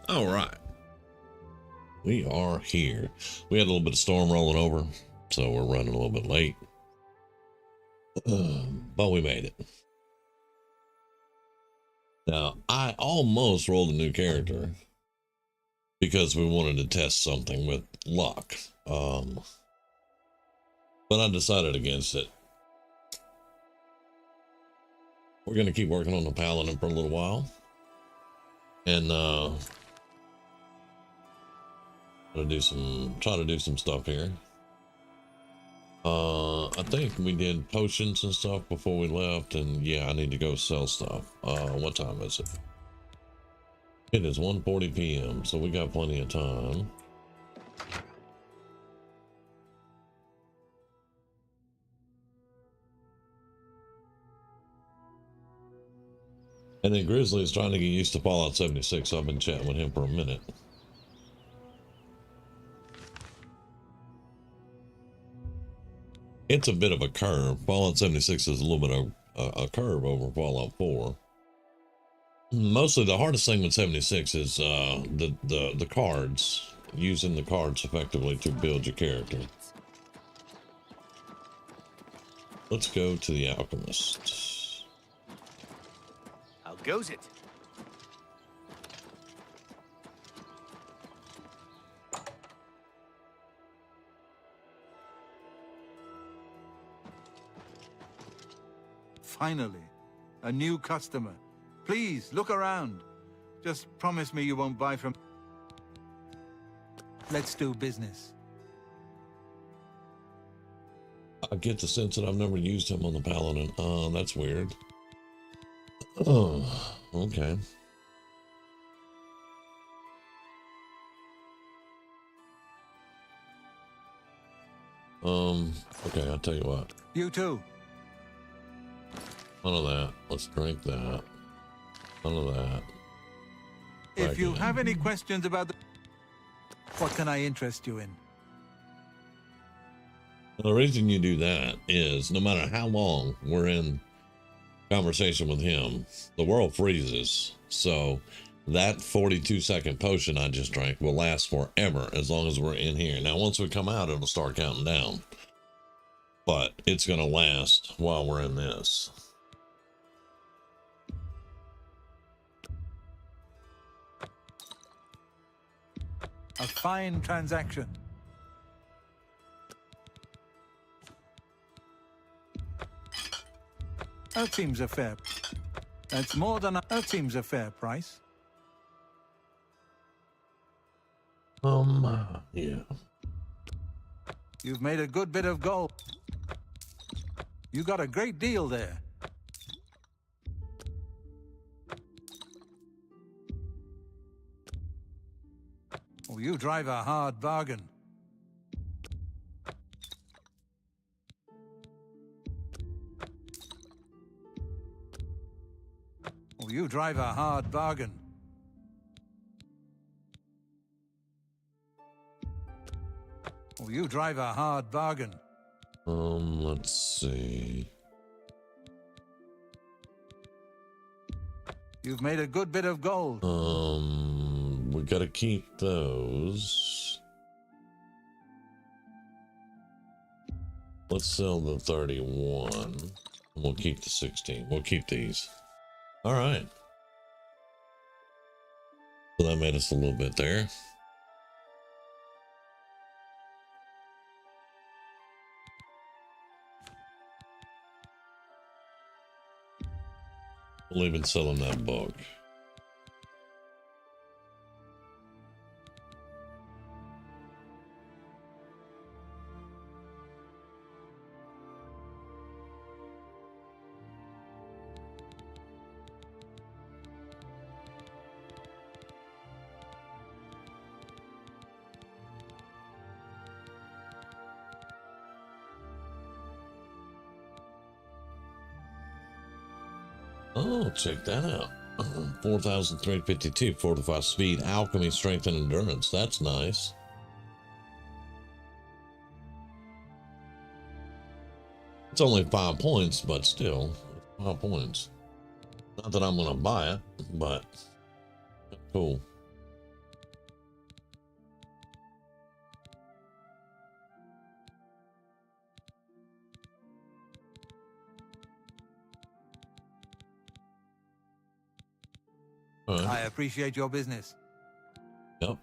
All right. We are here. We had a little bit of storm rolling over, so we're running a little bit late. But we made it. Now, I almost rolled a new character because we wanted to test something with luck. But I decided against it. We're going to keep working on the paladin for a little while. And try to do some stuff here. I think we did potions and stuff before we left, and yeah, I need to go sell stuff. What time is it? It is 1:40 p.m., so we got plenty of time. And then Grizzly is trying to get used to Fallout 76, so I've been chatting with him for a minute. It's a bit of a curve. Fallout 76 is a little bit of a curve over Fallout 4. Mostly the hardest thing with 76 is the cards, using the cards effectively to build your character. Let's go to the alchemist. How goes it? Finally, a new customer. Please, look around. Just promise me you won't buy from... Let's do business. I get the sense that I've never used him on the paladin. That's weird. Oh, okay. Okay, I'll tell you what. You too. None of that. Let's drink that. None of that. If you have any questions about the... What can I interest you in? The reason you do that is no matter how long we're in conversation with him, the world freezes. So that 42-second potion I just drank will last forever as long as we're in here. Now, once we come out, it'll start counting down. But it's going to last while we're in this. A fine transaction. That seems a fair... That's more than... That seems a fair price. Yeah. You've made a good bit of gold. You got a great deal there. Oh, you drive a hard bargain. Oh, you drive a hard bargain. Oh, you drive a hard bargain. Let's see. You've made a good bit of gold. We gotta keep those. Let's sell the 31. We'll keep the 16. We'll keep these. All right. So that made us a little bit there. We'll even sell him that book. Oh, check that out. 4,352, fortify speed, alchemy, strength, and endurance. That's nice. It's only 5 points, but still, 5 points. Not that I'm going to buy it, but cool. All right. I appreciate your business. Yep.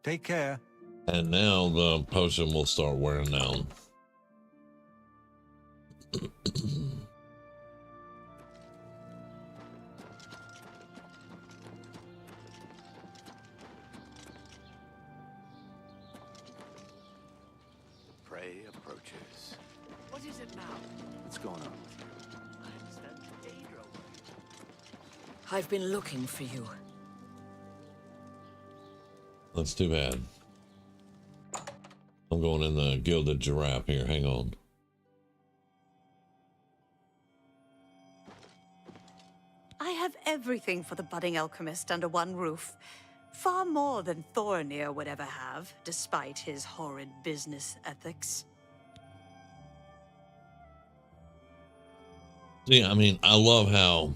Take care. And now the potion will start wearing down. Prey approaches. What is it now? What's going on with you? I understand Daedra. I've been looking for you. That's too bad. I'm going in the Gilded Giraffe here. Hang on. I have everything for the budding alchemist under one roof. Far more than Thorinir would ever have, despite his horrid business ethics. See, I mean, I love how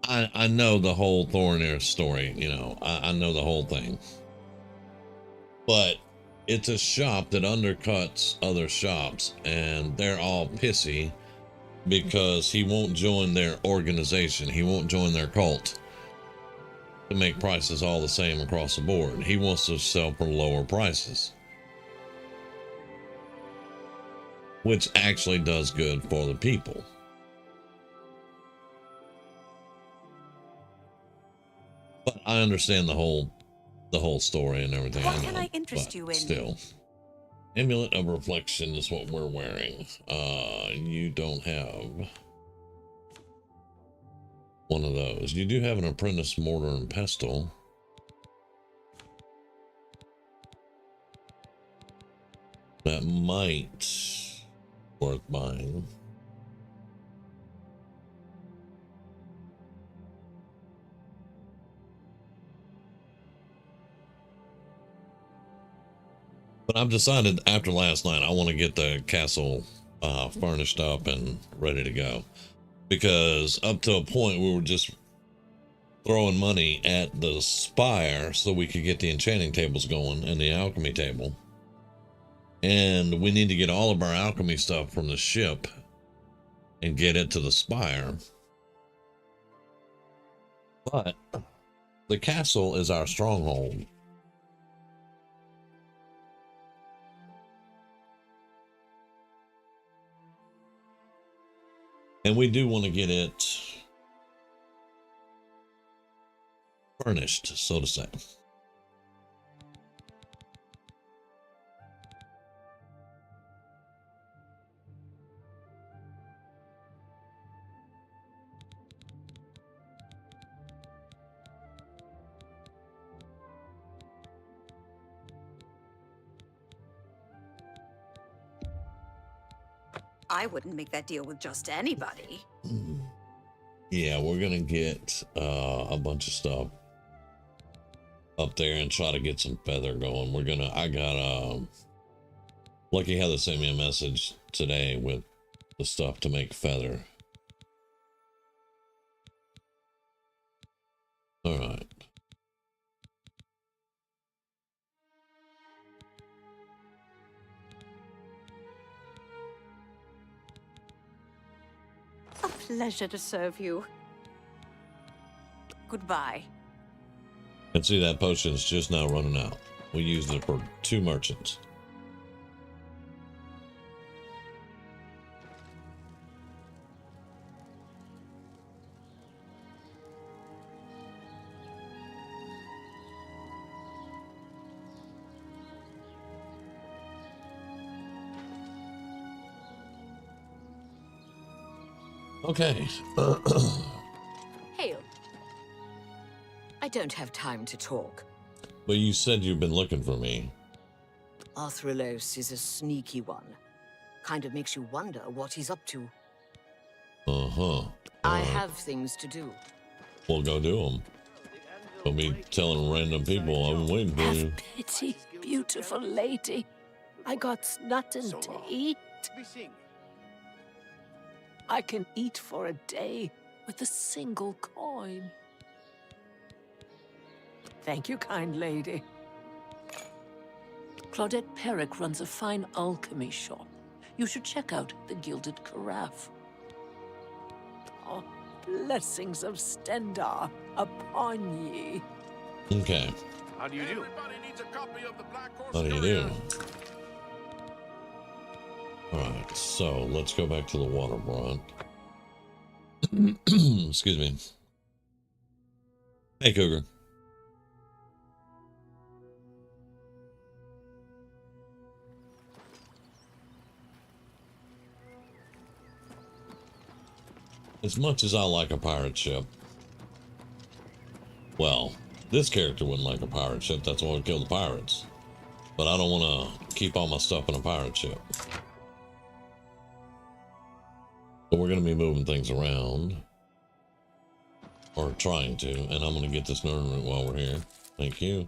I know the whole Thorinir story, you know, I know the whole thing. But it's a shop that undercuts other shops, and they're all pissy because he won't join their organization. He won't join their cult to make prices all the same across the board. He wants to sell for lower prices, which actually does good for the people. But I understand the whole story and everything. What I know, can I interest you in? Still, Amulet of Reflection is what we're wearing. You don't have one of those. You do have an Apprentice Mortar and Pestle. That might worth buying. But I've decided after last night, I want to get the castle furnished up and ready to go. Because up to a point, we were just throwing money at the spire so we could get the enchanting tables going and the alchemy table. And we need to get all of our alchemy stuff from the ship and get it to the spire. But the castle is our stronghold. And we do want to get it furnished, so to say. I wouldn't make that deal with just anybody. Yeah, we're gonna get a bunch of stuff up there and try to get some feather going. I got Lucky had to send me a message today with the stuff to make feather. All right. A pleasure to serve you. Goodbye. And see, that potion's just now running out. We used it for 2 merchants. Okay. Hail. I don't have time to talk. But you said you've been looking for me. Arthrelos is a sneaky one. Kind of makes you wonder what he's up to. Uh-huh. I have things to do. We'll go do them. Don't be telling random people I'm waiting for you. Have pity, beautiful lady. I got nothing to eat. I can eat for a day with a single coin. Thank you, kind lady. Claudette Perrick runs a fine alchemy shop. You should check out the Gilded Carafe. Oh, blessings of Stendar upon ye. Okay. How do you do? How do you do? Alright, so let's go back to the water front. Excuse me. Hey, Cougar. As much as I like a pirate ship, well, this character wouldn't like a pirate ship. That's why we kill the pirates. But I don't want to keep all my stuff in a pirate ship. So we're going to be moving things around. Or trying to. And I'm going to get this nerd root while we're here. Thank you.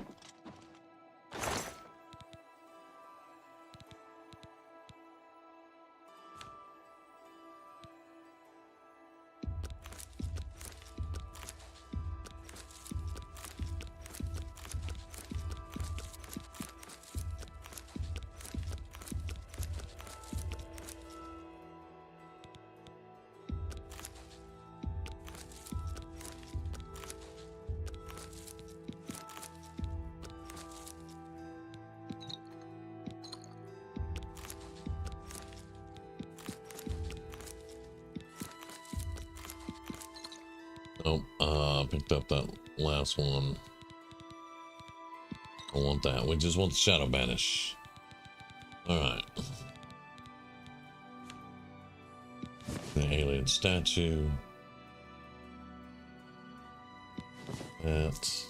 Oh, picked up that last one. I want that. We just want the shadow banish. Alright. The alien statue. That.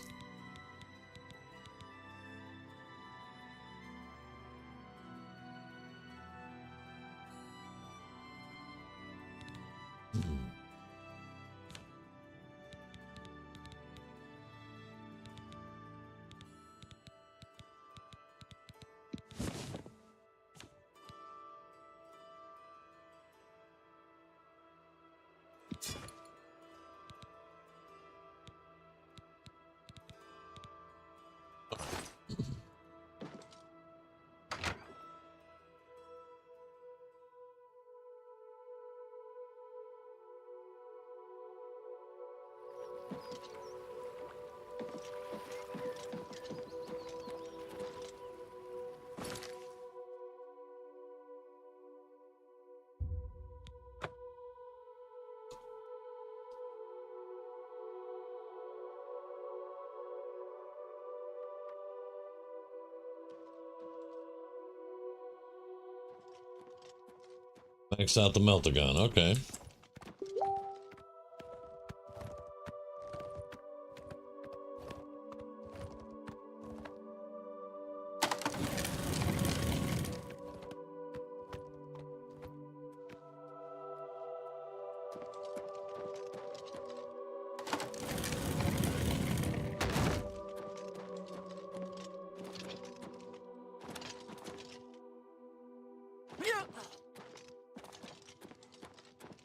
Max out the meltagun, okay.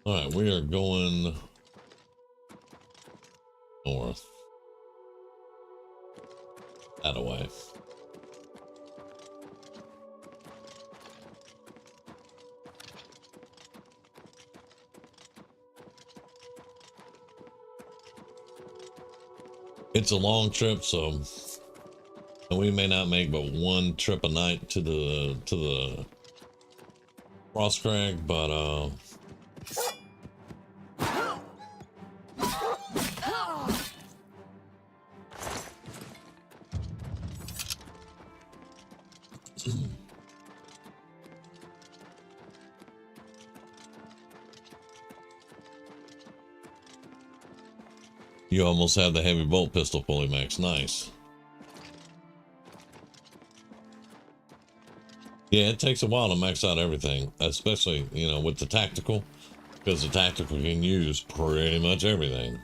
Alright, we are going north. That away. It's a long trip, so we may not make but one trip a night to the Frost Crag, but you almost have the heavy bolt pistol fully maxed. Nice. Yeah, it takes a while to max out everything, especially, you know, with the tactical, because the tactical can use pretty much everything.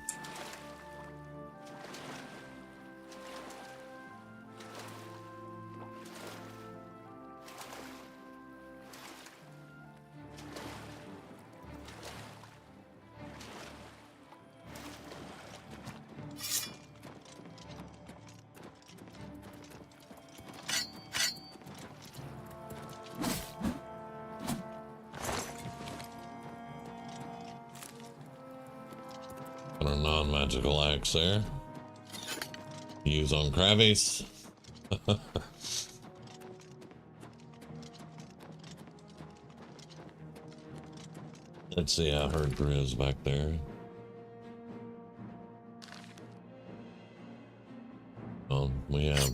Got our non-magical axe there. Use on crabbies. Let's see, I heard Grizz back there. Oh, we have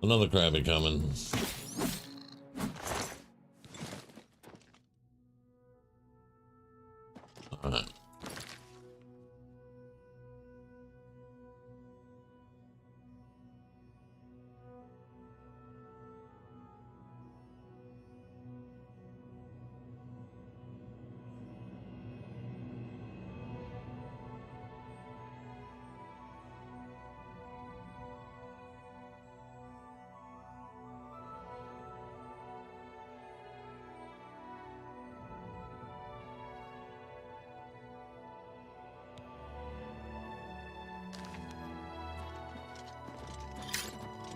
another crabby coming. Alright.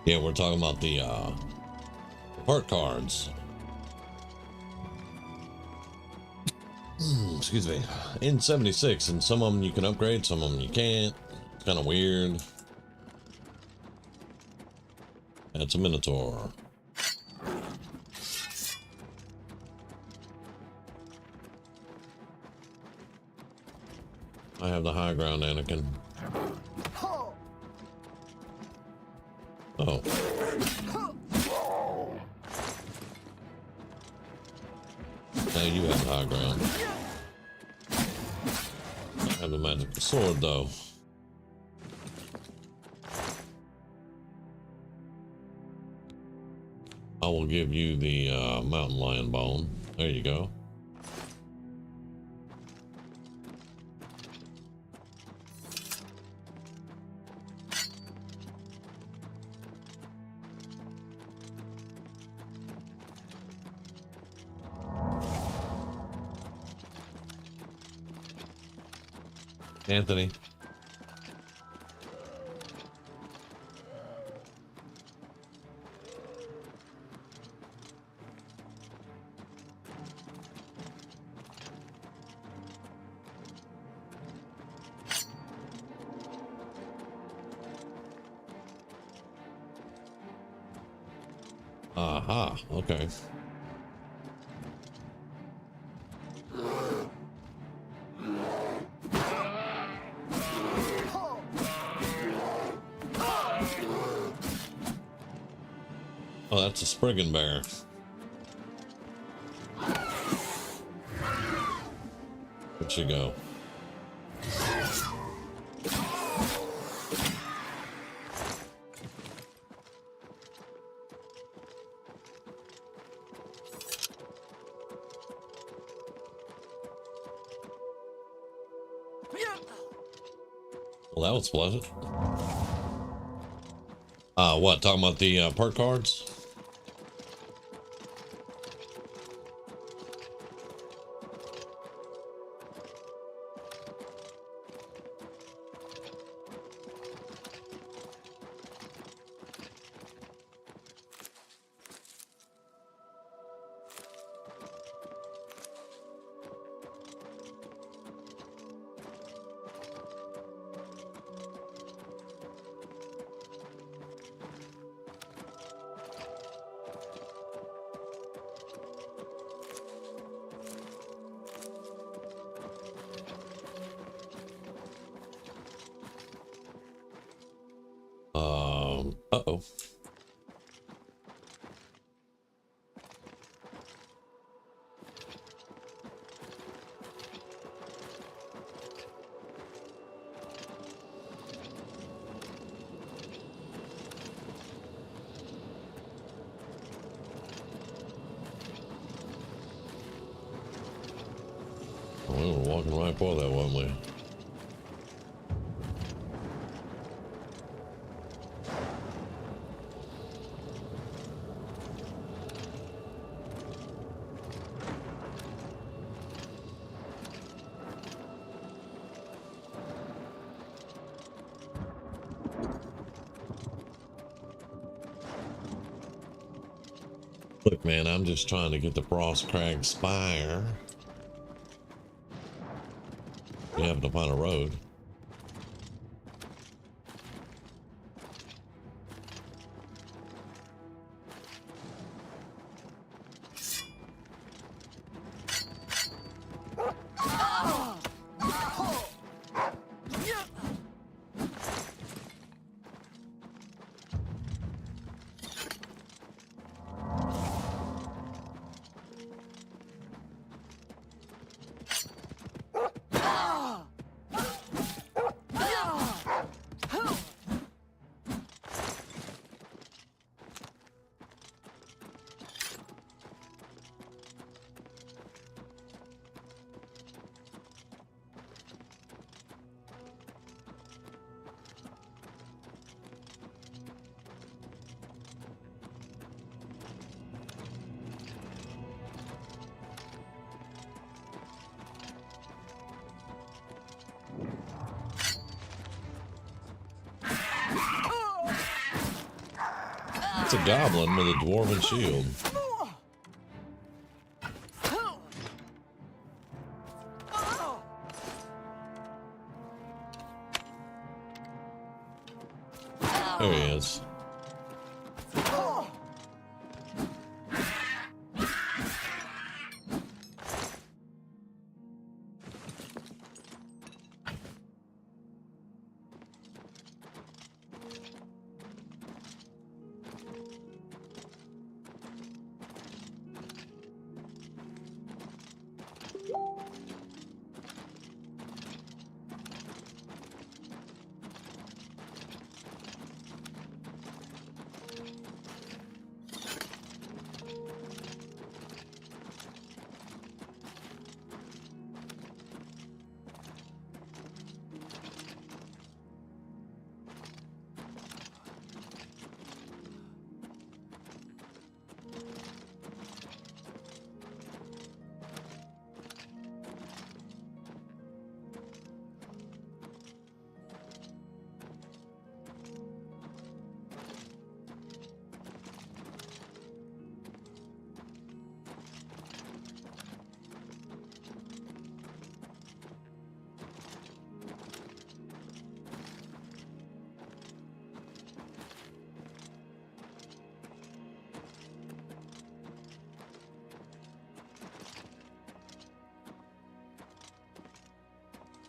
Yeah, we're talking about the part cards. Excuse me. In 76, and some of them you can upgrade, some of them you can't. It's kind of weird. That's a Minotaur. I have the high ground, Anakin. Oh. Now you have the high ground. I have the magical sword, though. I will give you the mountain lion bone. There you go. Anthony. Aha, okay. Oh, that's a Spriggan bear. Where'd she go? Well, that was pleasant. What? Talking about the part cards? Uh-oh. We were walking right by that, weren't we? Look, man, I'm just trying to get the Frost Crag Spire. We happen to find a road. It's a goblin with a dwarven shield. There he is.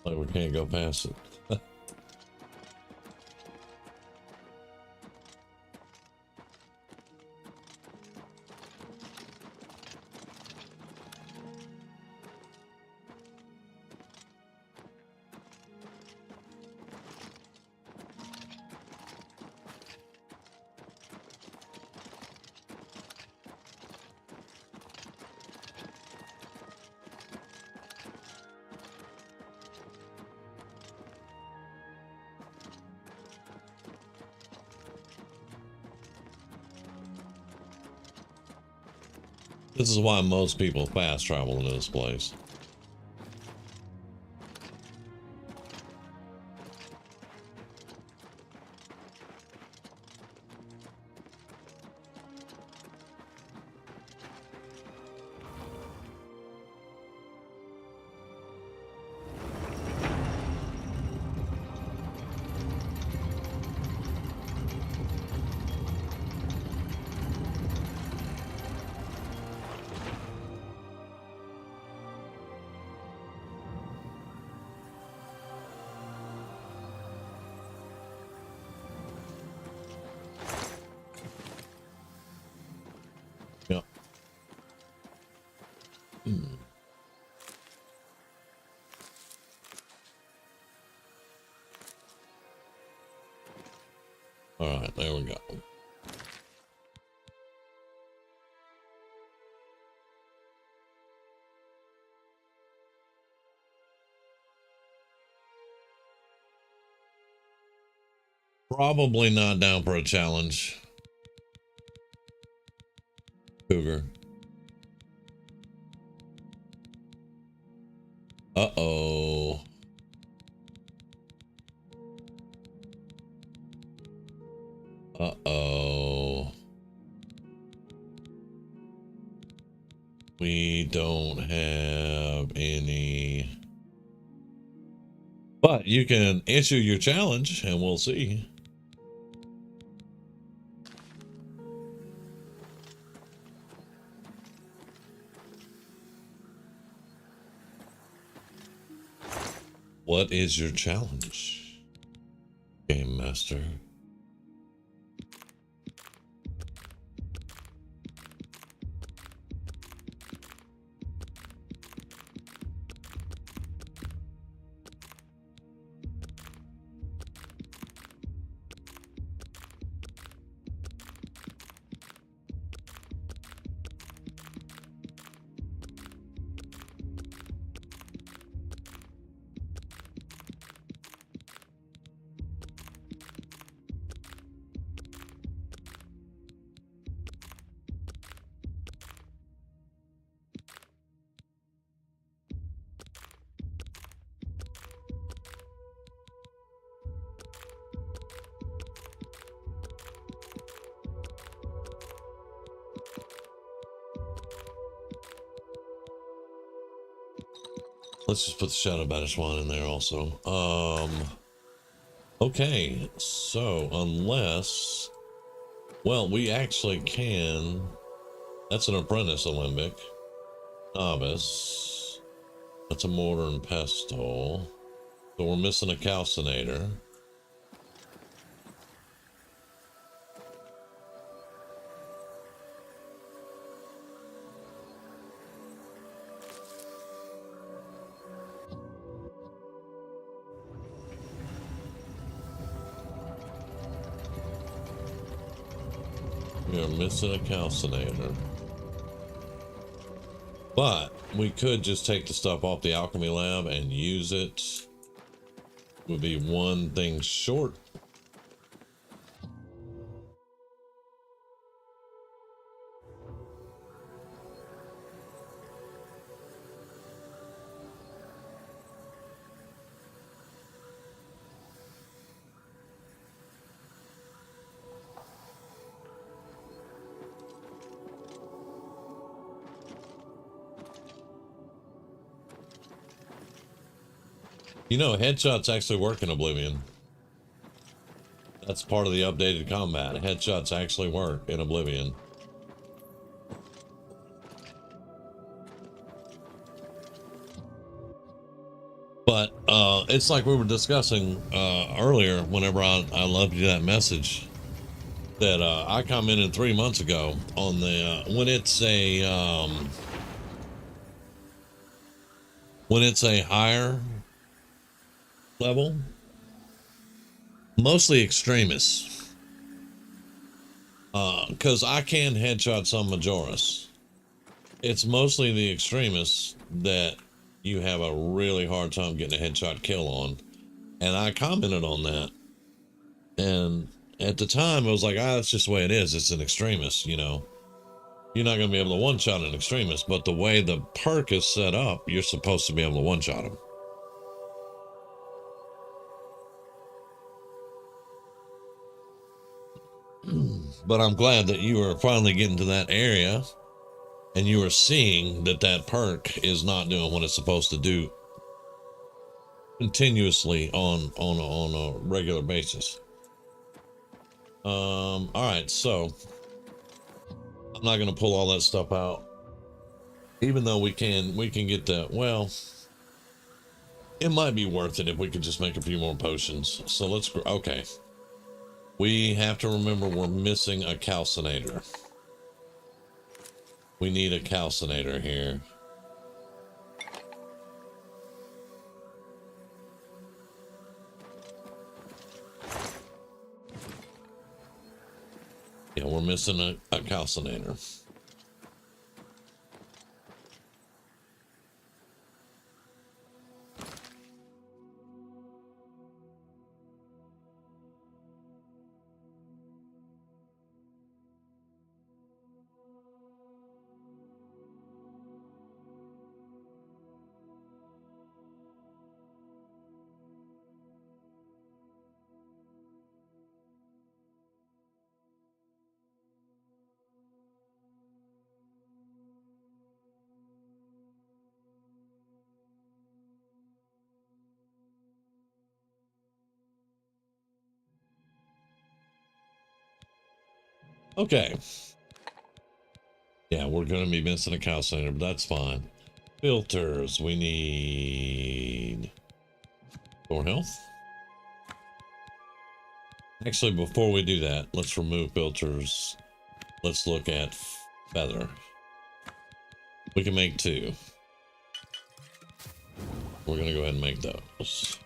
Like we can't go past it. This is why most people fast travel into this place. Yep. All right, there we go. Probably not down for a challenge. Cougar. Uh-oh. Uh-oh. We don't have any But you can issue your challenge and we'll see. What is your challenge, Game Master? Let's just put the Shadow Banish one in there also. Okay, so unless, well, we actually can, that's an Apprentice Alembic. Novice. That's a Mortar and Pestle. So we're missing a Calcinator. We are missing a Calcinator. But we could just take the stuff off the alchemy lab and use it. Would be one thing short. You know, headshots actually work in Oblivion. That's part of the updated combat. Headshots actually work in Oblivion. But it's like we were discussing earlier whenever I left you that message that I commented 3 months ago on the when it's a higher level, mostly extremists, because I can headshot some Majoris. It's mostly the extremists that you have a really hard time getting a headshot kill on, and I commented on that, and at the time I was like, that's just the way it is. It's an extremist, you know. You're not going to be able to one-shot an extremist, but the way the perk is set up, you're supposed to be able to one-shot him. But I'm glad that you are finally getting to that area and you are seeing that that perk is not doing what it's supposed to do continuously on a regular basis. All right, so I'm not going to pull all that stuff out, even though we can get that. Well, it might be worth it if we could just make a few more potions. So let's, okay. We have to remember we're missing a Calcinator. We need a Calcinator here. Yeah, we're missing a Calcinator. Okay. Yeah, we're going to be missing a cow center, but that's fine. Filters. We need store health. Actually, before we do that, let's remove filters. Let's look at feather. We can make 2. We're going to go ahead and make those.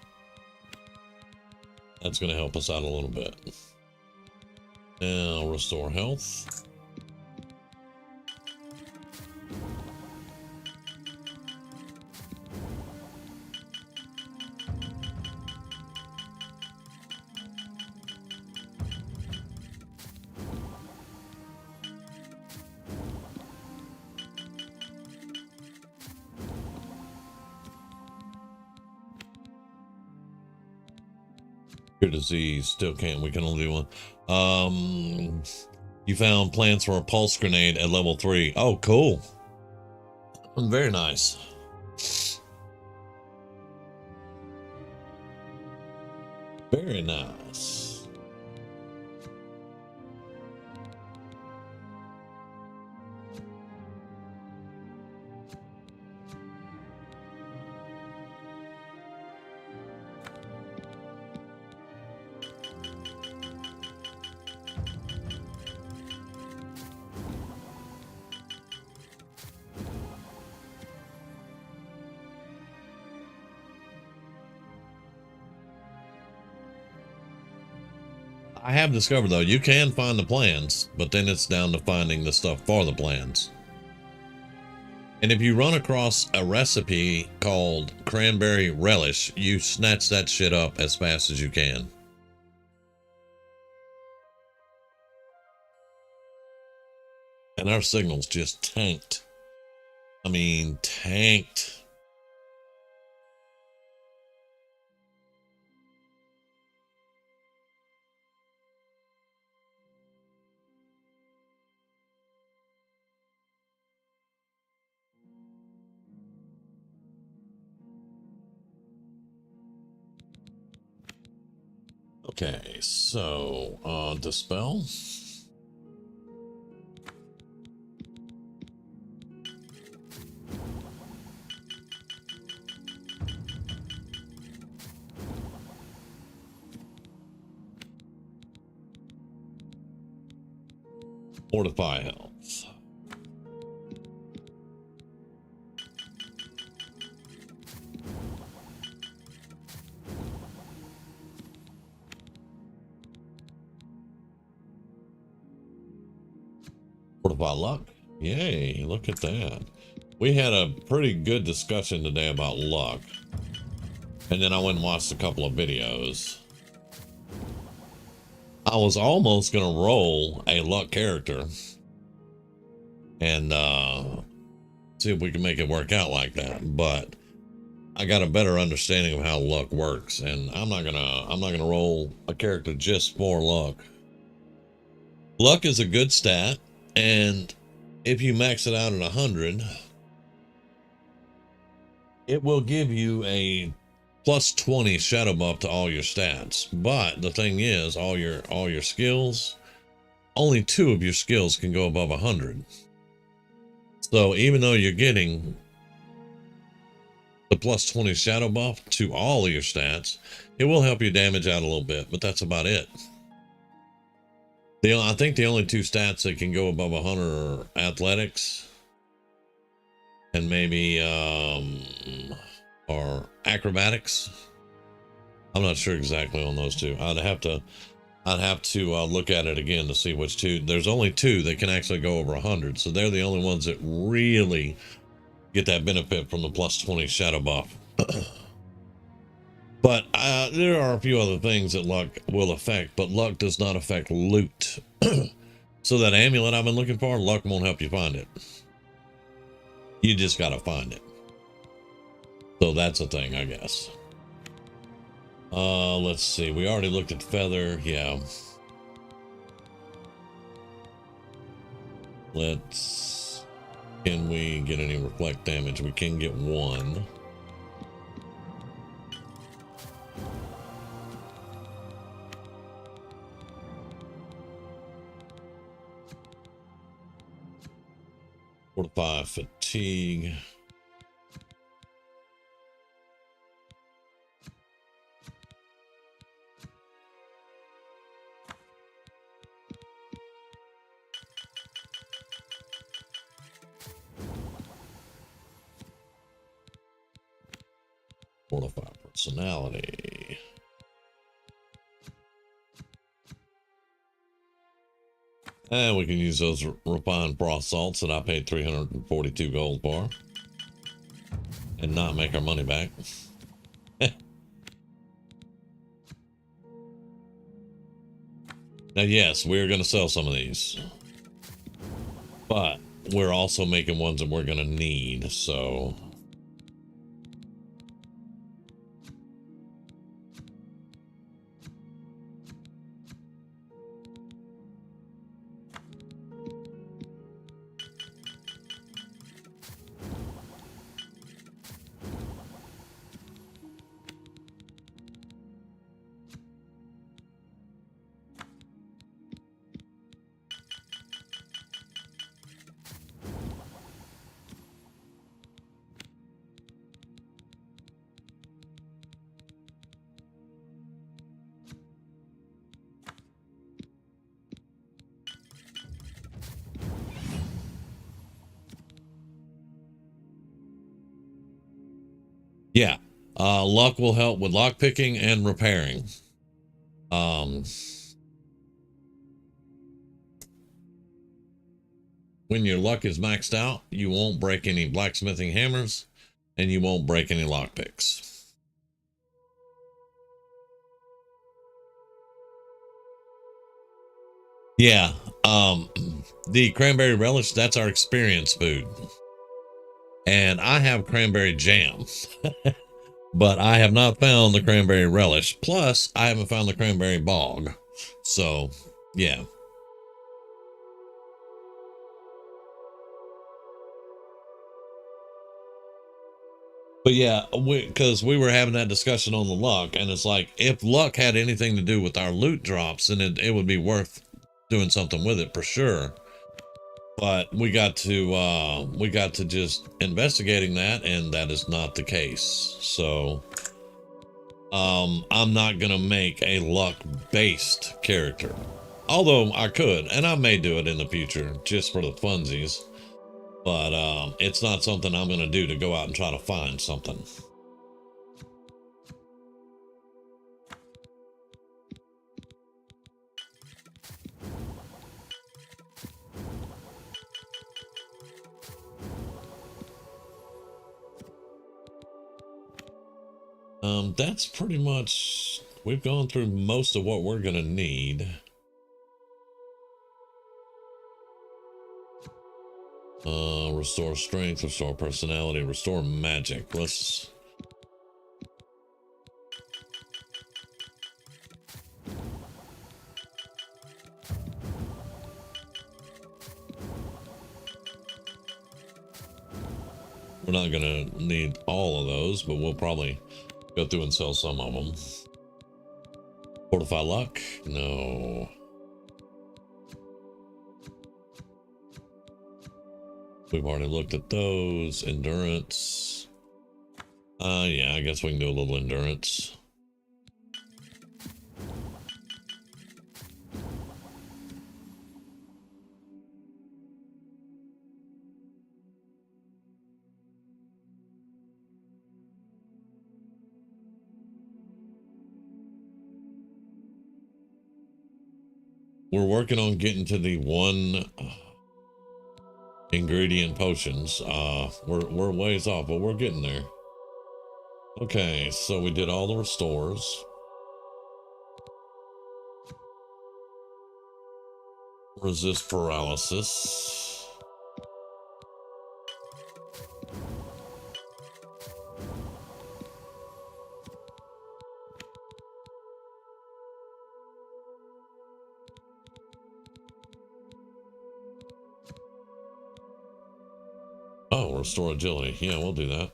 That's going to help us out a little bit. Now, restore health. Cure disease, still can't. We can only do one. You found plans for a pulse grenade at level 3. Oh, cool. Very nice. Very nice. I have discovered, though, you can find the plans, but then it's down to finding the stuff for the plans. And if you run across a recipe called cranberry relish, you snatch that shit up as fast as you can. And our signal's just tanked. I mean, tanked. Okay, so, dispel. Fortify health. Fortify luck. Yay, look at that. We had a pretty good discussion today about luck. And then I went and watched a couple of videos. I was almost going to roll a luck character and see if we can make it work out like that. But I got a better understanding of how luck works, and I'm not gonna roll a character just for luck. Luck is a good stat, and if you max it out at 100, it will give you a plus 20 shadow buff to all your stats. But the thing is, all your skills, only 2 of your skills can go above 100. So even though you're getting the plus 20 shadow buff to all of your stats, it will help you damage out a little bit, but that's about it. I think the only 2 stats that can go above 100 are athletics and maybe or acrobatics. I'm not sure exactly on those 2. I'd have to look at it again to see which 2. There's only 2 that can actually go over 100, so they're the only ones that really get that benefit from the plus 20 shadow buff. But there are a few other things that luck will affect, but luck does not affect loot. So that amulet I've been looking for, luck won't help you find it. You just gotta find it. So that's a thing, I guess. Let's see. We already looked at feather. Yeah. Can we get any reflect damage? We can get 1. Fortify fatigue. Fortify personality. And we can use those refined broth salts that I paid 342 gold for and not make our money back. Now, yes, we're going to sell some of these, but we're also making ones that we're going to need, so... Yeah, luck will help with lock picking and repairing. When your luck is maxed out, you won't break any blacksmithing hammers and you won't break any lock picks. Yeah, the cranberry relish, that's our experience food. And I have cranberry jam, but I have not found the cranberry relish. Plus, I haven't found the cranberry bog. So, yeah. But yeah, because we were having that discussion on the luck, and it's like, if luck had anything to do with our loot drops, then it would be worth doing something with it for sure. But we got to just investigating that, and that is not the case. So I'm not gonna make a luck based character, although I could, and I may do it in the future just for the funsies, but it's not something I'm gonna do to go out and try to find something. That's pretty much, we've gone through most of what we're gonna need. Restore strength, restore personality, restore magic. Let's... We're not gonna need all of those, but we'll probably go through and sell some of them. Fortify luck? No. We've already looked at those. Endurance. Yeah, I guess we can do a little endurance. We're working on getting to the one ingredient potions. We're ways off, but we're getting there. Okay, so we did all the restores. Resist paralysis. Oh, restore agility. Yeah, we'll do that.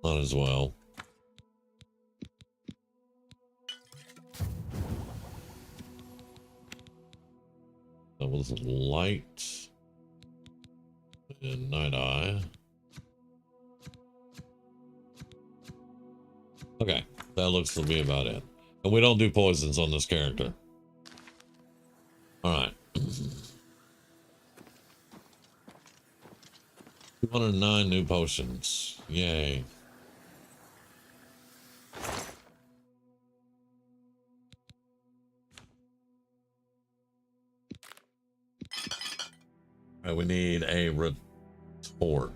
Might as well. That was light and night eye. Okay, that looks to be about it. And we don't do poisons on this character. All right. 209 new potions. Yay. All right, we need a retort.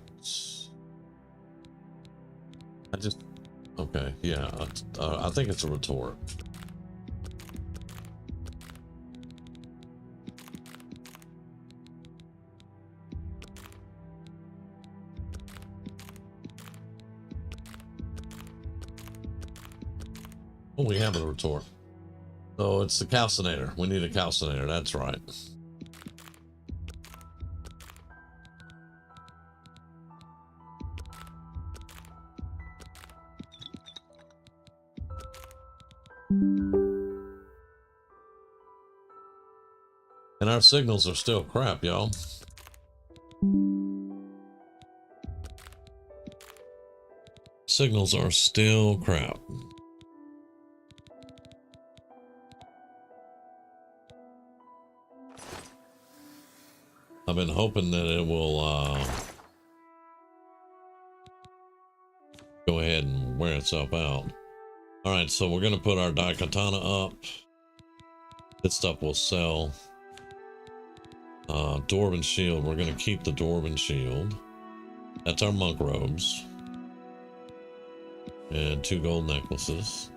Okay, yeah, I think it's a retort. Oh, we have a retort. So it's the calcinator. We need a calcinator, that's right. And our signals are still crap, y'all. Signals are still crap. I've been hoping that it will go ahead and wear itself out. All right, so we're gonna put our Daikatana up. This stuff will sell. Dwarven shield, we're gonna keep the Dwarven shield. That's our monk robes. And 2 gold necklaces.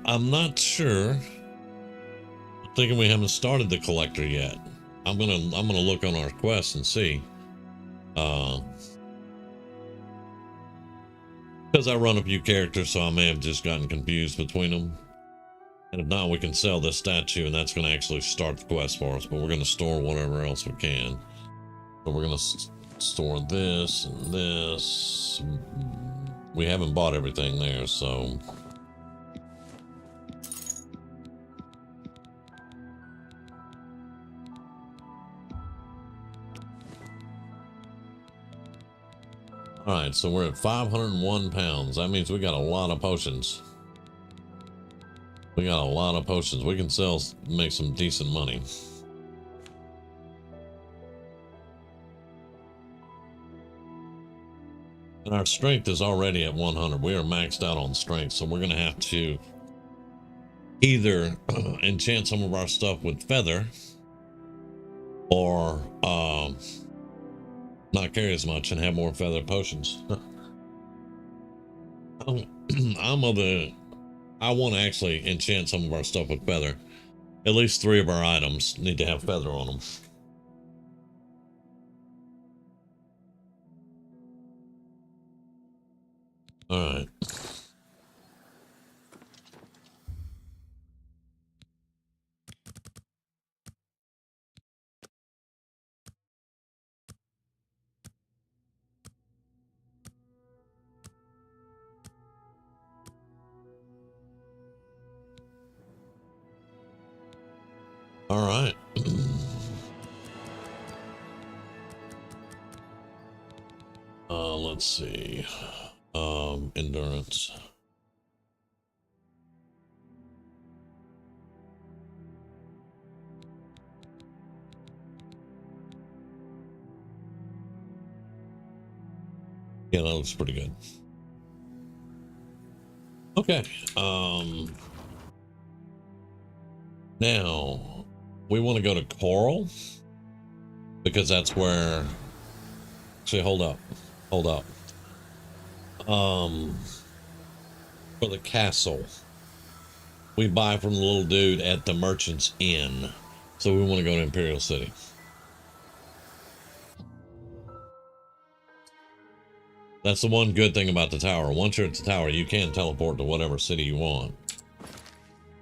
I'm not sure. I'm thinking we haven't started the collector yet. I'm gonna look on our quest and see. Because I run a few characters, so I may have just gotten confused between them. And if not, we can sell this statue, and that's going to actually start the quest for us. But we're going to store whatever else we can. So we're going to store this and this. We haven't bought everything there, so... Alright, so we're at 501 pounds. That means we got a lot of potions. We got a lot of potions. We can sell, make some decent money. And our strength is already at 100. We are maxed out on strength, so we're going to have to either enchant some of our stuff with feather or not carry as much and have more feather potions. I want to actually enchant some of our stuff with feather. At least 3 of our items need to have feather on them. All right. All right. Let's see. Endurance. Yeah, that looks pretty good. Okay. Now we want to go to Coral because that's where. Actually, hold up. For the castle, we buy from the little dude at the Merchant's Inn. So we want to go to Imperial City. That's the one good thing about the tower. Once you're at the tower, you can teleport to whatever city you want.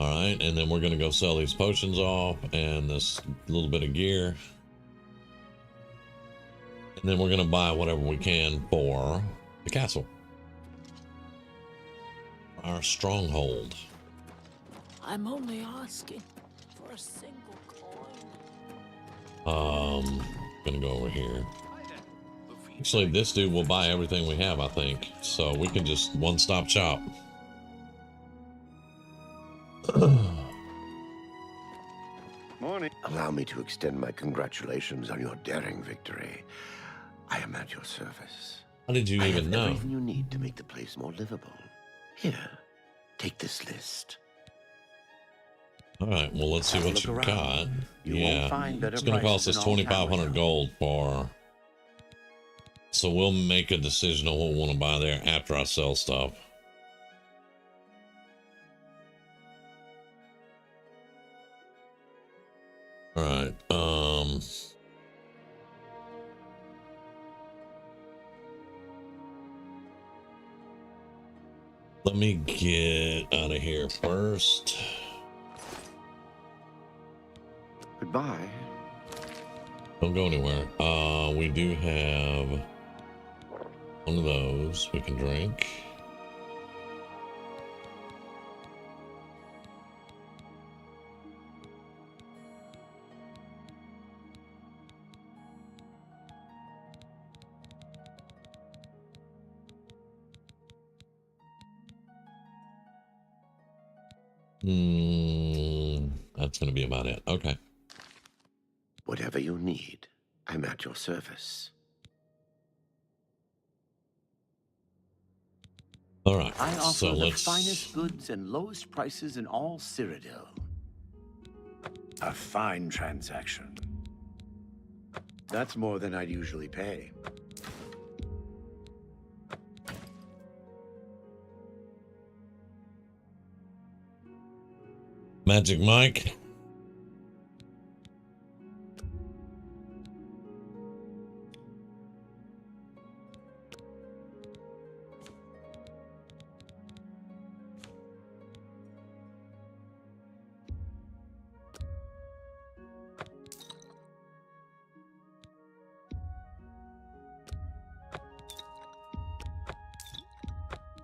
All right, and then we're going to go sell these potions off and this little bit of gear. And then we're going to buy whatever we can for the castle. Our stronghold. I'm only asking for a single coin. Gonna go over here. Actually, this dude will buy everything we have, I think. So we can just one-stop shop. Morning. Allow me to extend my congratulations on your daring victory. I am at your service. How did you I even have know? everything you need to make the place more livable. Here, take this list. All right, well, let's see what you got. Yeah, it's going to cost us 2,500 gold for... So we'll make a decision on what we want to buy there after I sell stuff. All right, let me get out of here first. Goodbye. Don't go anywhere. We do have one of those we can drink. That's going to be about it. Okay. Whatever you need, I'm at your service. All right. I offer So the let's... finest goods and lowest prices in all Cyrodiil. A fine transaction. That's more than I'd usually pay. Magic Mike.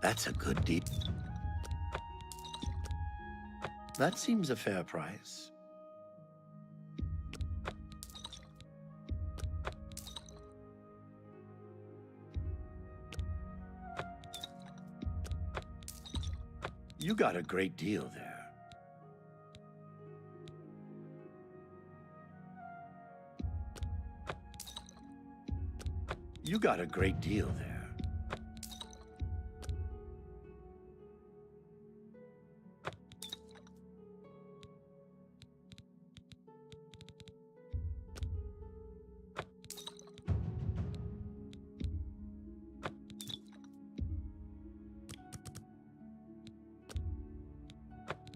That's a good deal. That seems a fair price. You got a great deal there. You got a great deal there.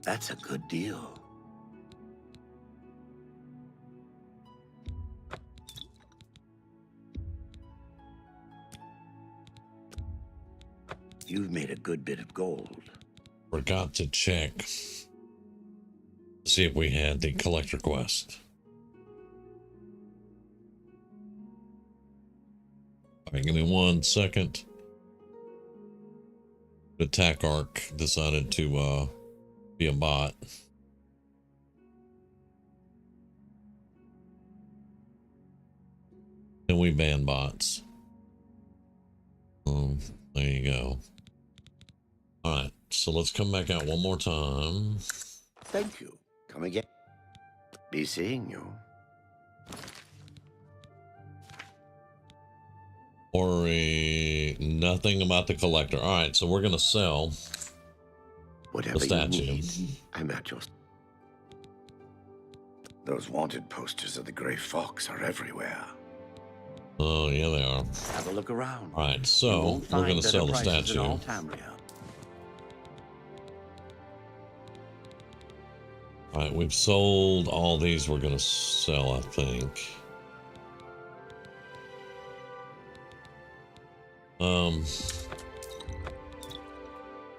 That's a good deal. You've made a good bit of gold. Forgot to check. See if we had the collector quest. All right, give me 1 second. The attack arc decided to be a bot. And we ban bots. There you go. All right, so let's come back out one more time. Thank you. Come again. Be seeing you. Worry nothing about the collector. All right, so we're gonna sell Whatever the you statue. need, I'm at your... Those wanted posters of the Grey Fox are everywhere. Oh yeah, they are. Have a look around. All right, You so won't we're find gonna better sell the prices in statue. all Tamriel. All right, we've sold all these. We're gonna sell, I think.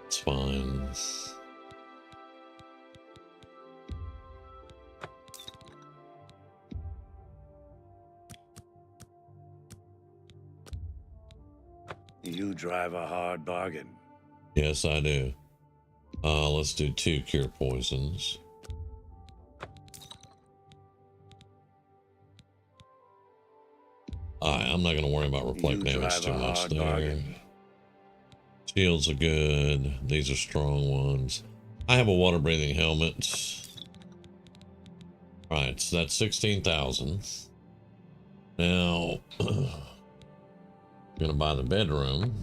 It's fine. You drive a hard bargain. Yes, I do. Let's do 2 cure poisons. Alright, I'm not going to worry about reflect damage too much there. Bargain. Shields are good. These are strong ones. I have a water breathing helmet. Alright, so that's 16,000. Now, I'm going to buy the bedroom.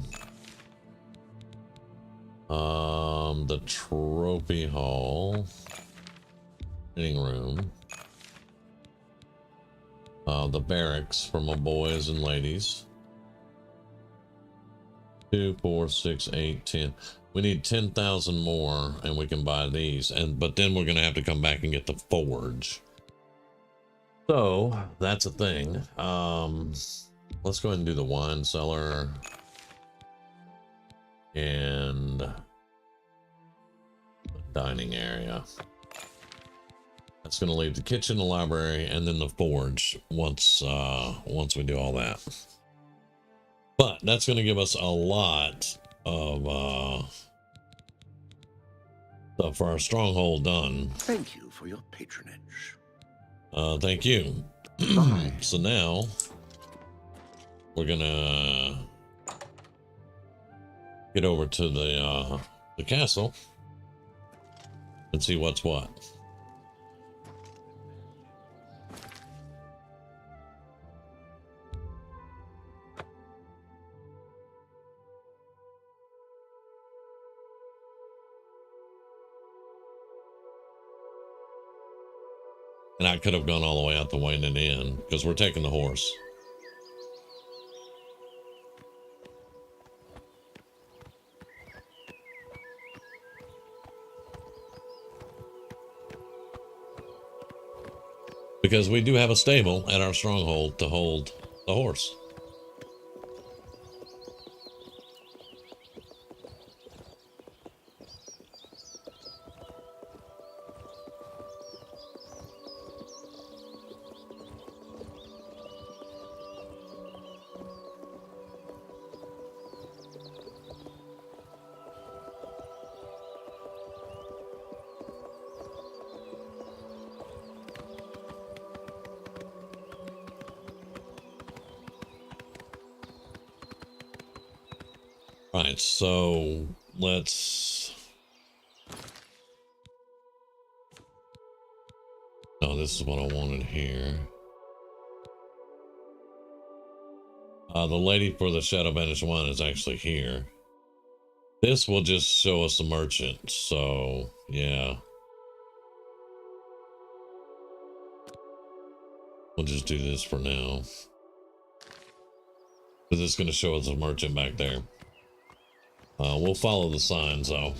The trophy hall. Sitting room. The barracks for my boys and ladies. 2, 4, 6, 8, 10. We need 10,000 more and we can buy these. But then we're going to have to come back and get the forge. So that's a thing. Let's go ahead and do the wine cellar and the dining area. That's going to leave the kitchen, the library, and then the forge once we do all that. But that's going to give us a lot of stuff for our stronghold done. Thank you for your patronage. Thank you. So now we're gonna get over to the castle and see what's what. And I could have gone all the way out the way and in because we're taking the horse. Because we do have a stable at our stronghold to hold the horse. Right, so let's... Oh, this is what I wanted here. The lady for the Shadow Banished Wine is actually here. This will just show us the merchant, so yeah. We'll just do this for now. Because it's going to show us a merchant back there. We'll follow the signs though.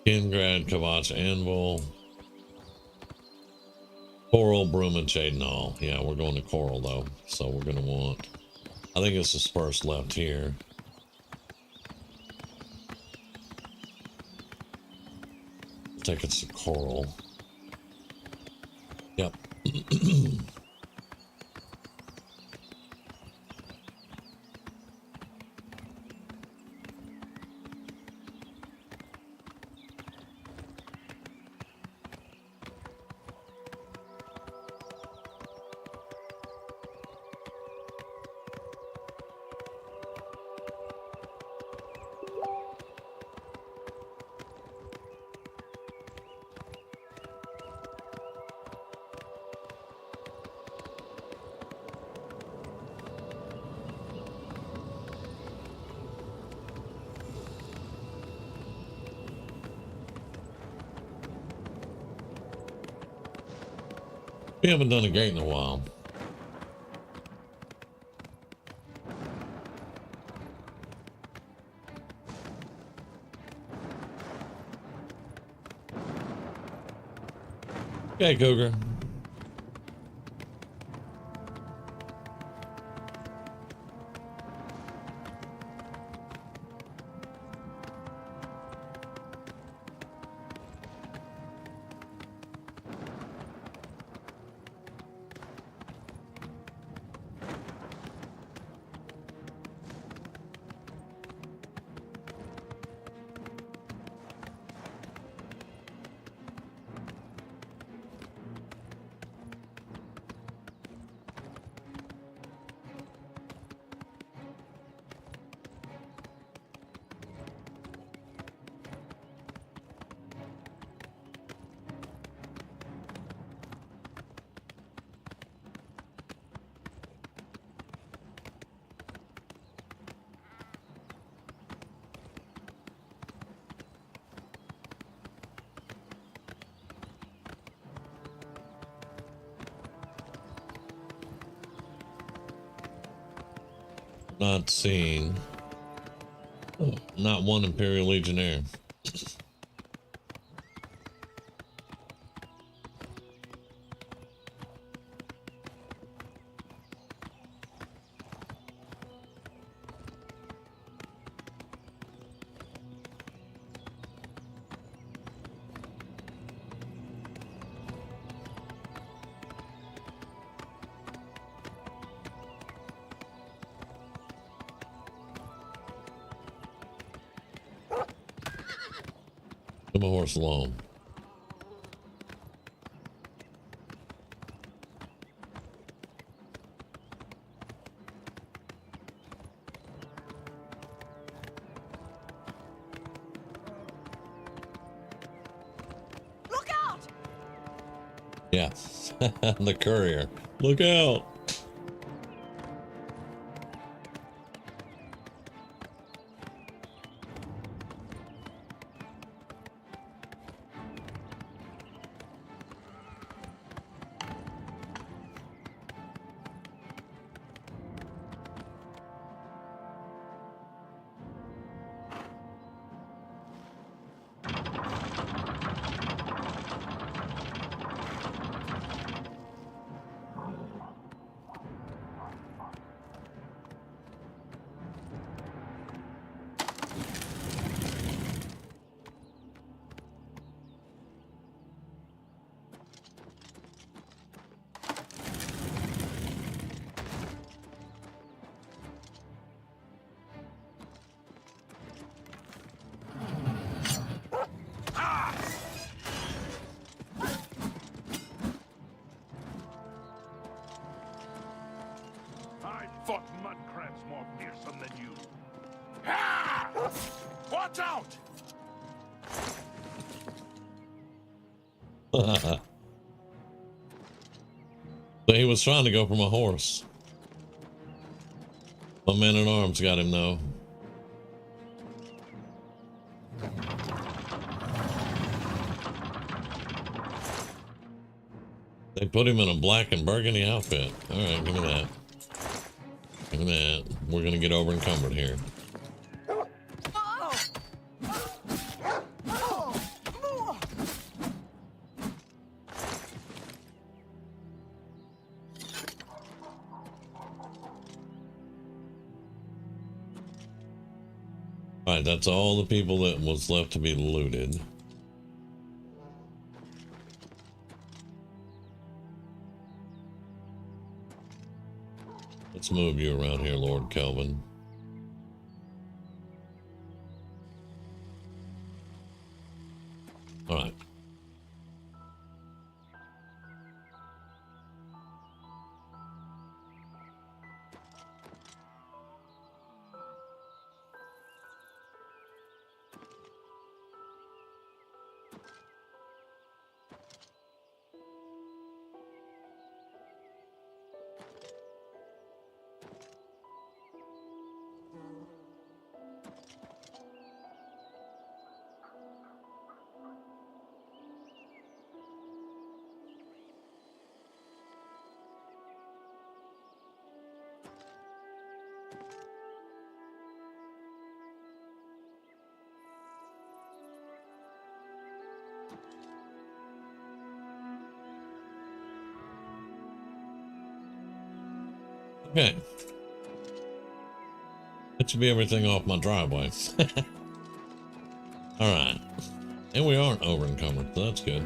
Kingrad, Kavach, Anvil, Coral, Broom, and Chadenall. Yeah, we're going to Coral though, so we're going to want... I think it's the first left here. Take it to Coral. Yep. We haven't done a gate in a while. Okay, Cougar. Not seen. Not one Imperial Legionnaire. Leave my horse alone. Look out! Yeah, the courier. Look out! Fought mud crabs more fearsome than you. Ah! Watch out! So he was trying to go for my horse. My man at arms got him though. They put him in a black and burgundy outfit. All right, give me that. Give me that. We're gonna get over encumbered here. All right, that's all the people that was left to be looted. Let's move you around here, Lord Kelvin. All right. Okay. That should be everything off my driveway. All right. And we aren't over encumbered, so that's good.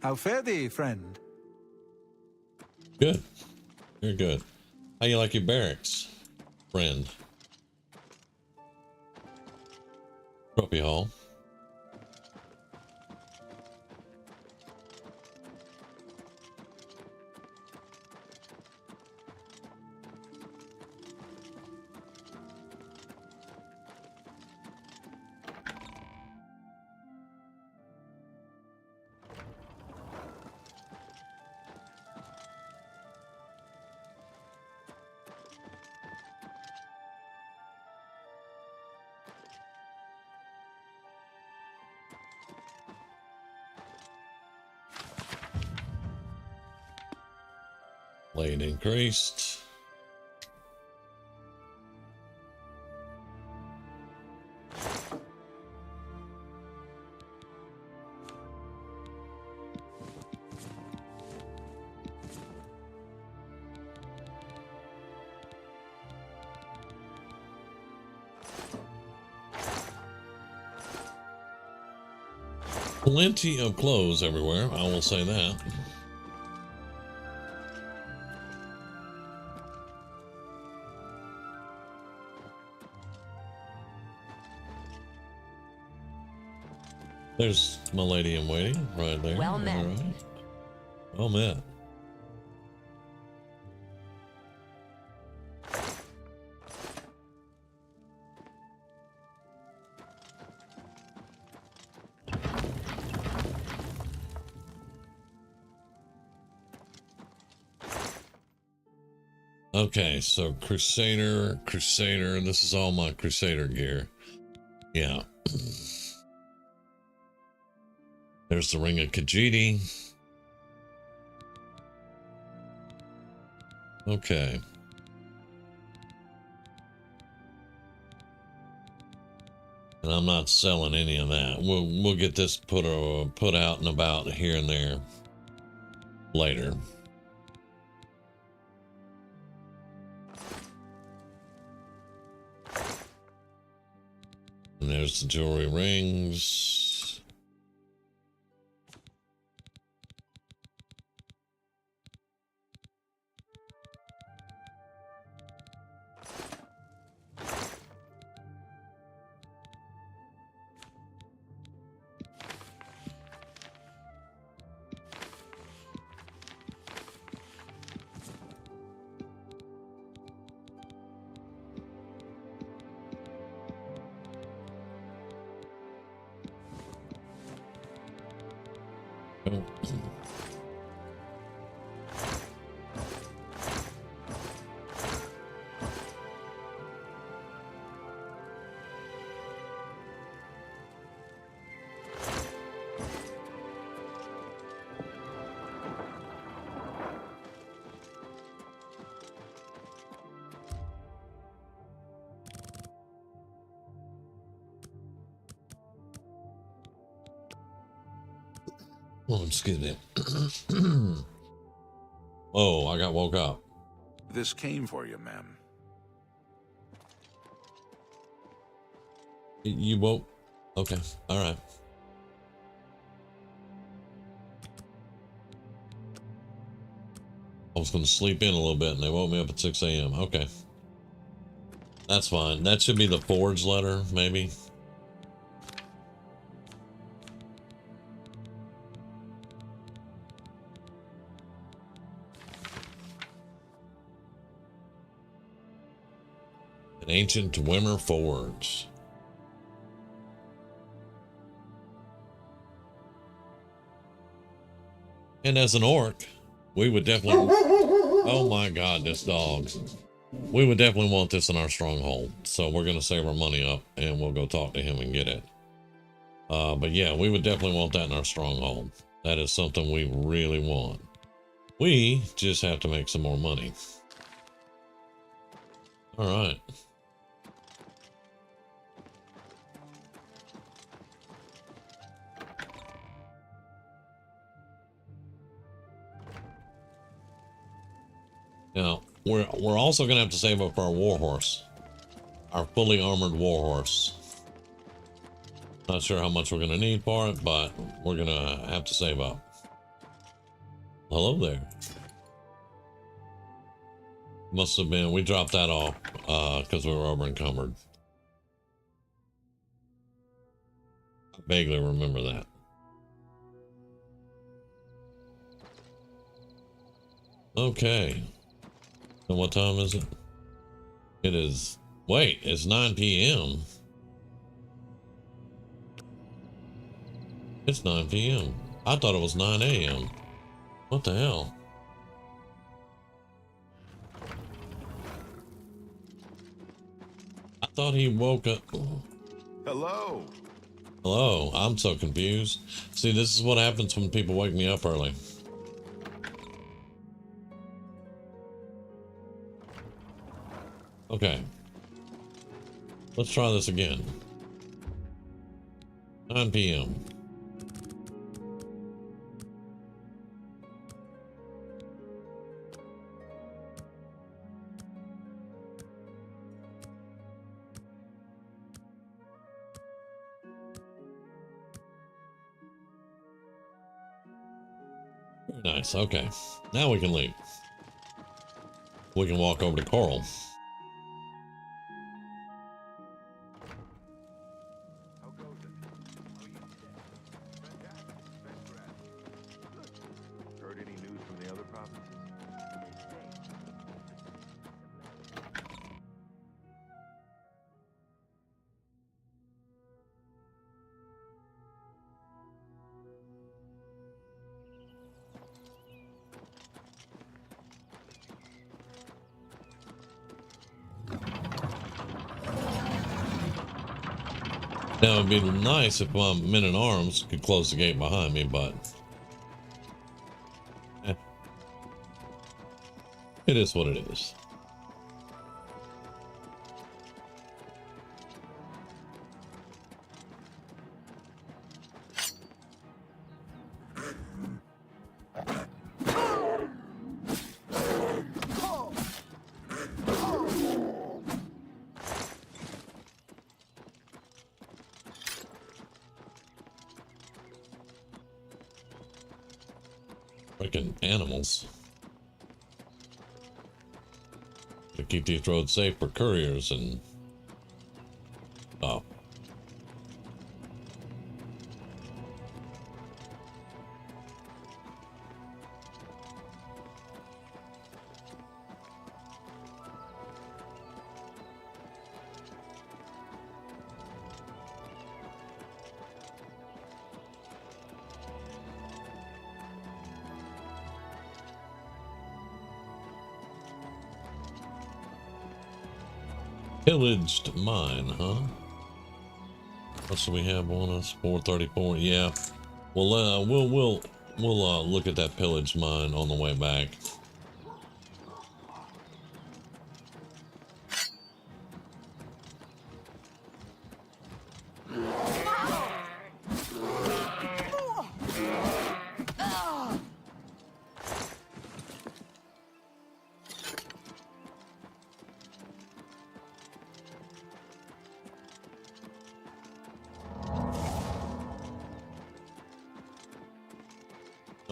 How fare thee, friend? Good. Very good. How you like your barracks, friend? Trophy hall. Lane increased. Plenty of clothes everywhere, I will say that. There's my lady in waiting right there. Well met. All right. Well met. Okay, so Crusader, this is all my Crusader gear. Yeah. There's the Ring of Khajiit. Okay. And I'm not selling any of that. We'll get this put out and about here and there later. And there's the jewelry rings. Oh, excuse me. Oh, I got woke up. This came for you, ma'am. You woke? Okay, all right. I was going to sleep in a little bit and they woke me up at 6 a.m. Okay. That's fine. That should be the forge letter, maybe. An ancient Wimmer forge. And as an orc, we would definitely... Oh my god, this dog. We would definitely want this in our stronghold. So we're going to save our money up and we'll go talk to him and get it. But yeah, we would definitely want that in our stronghold. That is something we really want. We just have to make some more money. All right. Now, we're also going to have to save up our warhorse. Our fully armored warhorse. Not sure how much we're going to need for it, but we're going to have to save up. Hello there. Must have been, we dropped that off because we were over encumbered. I vaguely remember that. Okay. And what time is it? It is, wait, it's 9 p.m. It's 9 p.m. I thought it was 9 a.m. What the hell? I thought he woke up. Hello. Hello, I'm so confused. See, this is what happens when people wake me up early. Okay. Let's try this again. 9 p.m. Very nice. Okay. Now we can leave. We can walk over to Coral. How goes it? Heard any news from the other provinces? Now it'd be nice if my men at arms could close the gate behind me, but it is what it is. Freaking animals. To keep these roads safe for couriers and oh. Pillaged mine, huh? What do we have on us? 434. Yeah. Well, we'll look at that pillaged mine on the way back.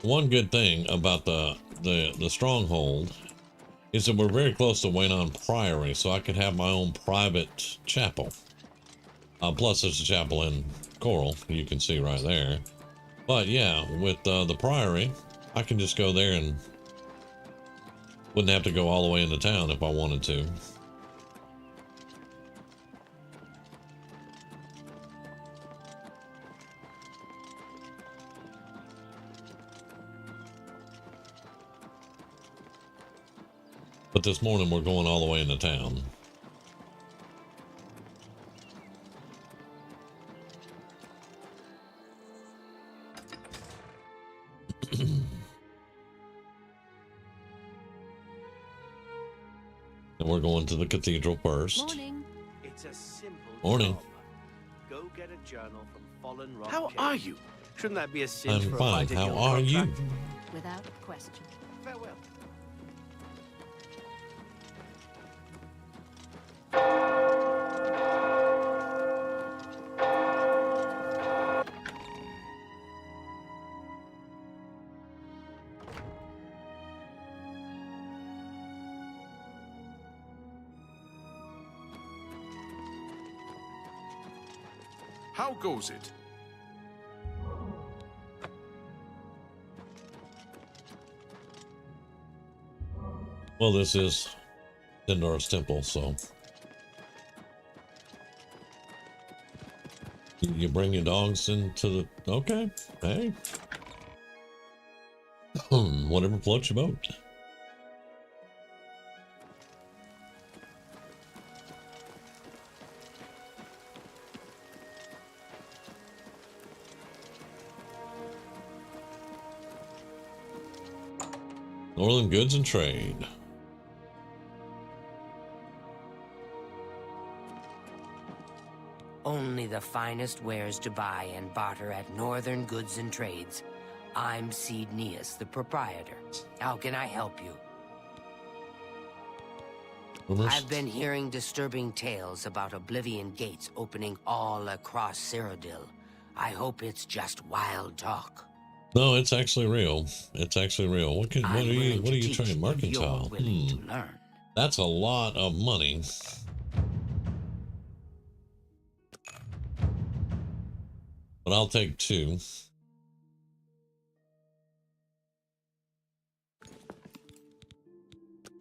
One good thing about the stronghold is that we're very close to Waynon Priory, so I could have my own private chapel. Plus, there's a chapel in Coral, you can see right there. But yeah, with the Priory, I can just go there and wouldn't have to go all the way into town if I wanted to. But this morning we're going all the way into town. And we're going to the cathedral first. Morning. It's a simple Morning. job. Go get a journal from Fallen Rock. How Cave. are you? Shouldn't that be a sin I'm for a fine. fighter How guild are you? contract? Without question. Farewell. How goes it? Well, this is Sindar's temple, so you bring your dogs into the okay. Hey, whatever floats your boat. Northern goods and trade. only the finest wares to buy and barter at Northern Goods and Trades. I'm Cednius, the proprietor. How can I help you? I've been hearing disturbing tales about Oblivion gates opening all across Cyrodiil. I hope it's just wild talk. No, it's actually real. It's actually real. What are you trying? Mercantile. To learn. That's a lot of money. But I'll take 2.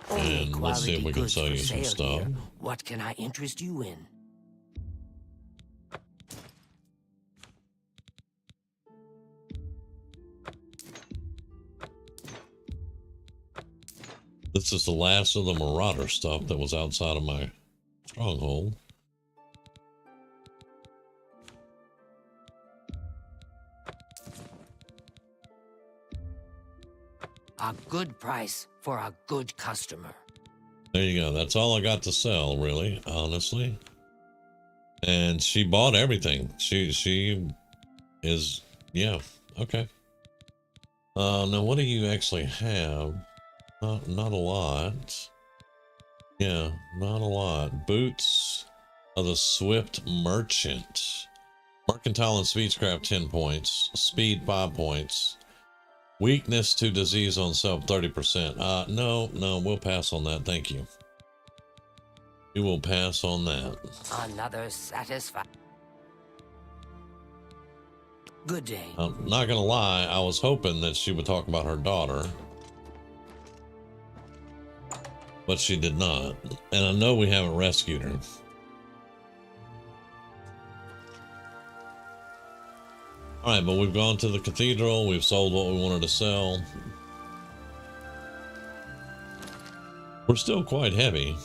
And let's see if we can sell you some stuff. Here. What can I interest you in? This is the last of the Marauder stuff that was outside of my stronghold. A good price for a good customer. There you go. That's all I got to sell, really, honestly. And she bought everything. She is, yeah, okay. Now what do you actually have? Not a lot. Yeah, not a lot. Boots of the Swift Merchant. Mercantile and Speedcraft 10 points. Speed 5 points. Weakness to disease on self 30%. No, we'll pass on that. Thank you. We will pass on that. Another satisfied. Good day. I'm not gonna lie, I was hoping that she would talk about her daughter. But she did not. And I know we haven't rescued her. Alright, but we've gone to the cathedral. We've sold what we wanted to sell. We're still quite heavy.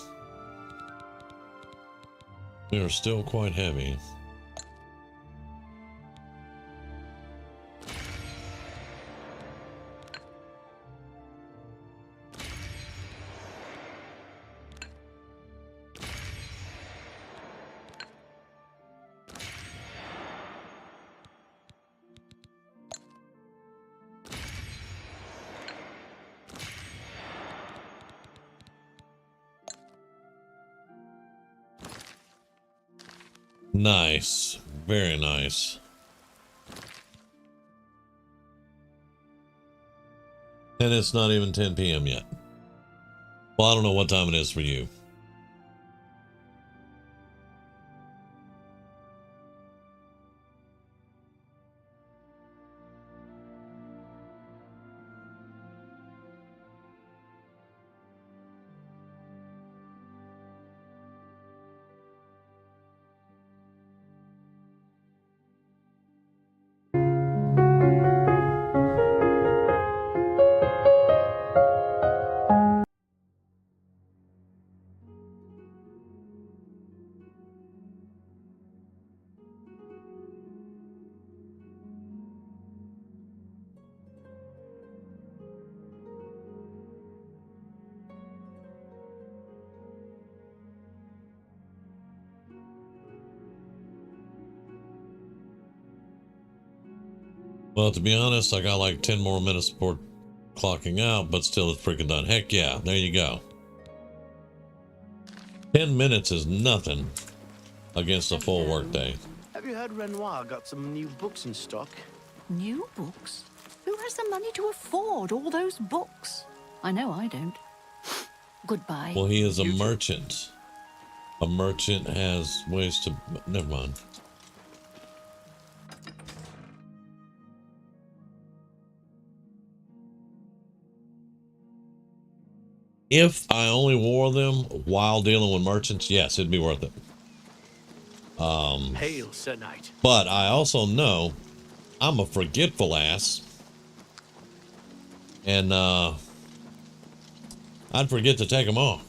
We are still quite heavy. Nice. Very nice. And it's not even 10 p.m. yet. Well, I don't know what time it is for you. Well, to be honest, I got like 10 more minutes before clocking out, but still it's freaking done. Heck yeah, there you go. 10 minutes is nothing against a full workday. Have you heard Renoir got some new books in stock? New books? Who has the money to afford all those books? I know I don't. Goodbye. Well, he is a merchant. A merchant has ways to... Never mind. If I only wore them while dealing with merchants, yes, it'd be worth it. Hail, Sir Knight. But I also know I'm a forgetful ass. And I'd forget to take them off.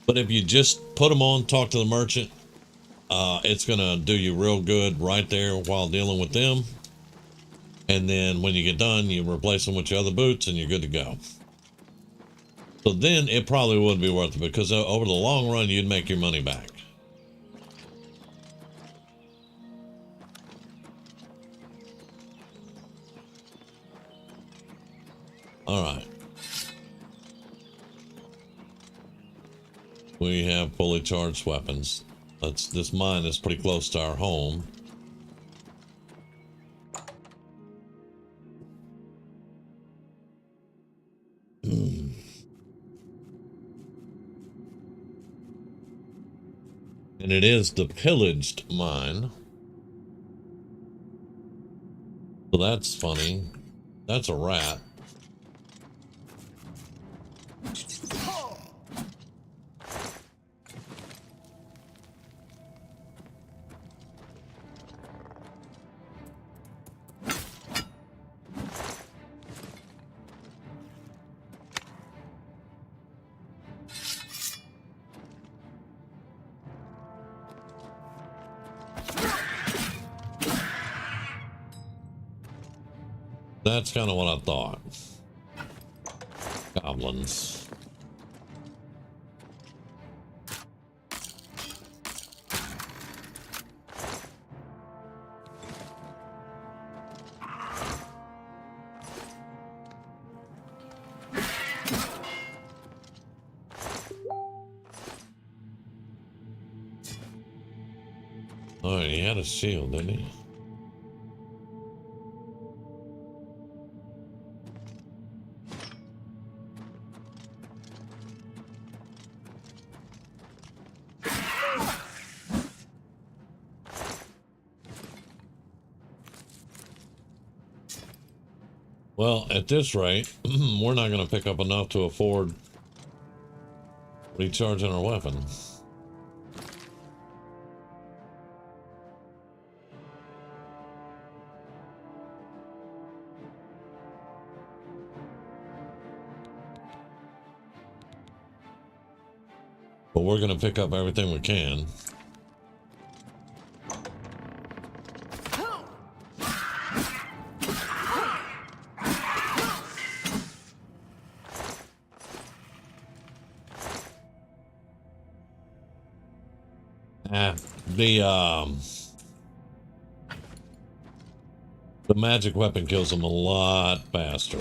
But if you just put them on, talk to the merchant, it's going to do you real good right there while dealing with them. And then when you get done, you replace them with your other boots and you're good to go. So then it probably would be worth it, because over the long run, you'd make your money back. All right. We have fully charged weapons. This mine is pretty close to our home. And it is the pillaged mine. So that's funny. That's a rat. That's kind of what I thought. Goblins. Oh, he had a shield, didn't he? Well, at this rate, we're not going to pick up enough to afford recharging our weapon. But we're going to pick up everything we can. The magic weapon kills them a lot faster.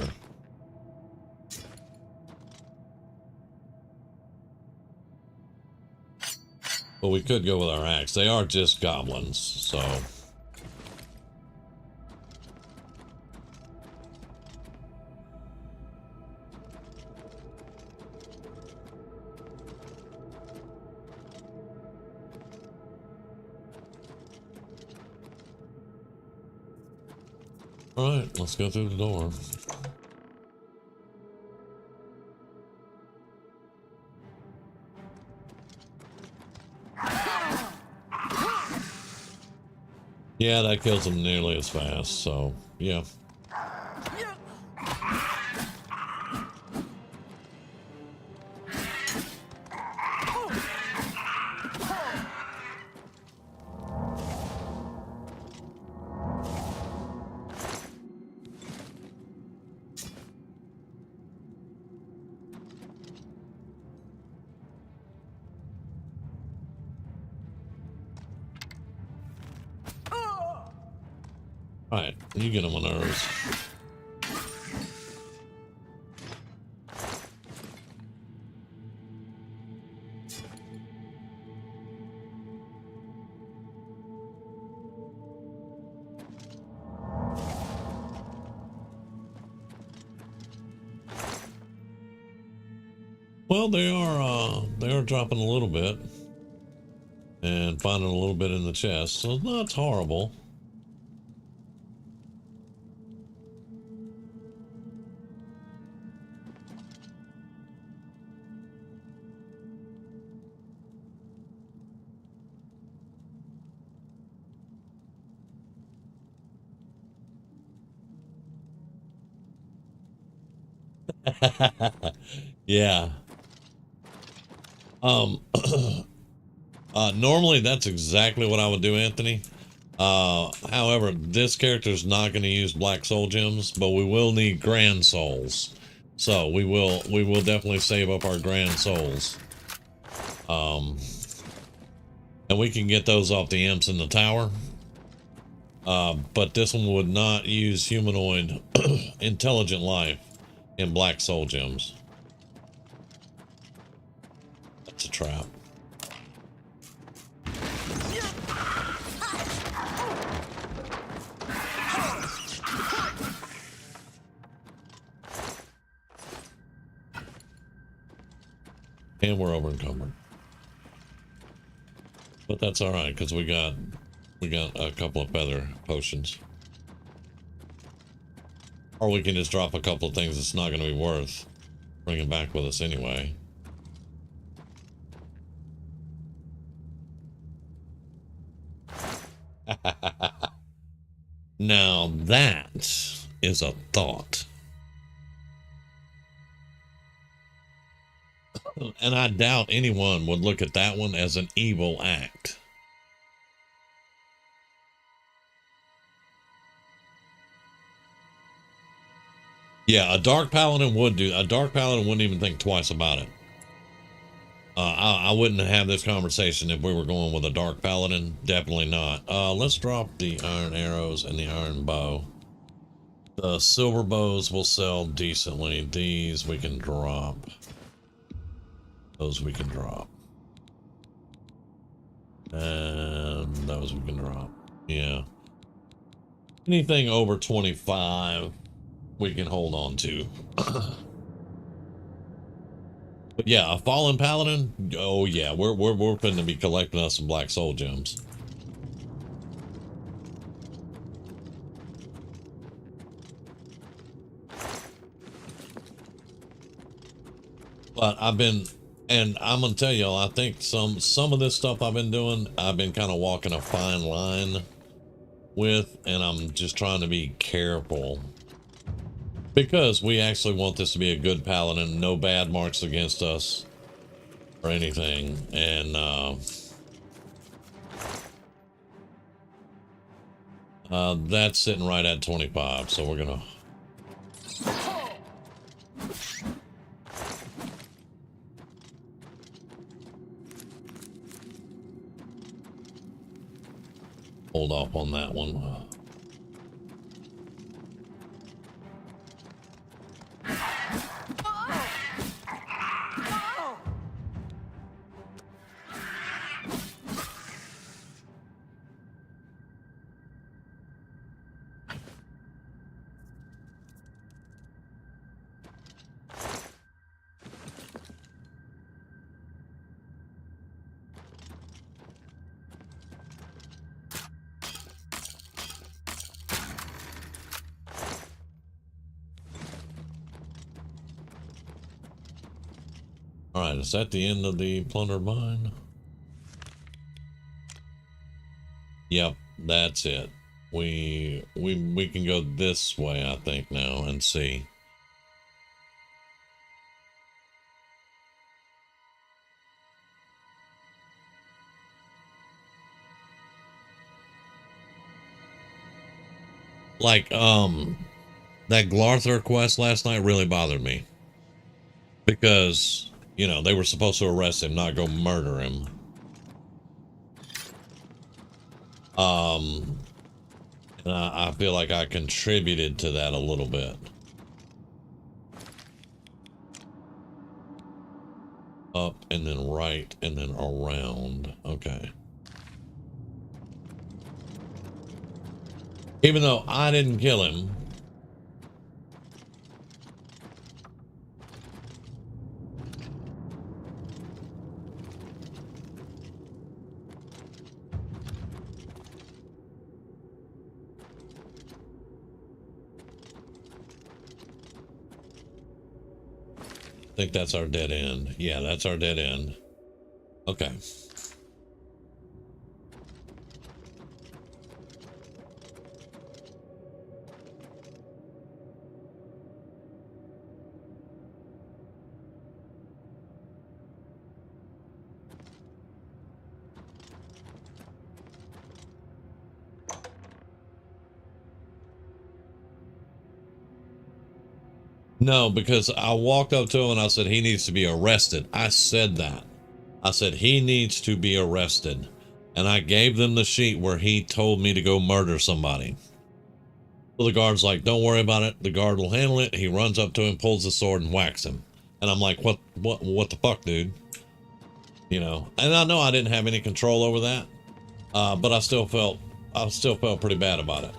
But we could go with our axe. They are just goblins, so. All right, let's go through the door. Yeah, that kills them nearly as fast, so yeah. Alright, you get on my nerves. Well, they are dropping a little bit and finding a little bit in the chest, so that's horrible. Yeah. Normally that's exactly what I would do, Anthony. However, this character is not going to use black soul gems, but we will need grand souls. So we will definitely save up our grand souls. And we can get those off the imps in the tower. But this one would not use humanoid intelligent life in black soul gems. That's a trap. And we're over encumbered. But that's all right, because we got a couple of feather potions. Or we can just drop a couple of things that's not going to be worth bringing back with us anyway. Now that is a thought. And I doubt anyone would look at that one as an evil act. Yeah, a dark paladin would do. A dark paladin wouldn't even think twice about it. I wouldn't have this conversation if we were going with a dark paladin. Definitely not. Let's drop the iron arrows and the iron bow. The silver bows will sell decently. These we can drop. Those we can drop. And those we can drop. Yeah. Anything over 25 we can hold on to. But yeah, a fallen paladin. Oh yeah, we're going to be collecting us some black soul gems. But I've been, and I'm gonna tell y'all, I think some of this stuff I've been doing, I've been kind of walking a fine line with, and I'm just trying to be careful. Because we actually want this to be a good paladin, no bad marks against us or anything. And that's sitting right at 25, so we're gonna hold off on that one. All right, is that the end of the plunder mine? Yep, that's it. We can go this way, I think, now and see. Like, that Glarthur quest last night really bothered me. Because, you know, they were supposed to arrest him, not go murder him. And I feel like I contributed to that a little bit. Up and then right and then around. Okay. Even though I didn't kill him. I think that's our dead end. Yeah, that's our dead end. Okay. No, because I walked up to him and I said, he needs to be arrested. I said that. I said, he needs to be arrested. And I gave them the sheet where he told me to go murder somebody. So the guard's like, don't worry about it. The guard will handle it. He runs up to him, pulls the sword and whacks him. And I'm like, what the fuck, dude? You know, and I know I didn't have any control over that. But I still felt pretty bad about it.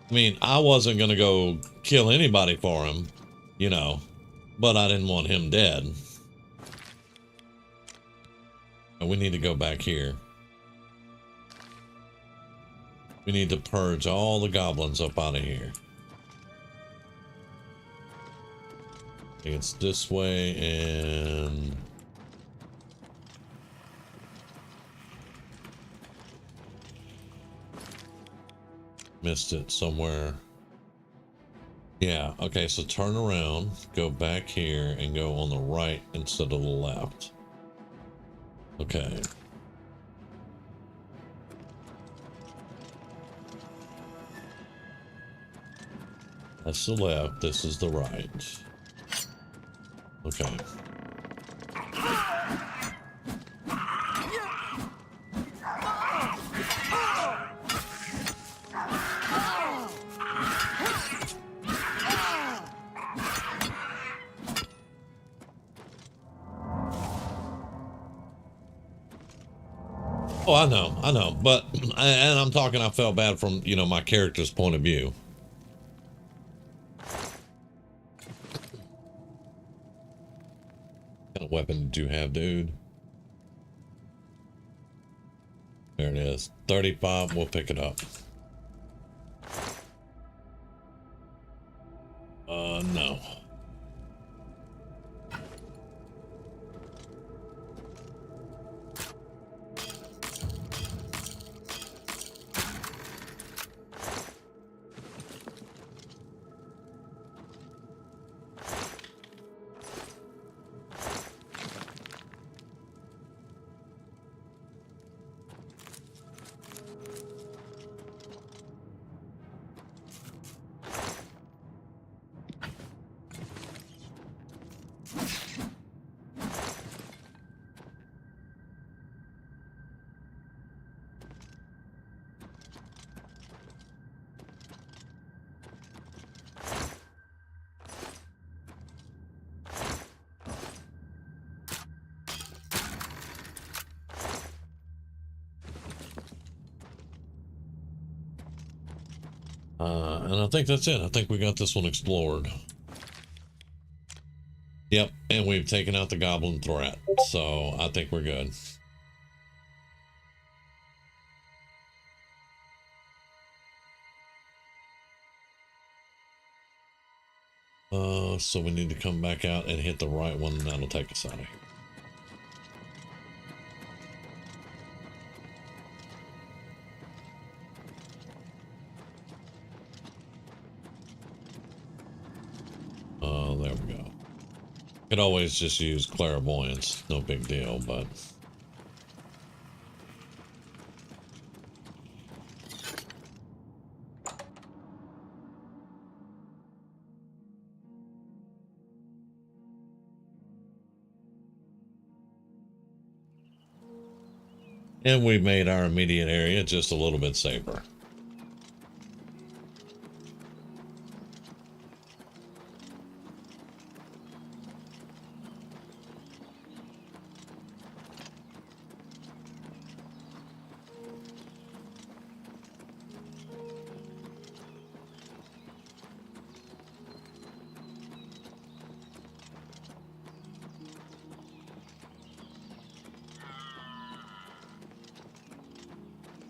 I mean, I wasn't going to go kill anybody for him, you know, but I didn't want him dead. And we need to go back here. We need to purge all the goblins up out of here. It's this way and... missed it somewhere. Yeah, okay, so turn around, go back here, and go on the right instead of the left. Okay. That's the left, this is the right. Okay. Oh, I know, but, and I'm talking, I felt bad from, you know, my character's point of view. What kind of weapon did you have, dude? There it is. 35, we'll pick it up. No. And I think that's it. I think we got this one explored. Yep, and we've taken out the goblin threat, so I think we're good. So we need to come back out and hit the right one, and that'll take us out of here. There we go. Could always just use clairvoyance, no big deal, but... And we made our immediate area just a little bit safer.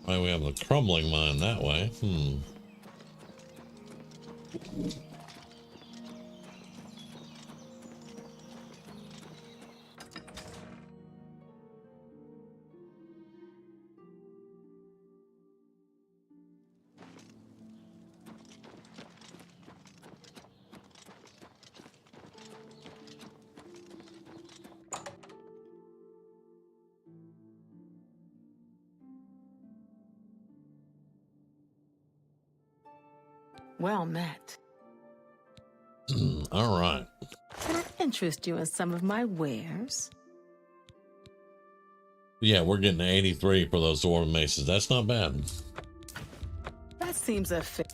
Right, we have the crumbling mine that way. Well met. All right. Can I interest you in some of my wares? Yeah, we're getting 83 for those dwarven maces. That's not bad. That seems a fit.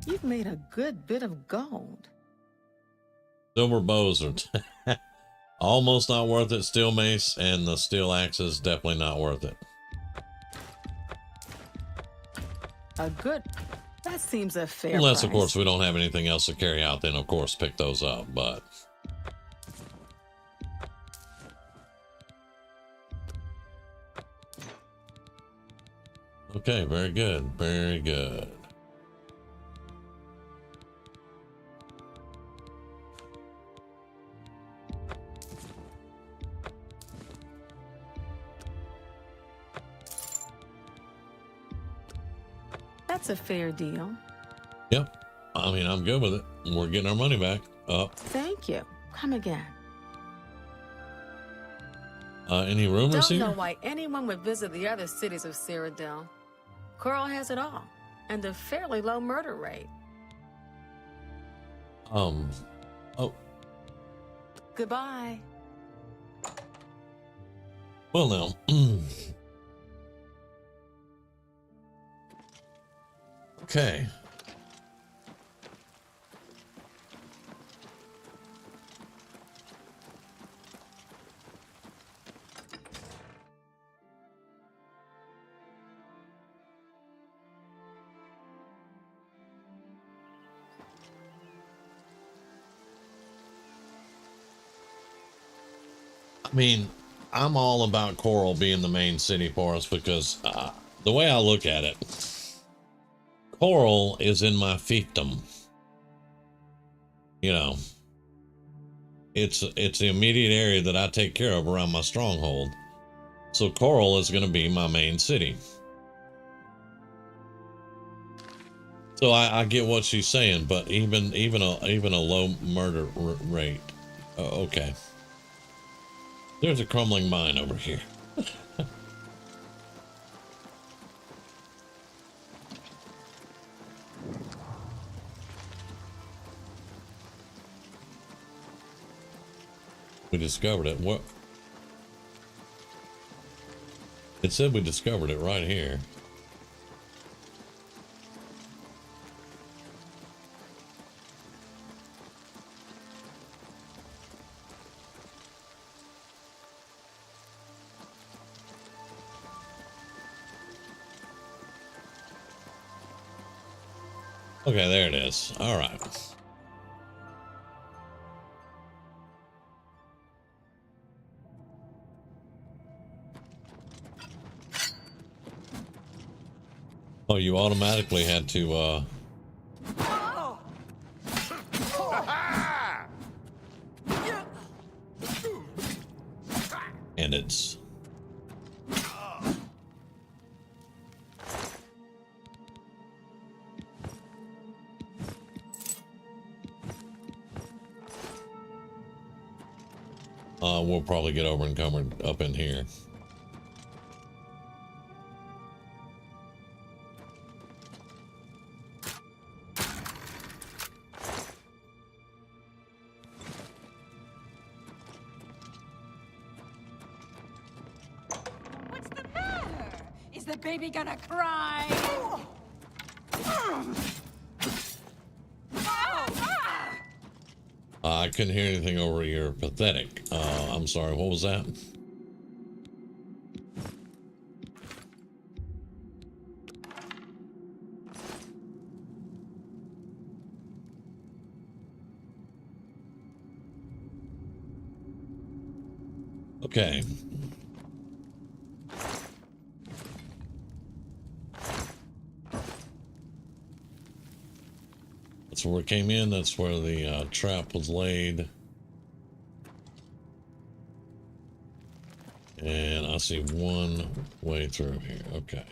You've made a good bit of gold. Silver bows are almost not worth it. Steel mace and the steel axes definitely not worth it. A good. That seems a fair Unless, price. of course, we don't have anything else to carry out, then of course pick those up. But okay, very good, very good. That's a fair deal. Yep. I mean, I'm good with it. We're getting our money back. Thank you. Come again. Any rumors Don't here? know why anyone would visit the other cities of Cyrodiil. Coral has it all, and a fairly low murder rate. Oh. Goodbye. Well, now. Okay. I mean, I'm all about Coral being the main city for us because the way I look at it, Coral is in my fiefdom. You know, it's the immediate area that I take care of around my stronghold. So Coral is going to be my main city. So I get what she's saying, but even a low murder rate. Okay. There's a crumbling mine over here. We discovered it. What? It said we discovered it right here. Okay, there it is. All right. Oh, you automatically had to, and it's... we'll probably get over encumbered up in here. What's the matter? Is the baby gonna cry? I couldn't hear anything over here. Pathetic. I'm sorry. What was that? Okay. That's where it came in. That's where the trap was laid. And I see one way through here. Okay.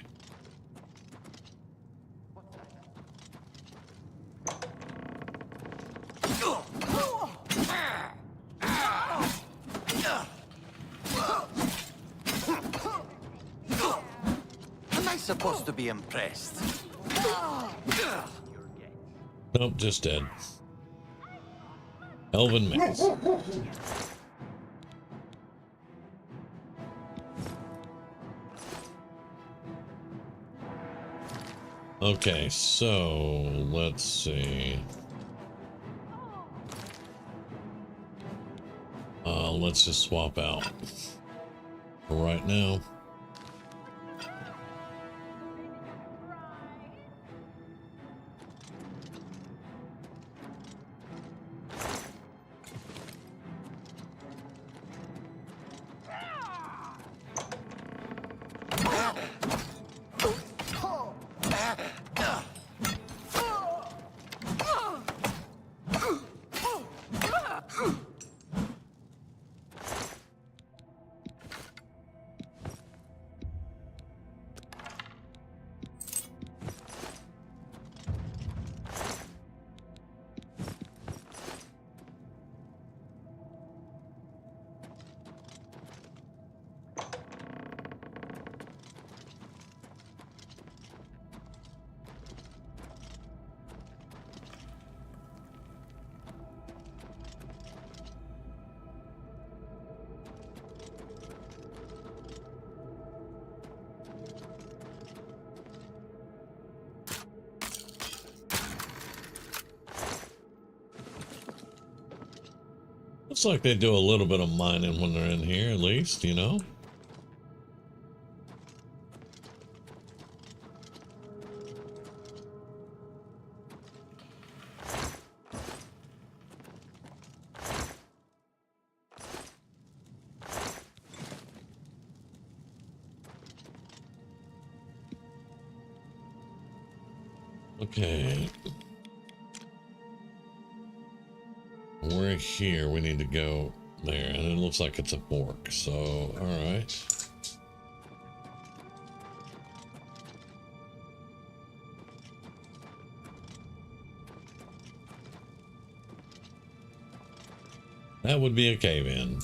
Am I supposed to be impressed? Nope, just dead. Elven mix. Okay, so let's see. Let's just swap out for right now. Looks like they do a little bit of mining when they're in here, at least, you know? Okay. We're here. We need to go there. And it looks like it's a fork. So, alright. That would be a cave-in.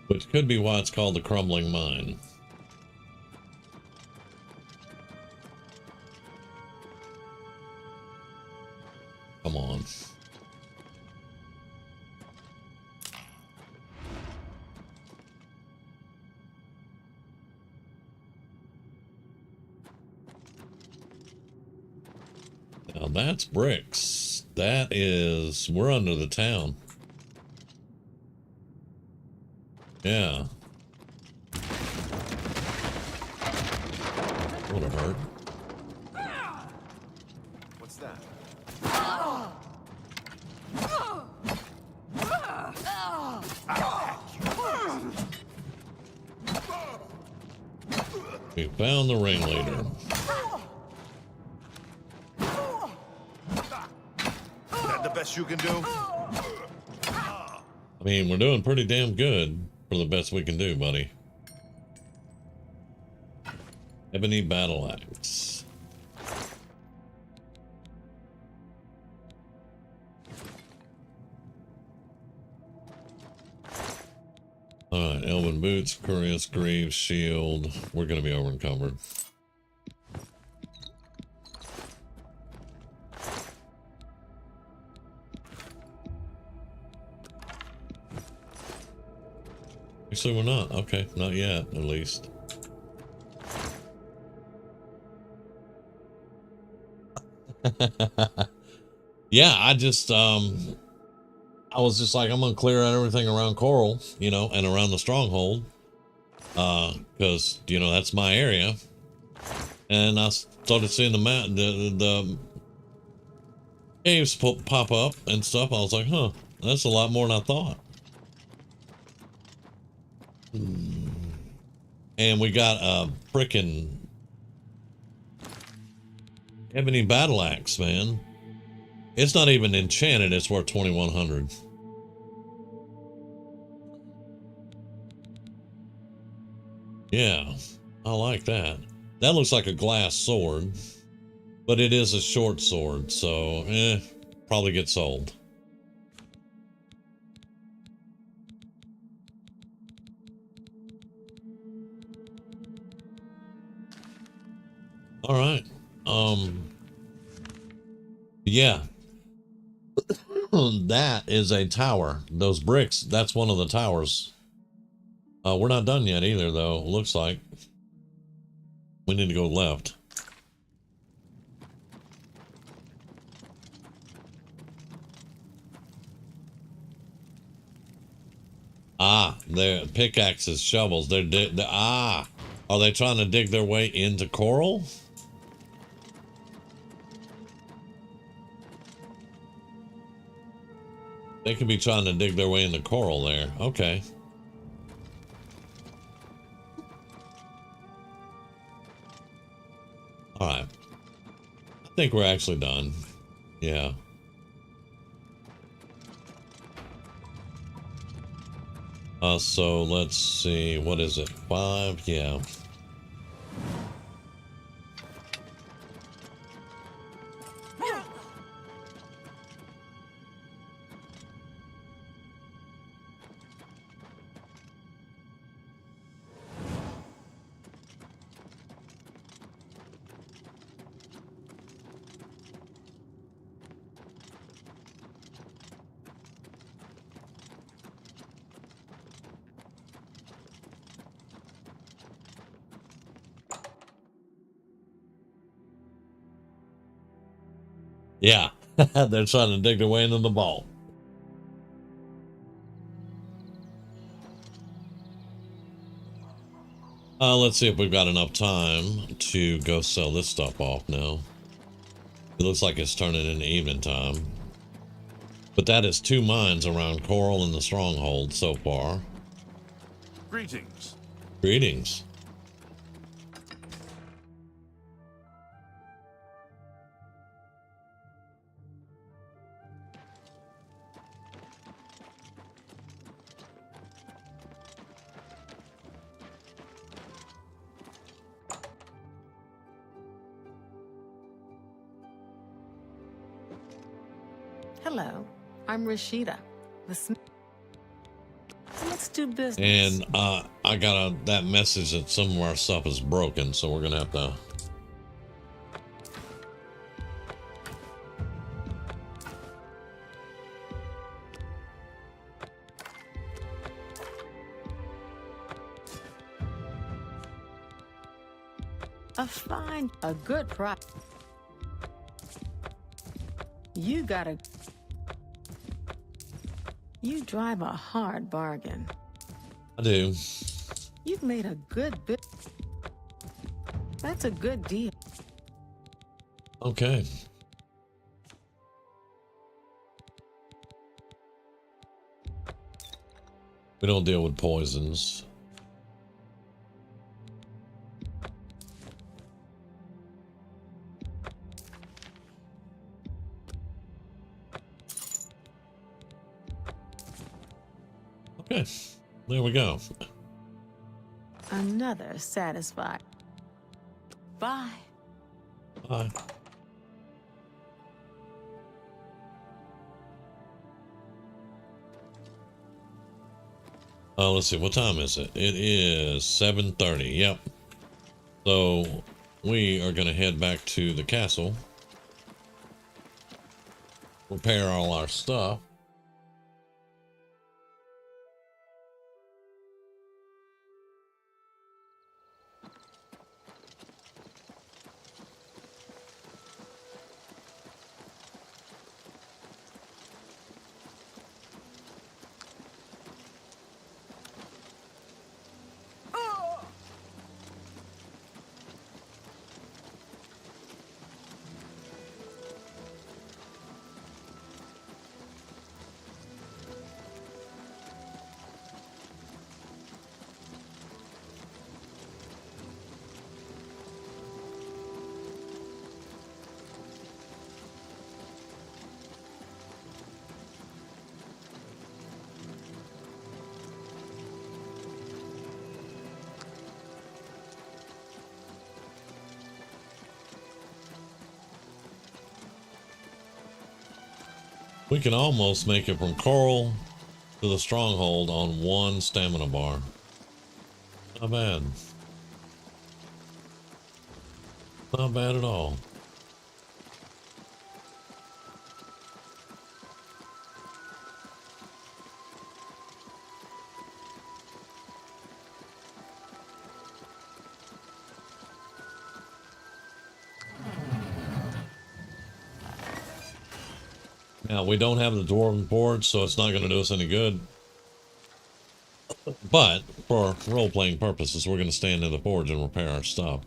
Which could be why it's called the Crumbling Mine. Come on. Now that's bricks. That is... We're under the town. Yeah. Would have hurt. What's that? We found the ringleader. Is that the best you can do? I mean, we're doing pretty damn good for the best we can do, buddy. Ebony battle axe. Alright, Elven boots, Curious Greaves, shield. We're gonna be over encumbered. Actually, we're not. Okay, not yet, at least. Yeah, I just, I was just like, I'm gonna clear out everything around Coral, you know, and around the stronghold. Because, you know, that's my area. And I started seeing the caves pop up and stuff. I was like, huh, that's a lot more than I thought. And we got a frickin' ebony battle axe, man. It's not even enchanted, it's worth 2,100. Yeah, I like that. That looks like a glass sword, but it is a short sword, so probably get sold. All right, Yeah. That is a tower. Those bricks, that's one of the towers. We're not done yet either, though. Looks like we need to go left. Ah, they're pickaxes, shovels. Are they trying to dig their way into coral? They could be trying to dig their way into coral there. Okay. All right. I think we're actually done. Yeah. So let's see. What is it? 5? Yeah. Yeah, they're trying to dig their way into the vault. Let's see if we've got enough time to go sell this stuff off now. It looks like it's turning into evening time. But that is 2 mines around Coral and the Stronghold so far. Greetings. Greetings. Hello, I'm Rashida. Let's do business. And I got that message that some of our stuff is broken, so we're gonna have to. A good price. You drive a hard bargain. I do. You've made a good bit. That's a good deal. Okay. We don't deal with poisons. Okay, there we go. Another satisfied. Bye. Bye. Let's see, what time is it? It is 7:30. Yep. So we are going to head back to the castle, repair all our stuff. We can almost make it from Coral to the Stronghold on 1 stamina bar. Not bad. Not bad at all. Now, we don't have the dwarven board, so it's not going to do us any good. But for role-playing purposes, we're going to stand in the forge and repair our stuff.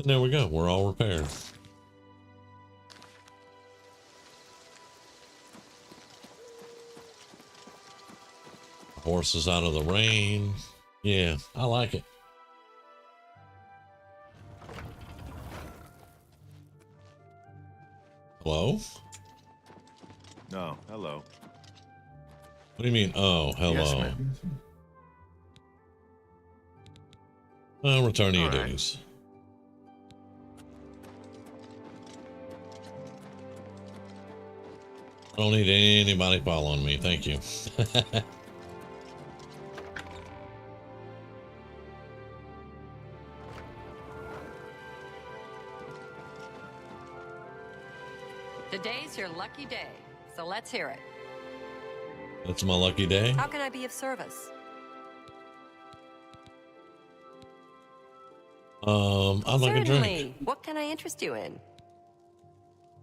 And there we go. We're all repaired. Horses out of the rain. Yeah, I like it. Hello? No, hello. What do you mean? Oh, hello. Yes, ma'am. I'll return to your All right. duties. I don't need anybody following me. Thank you. Today's your lucky day, so let's hear it. That's my lucky day. How can I be of service? I'd like a drink. Certainly. What can I interest you in?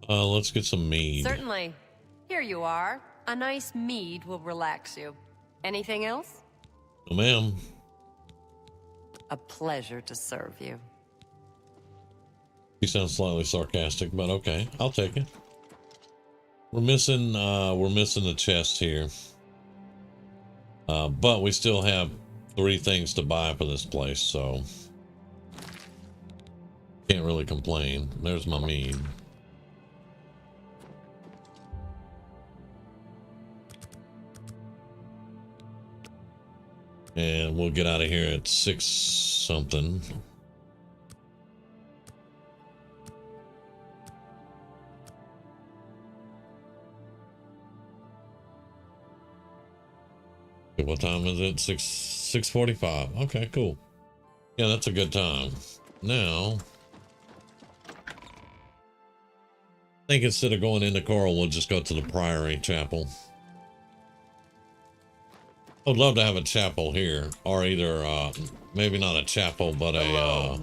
Let's get some mead. Certainly. Here you are. A nice mead will relax you. Anything else? No, ma'am. A pleasure to serve you. You sound slightly sarcastic, but okay, I'll take it. We're missing the chest here. But we still have 3 things to buy for this place, so can't really complain. There's my mead. And we'll get out of here at 6 something. What time is it? 6:45. Okay, cool. Yeah, that's a good time. Now, I think instead of going into Coral, we'll just go to the Priory Chapel. I'd love to have a chapel here, or either maybe not a chapel, but a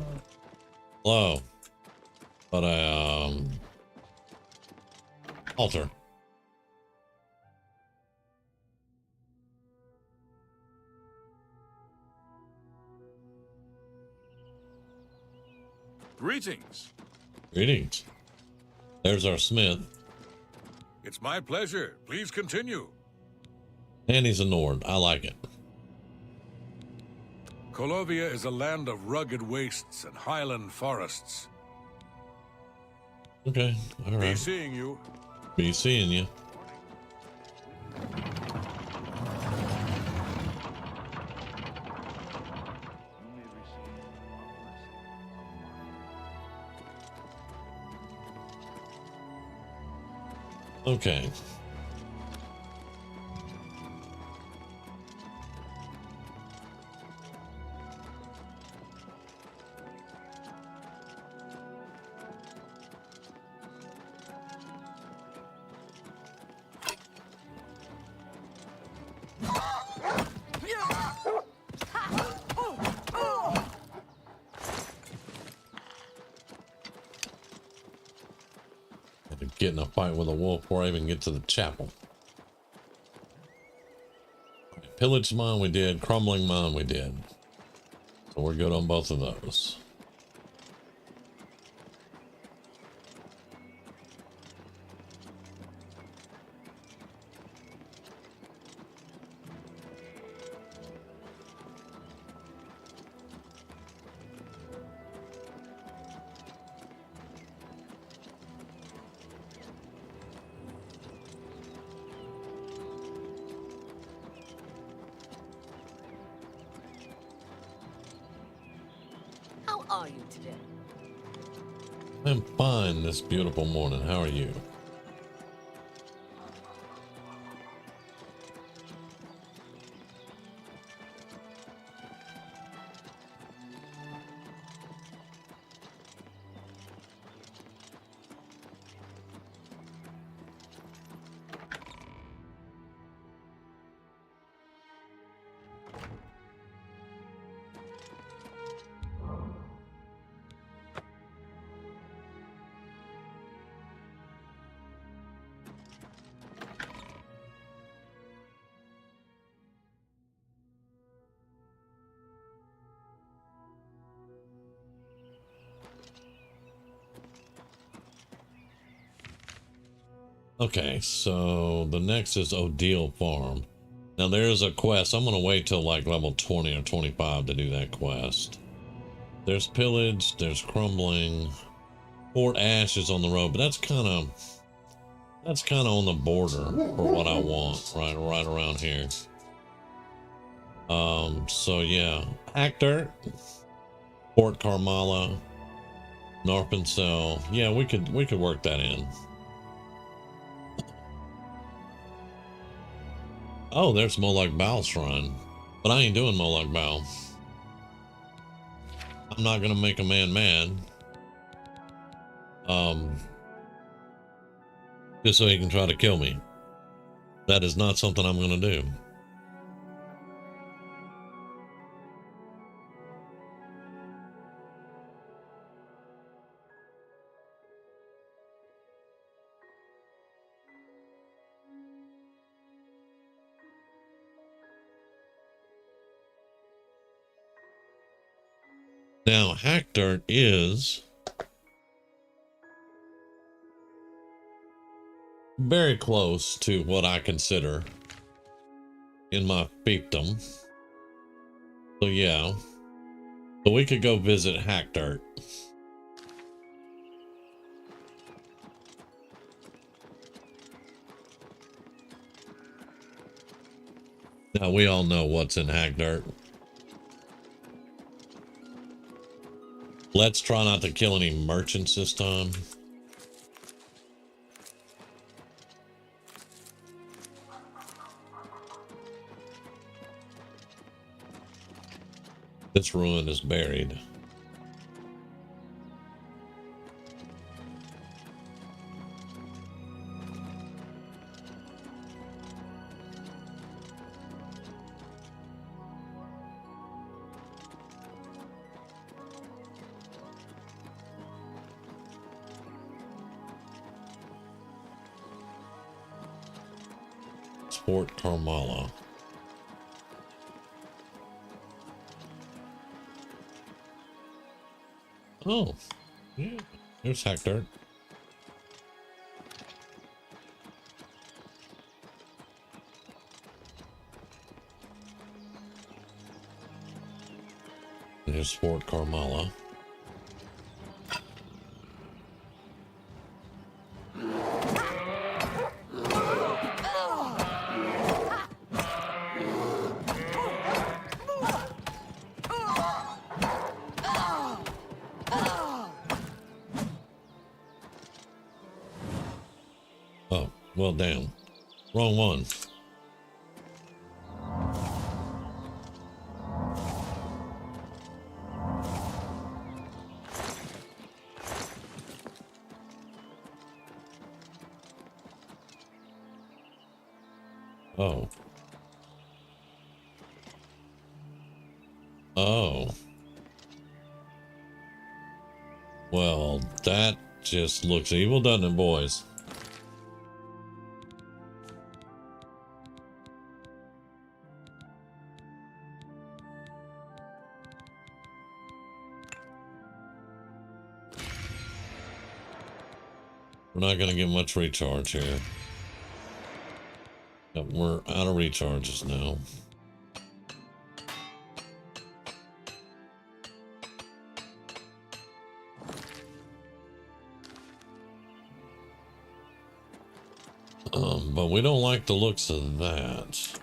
but a altar. Greetings. Greetings. There's our smith. It's my pleasure. Please continue. And he's a Nord. I like it. Colovia is a land of rugged wastes and highland forests. Okay, all Be right. seeing you. Be seeing you. Okay. Get in a fight with a wolf before I even get to the chapel. Pillaged mine we did, crumbling mine we did. So we're good on both of those. How are you today? I'm fine this beautiful morning. How are you? Okay, so the next is Odile Farm. Now there's a quest. I'm gonna wait till like level 20 or 25 to do that quest. There's pillage, there's crumbling. Fort Ash is on the road, but that's kind of on the border for what I want, right around here. So yeah, Actor, Port Carmala, Narpencel. Yeah, we could work that in. Oh, there's Molag Bal Shrine, but I ain't doing Molag Bal. I'm not gonna make a man mad. Just so he can try to kill me. That is not something I'm gonna do. Now, Hackdirt is very close to what I consider in my fiefdom. So yeah. So we could go visit Hackdirt. Now we all know what's in Hackdirt. Let's try not to kill any merchants this time. This ruin is buried. Fort Carmala. Oh, yeah. There's Hackdirt. There's Fort Carmala. Well, damn. Wrong one. Oh. Oh. Well, that just looks evil, doesn't it, boys? We're not going to get much recharge here. Yep, we're out of recharges now. But we don't like the looks of that.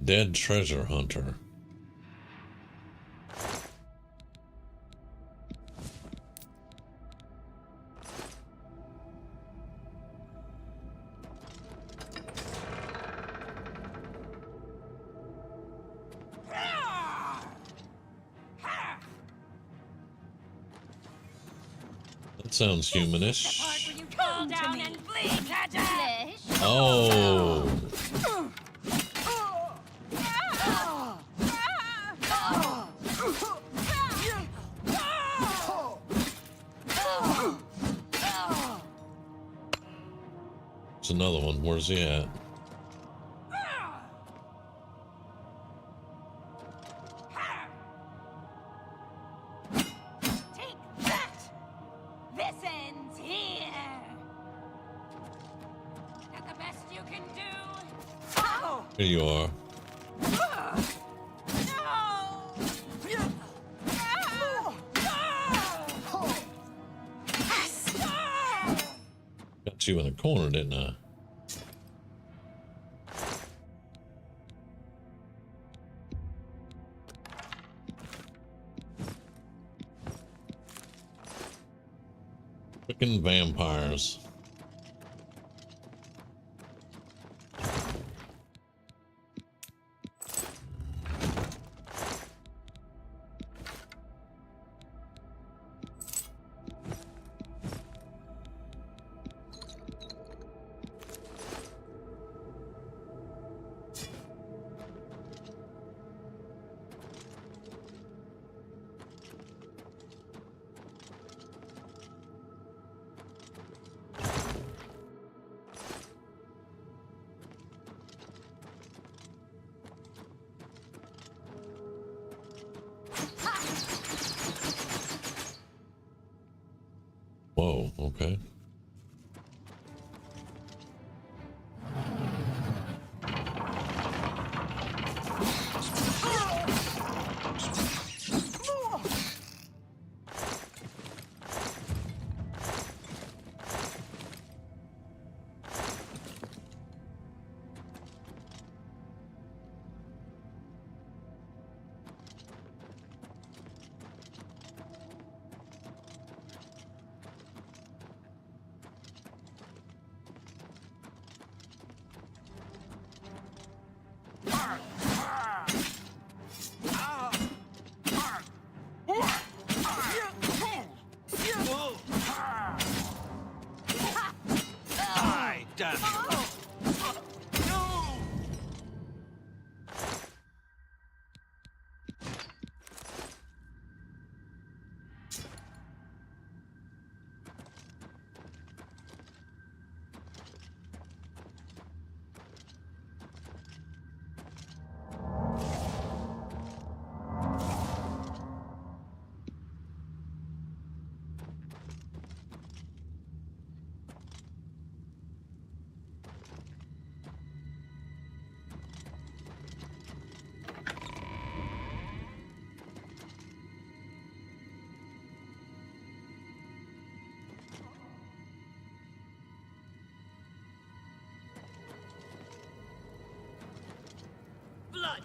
Dead treasure hunter. That sounds humanish. Oh. There's another one. Where's he at? Take that! This ends here! Is that the best you can do? Oh! Here you are. Got you in a corner, didn't I? Freaking vampires. Whoa, okay. Blood!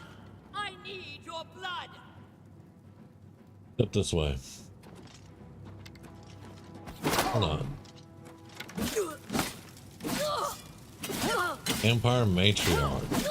I need your blood! Step this way. Hold on. Vampire matriarch.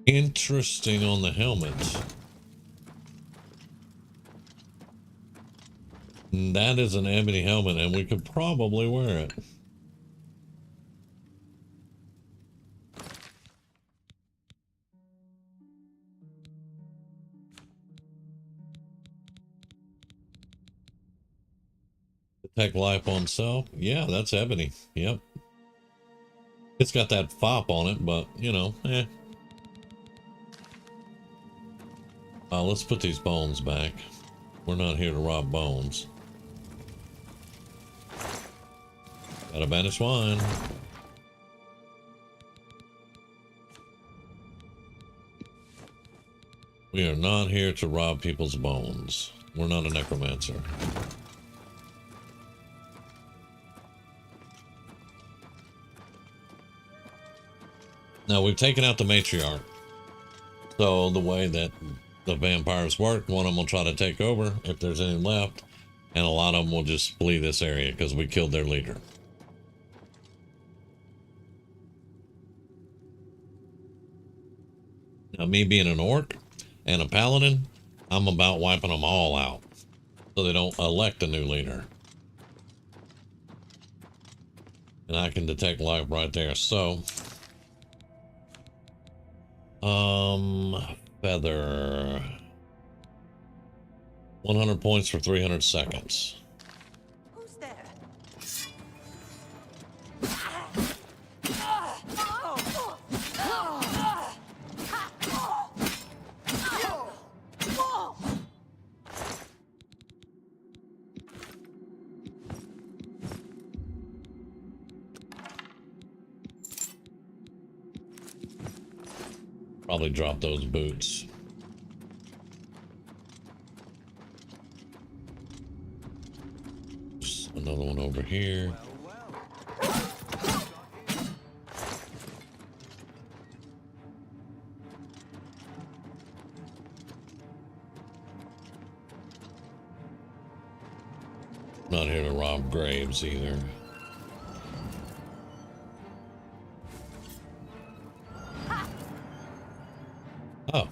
Interesting on the helmet. That is an ebony helmet, and we could probably wear it. Detect life on self. Yeah, that's ebony. Yep. It's got that fop on it, but, you know, eh. Let's put these bones back. We're not here to rob bones. Gotta banish wine. We are not here to rob people's bones. We're not a necromancer. Now we've taken out the matriarch. So the way that the vampires work, one of them will try to take over if there's any left, and a lot of them will just flee this area because we killed their leader. Now me being an orc and a paladin, I'm about wiping them all out so they don't elect a new leader. And I can detect life right there. So feather 100 points for 300 seconds. Who's there? Probably drop those boots. Just another one over here. Not here to rob graves either. Oh.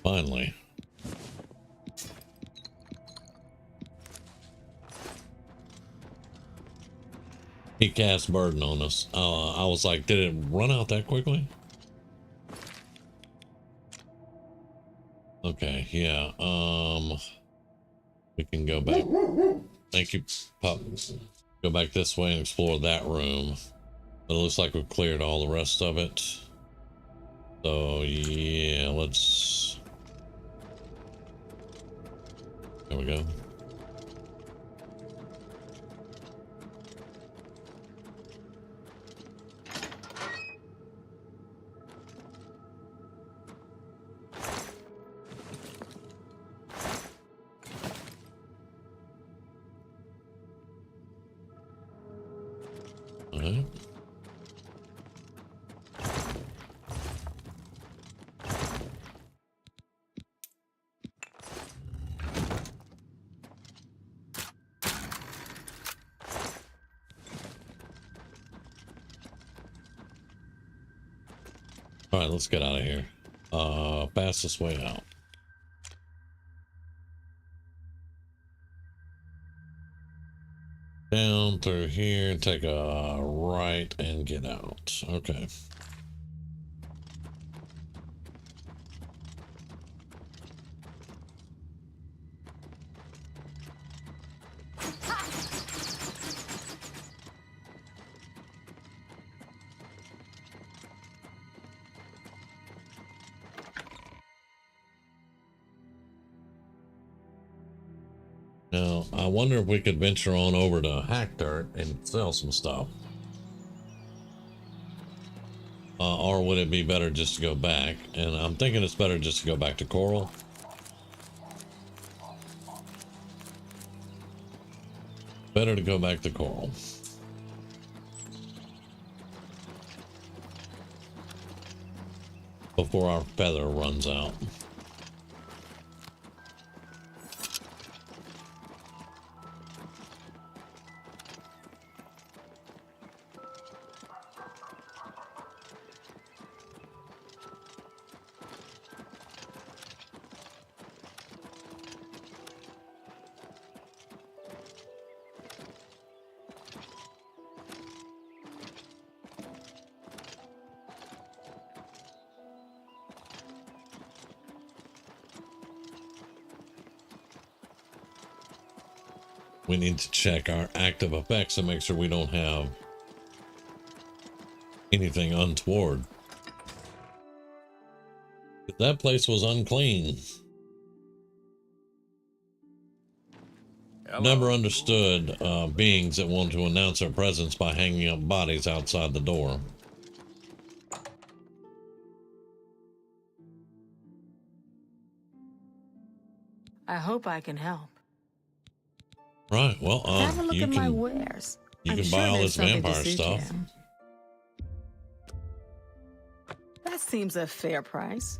Finally. He cast burden on us. I was like, did it run out that quickly? Okay, yeah. We can go back. Thank you, pup. Go back this way and explore that room. But it looks like we've cleared all the rest of it. So yeah, let's. There we go. All right. All right, let's get out of here. Fastest way out. Down through here, take a right and get out. Okay. Now, I wonder if we could venture on over to Hack Dirt and sell some stuff. Or would it be better just to go back? And I'm thinking it's better just to go back to Coral. Better to go back to Coral. Before our feather runs out. We need to check our active effects and make sure we don't have anything untoward. That place was unclean. Hello. Never understood beings that want to announce their presence by hanging up bodies outside the door. I hope I can help. Right, well, Have a look you at my can wares. you I'm can sure buy all there's this something to vampire suit stuff. you. That seems a fair price.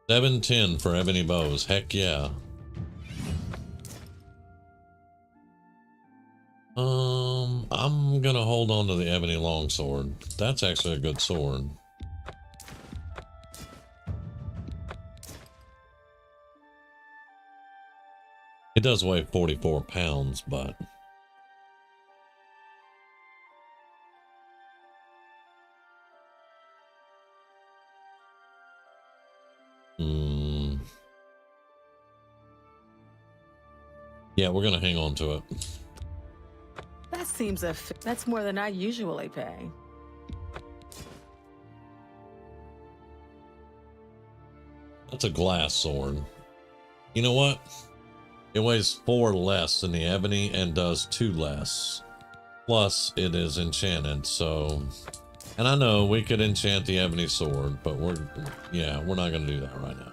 $7.10 for ebony bows. Heck yeah. I'm gonna hold on to the ebony longsword. That's actually a good sword. It does weigh 44 pounds, but yeah, we're gonna hang on to it. That seems that's more than I usually pay. That's a glass sword. You know what? It weighs 4 less than the ebony and does 2 less. Plus, it is enchanted, so... And I know we could enchant the ebony sword, but we're not gonna do that right now.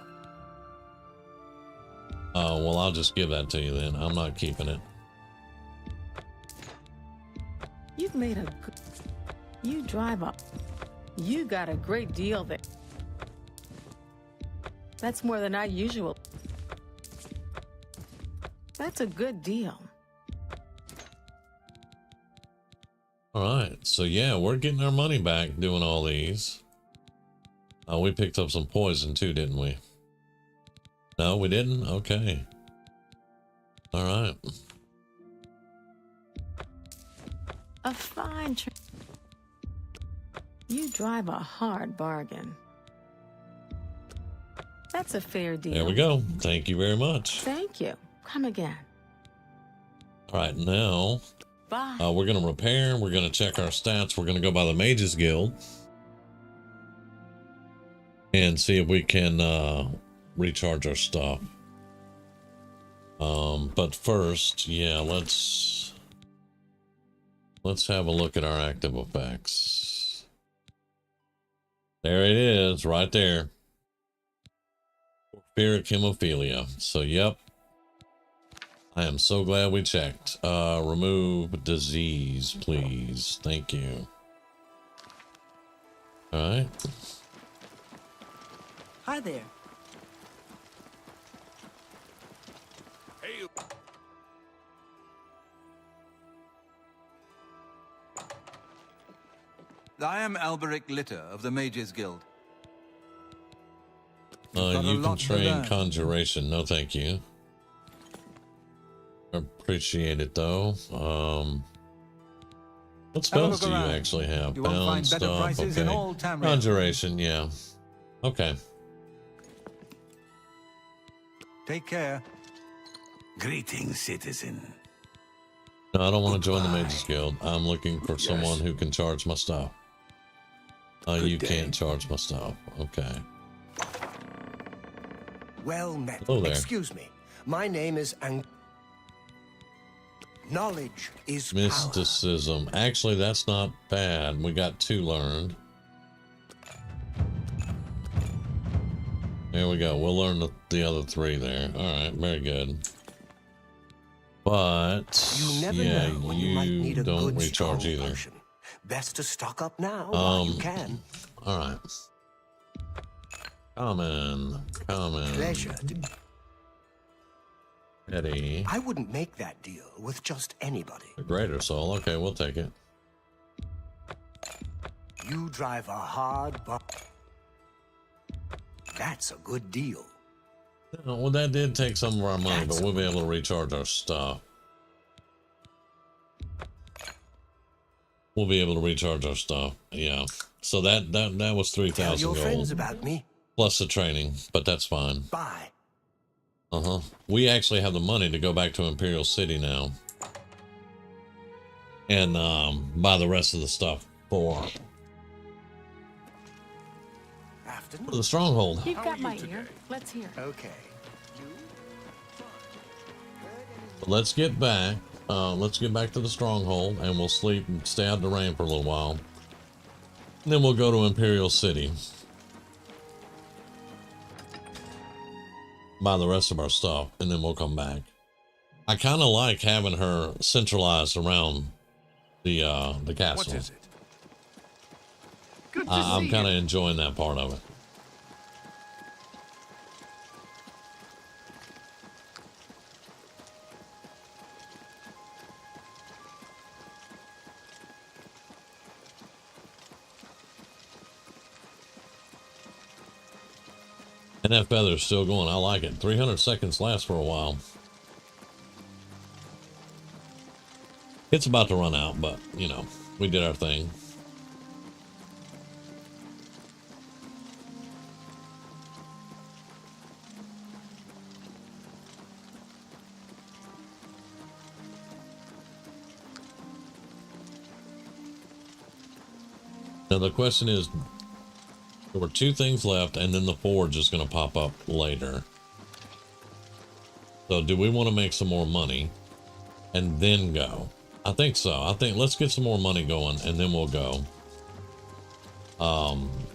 Well, I'll just give that to you then. I'm not keeping it. You've made a good... You drive up. You got a great deal there. That's more than I usually... That's a good deal. Alright, so yeah, we're getting our money back doing all these. We picked up some poison too, didn't we? No, we didn't? Okay. Alright. A fine You drive a hard bargain. That's a fair deal. There we go. Thank you very much. Thank you. Come again. Alright, now... Bye. We're going to repair. We're going to check our stats. We're going to go by the Mages Guild. And see if we can recharge our stuff. But first, yeah, let's have a look at our active effects. There it is, right there. Porphyric hemophilia. So, yep. I am so glad we checked. Remove disease, please. Thank you. All right. Hi there. Hey. I am Alberic Litter of the Mages Guild. You can train conjuration. No, thank you. Appreciate it though. What spells do you actually have? You won't find better stuff. prices Okay. in all Tamriel. Conjuration, yeah. Okay. Take care. Greetings, citizen. No, I don't want to join the Mages Guild. I'm looking for someone who can charge my stuff. You can't charge my stuff. Okay. Well met. Hello there. Excuse me. My name is Knowledge is Mysticism. power. Actually, that's not bad. We got 2 learned. There we go. We'll learn the other 3 there. All right, very good. But You never yeah, know when you might need a don't good recharge strong either. potion. Best to stock up now while you can. All right. Common. Pleasure. Eddie. I wouldn't make that deal with just anybody. A greater soul. Okay, we'll take it. You drive a hard bar. That's a good deal. Well, that did take some of our money, but we'll be able to recharge our stuff. We'll be able to recharge our stuff. Yeah. So that was 3,000 Tell your gold. friends about me. Plus the training, but that's fine. Bye. We actually have the money to go back to Imperial City now. And buy the rest of the stuff for For the stronghold. You've got my ear. Let's hear. Okay. But let's get back. Let's get back to the stronghold, and we'll sleep and stay out in the rain for a little while. And then we'll go to Imperial City. Buy the rest of our stuff, and then we'll come back. I kind of like having her centralized around the castle. What is it? Good to I'm see kind of you. enjoying that part of it. And that feather's still going. I like it. 300 seconds lasts for a while. It's about to run out, but, you know, we did our thing. Now the question is, there were 2 things left, and then the forge is going to pop up later. So do we want to make some more money and then go? I think so. I think let's get some more money going, and then we'll go.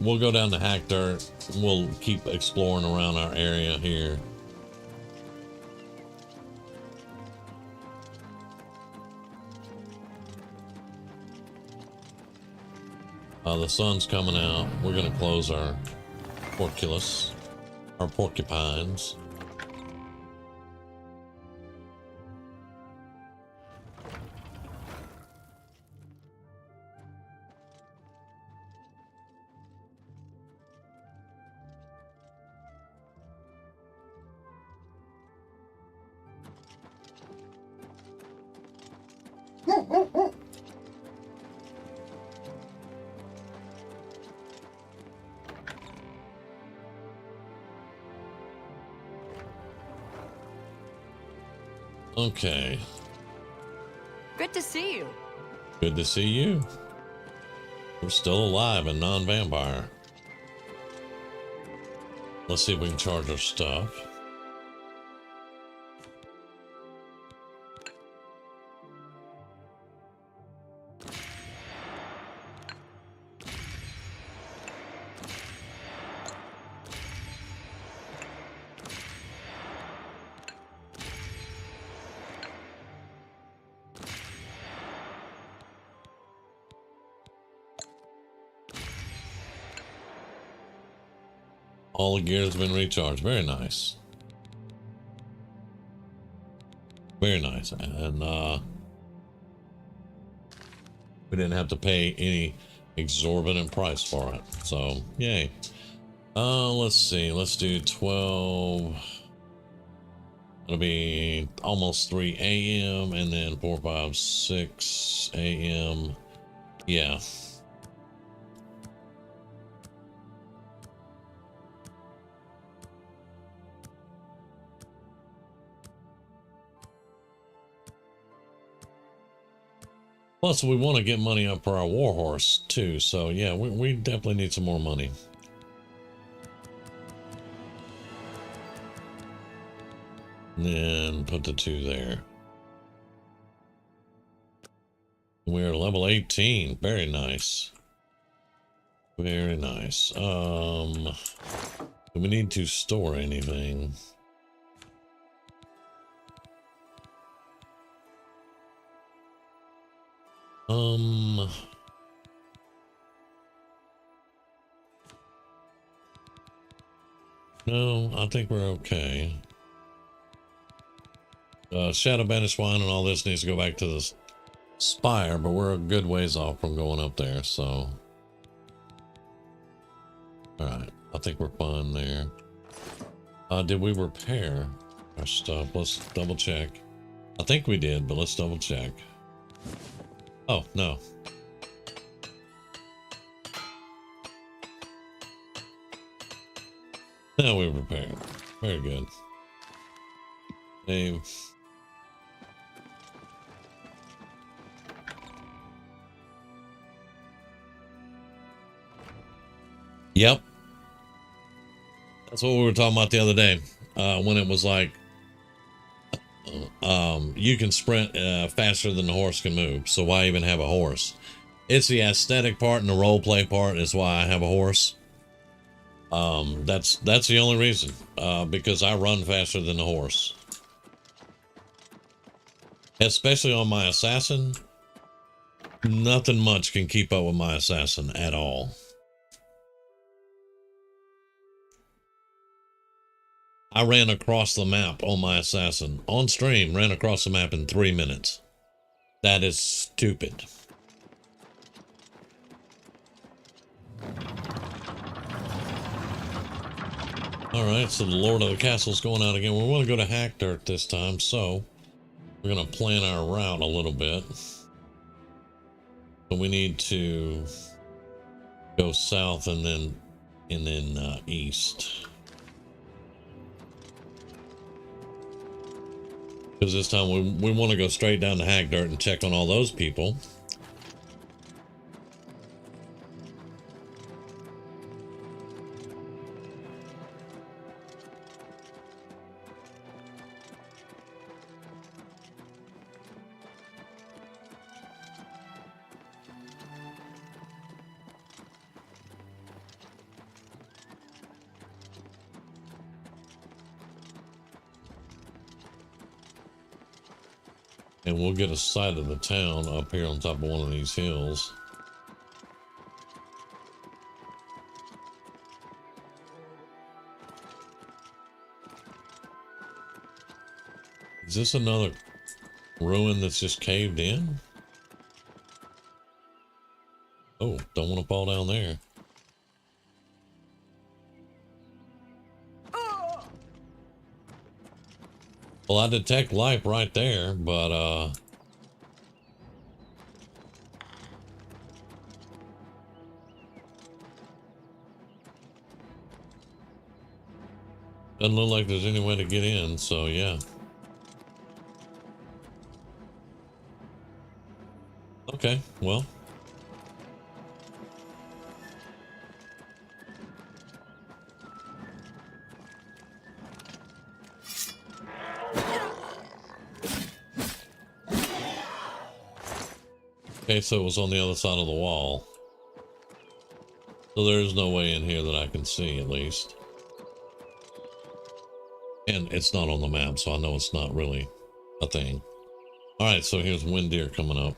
We'll go down to Hack Dirt. We'll keep exploring around our area here. The sun's coming out. We're going to close our porculus, our porcupines. Okay. Good to see you. Good to see you. We're still alive and non-vampire. Let's see if we can charge our stuff. All the gear has been recharged. Very nice. Very nice. And we didn't have to pay any exorbitant price for it. So, yay. Let's see. Let's do 12. It'll be almost 3 a.m. and then 4, 5, 6 a.m. Yeah. Plus, we want to get money up for our warhorse, too. So, yeah, we definitely need some more money. And then put the 2 there. We're level 18. Very nice. Very nice. Do we need to store anything? No, I think we're okay. Shadow Banished Wine and all this needs to go back to the spire, but we're a good ways off from going up there, so. Alright, I think we're fine there. Did we repair our stuff? Let's double check. I think we did, but let's double check. Oh, no. Now we repaired. Very good. Save. Yep. That's what we were talking about the other day, when it was like, you can sprint faster than the horse can move, so why even have a horse? It's the aesthetic part and the role play part is why I have a horse. That's the only reason, because I run faster than the horse. Especially on my assassin, nothing much can keep up with my assassin at all. I ran across the map on my assassin. On stream, ran across the map in 3 minutes. That is stupid. Alright, so the Lord of the Castle's going out again. We want to go to Hack Dirt this time, so we're going to plan our route a little bit. So we need to go south and then east. Because this time we want to go straight down to Hack Dirt and check on all those people. And we'll get a sight of the town up here on top of one of these hills. Is this another ruin that's just caved in? Oh, don't want to fall down there. Well, I detect life right there, but, doesn't look like there's any way to get in, so yeah. Okay, well. Okay, so it was on the other side of the wall. So there is no way in here that I can see, at least. And it's not on the map, so I know it's not really a thing. Alright, so here's Wind Deer coming up.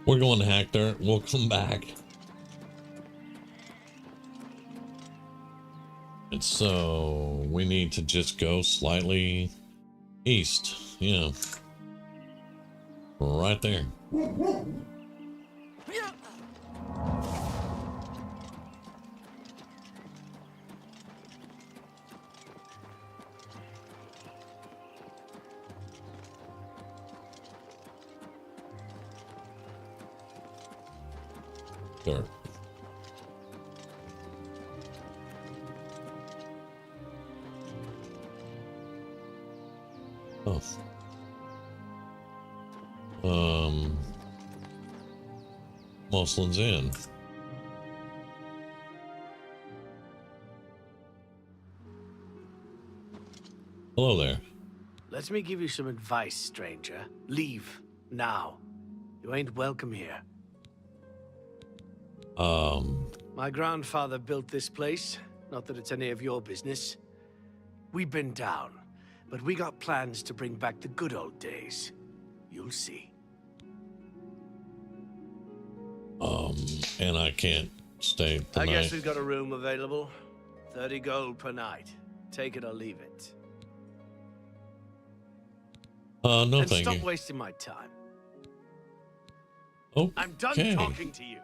We're going to Hack Dirt. We'll come back. And so we need to just go slightly east. Yeah. Right there. Dirt. Oh. Moslin's Inn. Hello there. Let me give you some advice, stranger. Leave now. You ain't welcome here. My grandfather built this place. Not that it's any of your business. We've been down, but we got plans to bring back the good old days. You'll see. And I can't stay tonight. I guess we've got a room available. 30 gold per night. Take it or leave it. No, and thank stop you. wasting my time. Okay. I'm done talking to you.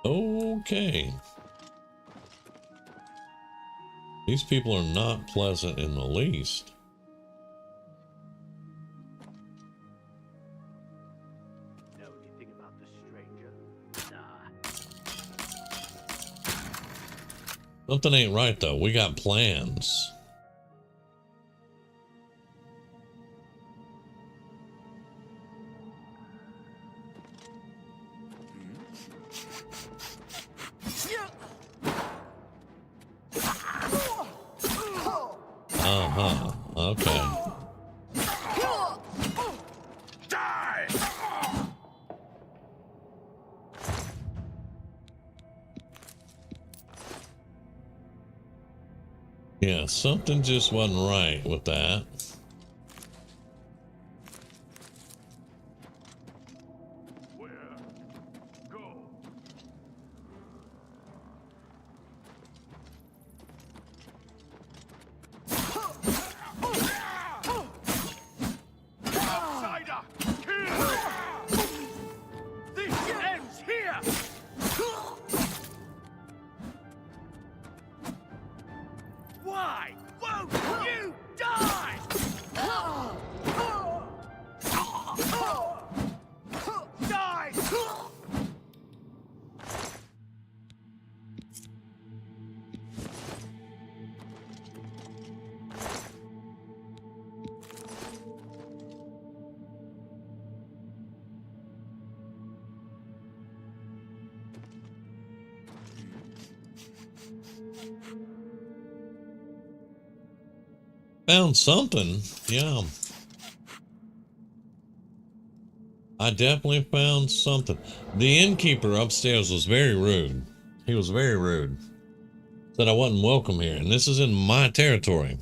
Okay. These people are not pleasant in the least. Know anything about the stranger? Nah. Something ain't right though. We got plans. Okay. Die! Yeah, something just wasn't right with that. Found something, yeah. I definitely found something. The innkeeper upstairs was very rude. He was very rude. Said I wasn't welcome here, and this is in my territory.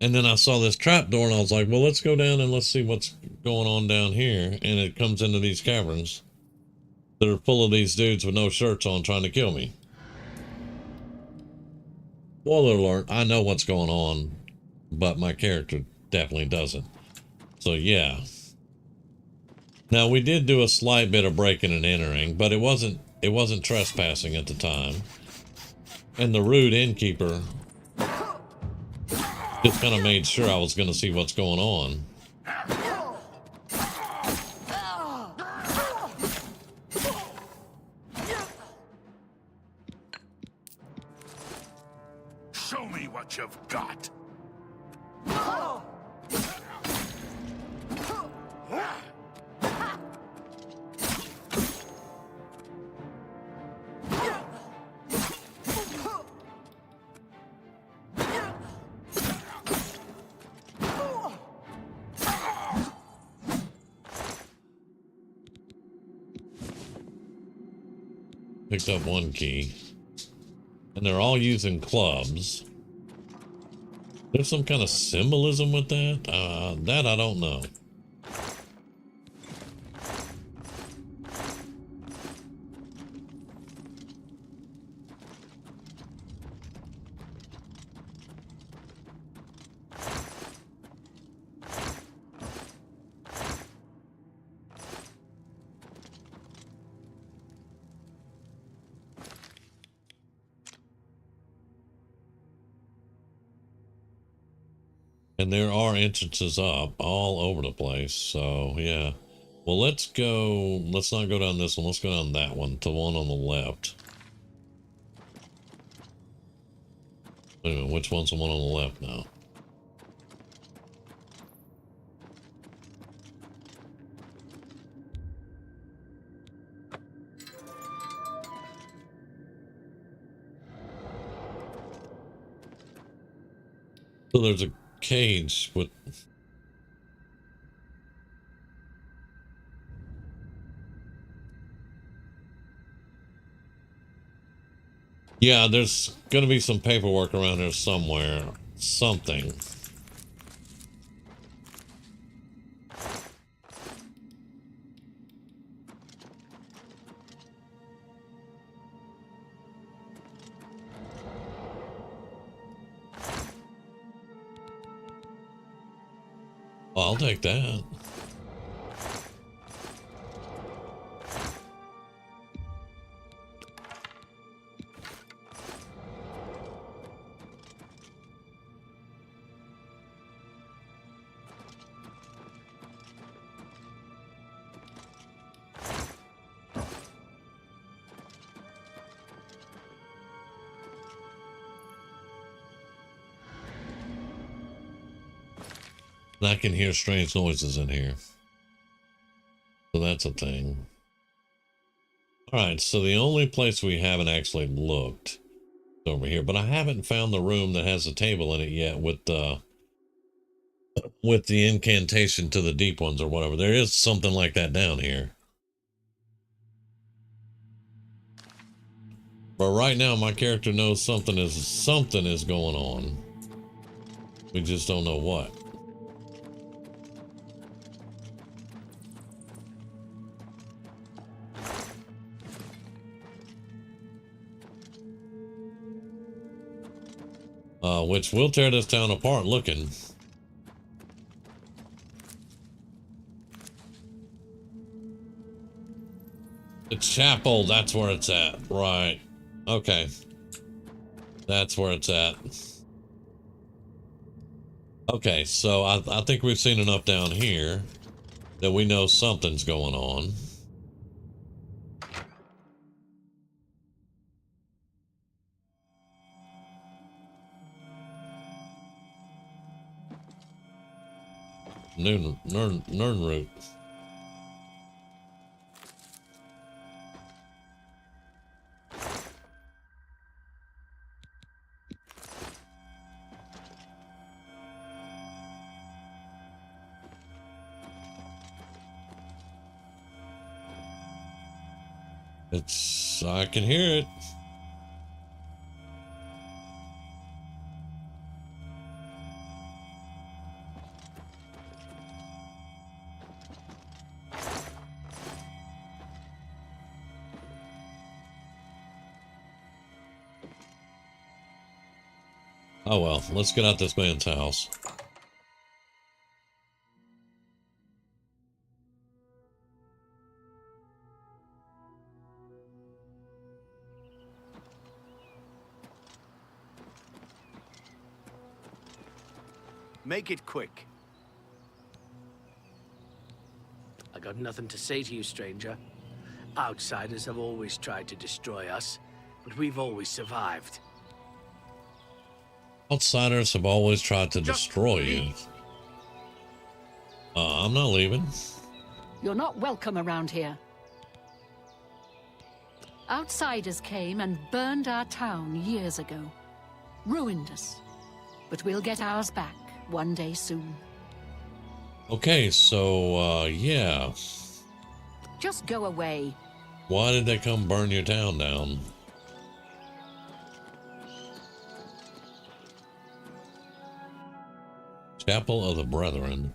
And then I saw this trapdoor, and I was like, well, let's go down and let's see what's going on down here. And it comes into these caverns that are full of these dudes with no shirts on trying to kill me. Spoiler alert, I know what's going on, but my character definitely doesn't. So yeah. Now we did do a slight bit of breaking and entering, but it wasn't trespassing at the time. And the rude innkeeper just kind of made sure I was going to see what's going on. Show me what you've got. Picked up one key. And they're all using clubs. There's some kind of symbolism with that? That I don't know. And there are entrances up all over the place, so yeah. Well, let's not go down this one, let's go down that one, the one on the left. Wait a minute, which one's the one on the left now? So there's a cage with Yeah, there's gonna be some paperwork around here somewhere. Something. Well, I'll take that. And I can hear strange noises in here. So that's a thing. Alright, so the only place we haven't actually looked is over here, but I haven't found the room that has a table in it yet with the incantation to the deep ones or whatever. There is something like that down here. But right now my character knows something is going on. We just don't know what. Which will tear this town apart looking. The chapel, that's where it's at. Right. Okay. That's where it's at. Okay, so I think we've seen enough down here that we know something's going on. Nernroot. I can hear it. Oh well, let's get out this man's house. Make it quick. I got nothing to say to you, stranger. Outsiders have always tried to destroy us, but we've always survived. Outsiders have always tried to destroy you. I'm not leaving. You're not welcome around here. Outsiders came and burned our town years ago. Ruined us. But we'll get ours back one day soon. Okay, so, yeah. Just go away. Why did they come burn your town down? Chapel of the Brethren.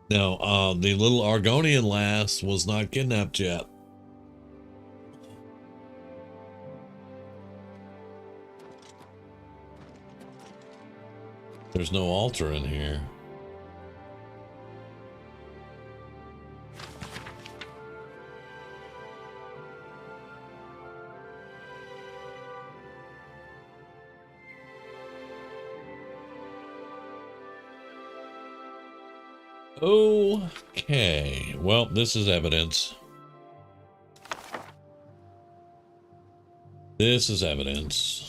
Now, the little Argonian lass was not kidnapped yet. There's no altar in here. Okay, well, this is evidence. This is evidence.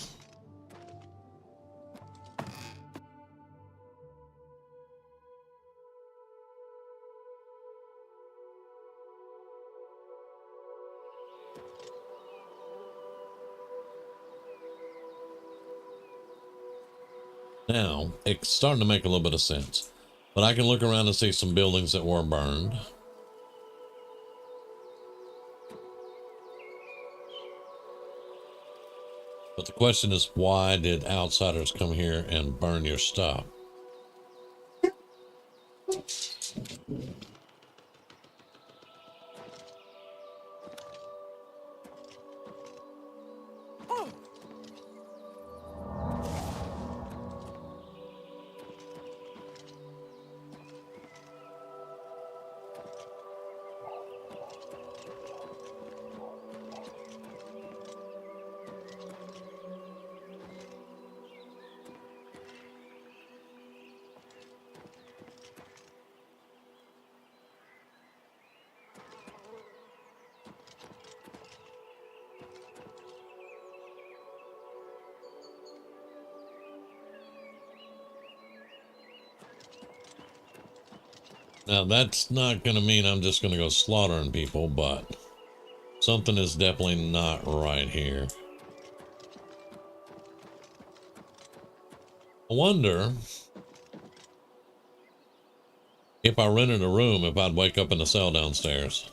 Now, it's starting to make a little bit of sense. But I can look around and see some buildings that were burned. But the question is, why did outsiders come here and burn your stuff? Now, that's not going to mean I'm just going to go slaughtering people, but something is definitely not right here. I wonder if I rented a room, if I'd wake up in the cell downstairs.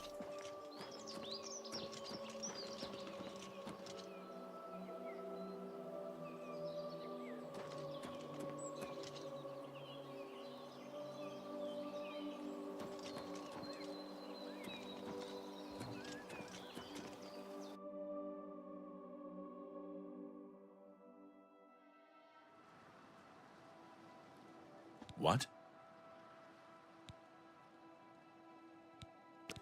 What?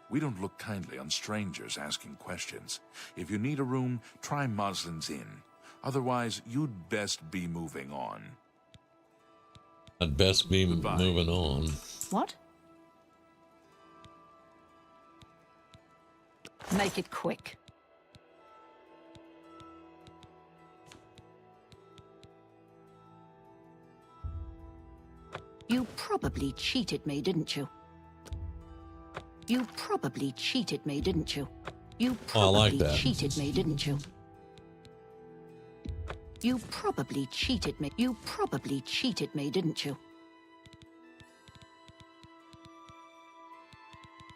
We don't look kindly on strangers asking questions. If you need a room, try Moslin's Inn. Otherwise, you'd best be moving on. I'd best be moving on. What? Make it quick. You probably cheated me, didn't you? You probably cheated me, didn't you? You probably cheated me, didn't you? You probably cheated me. You probably cheated me, didn't you?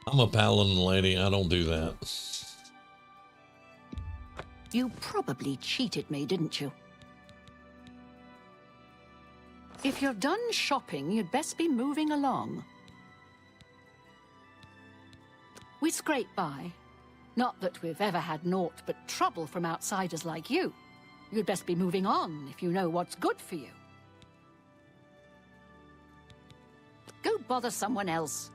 I'm a paladin, lady. I don't do that. You probably cheated me, didn't you? If you're done shopping, you'd best be moving along. We scrape by. Not that we've ever had naught but trouble from outsiders like you. You'd best be moving on if you know what's good for you. Go bother someone else.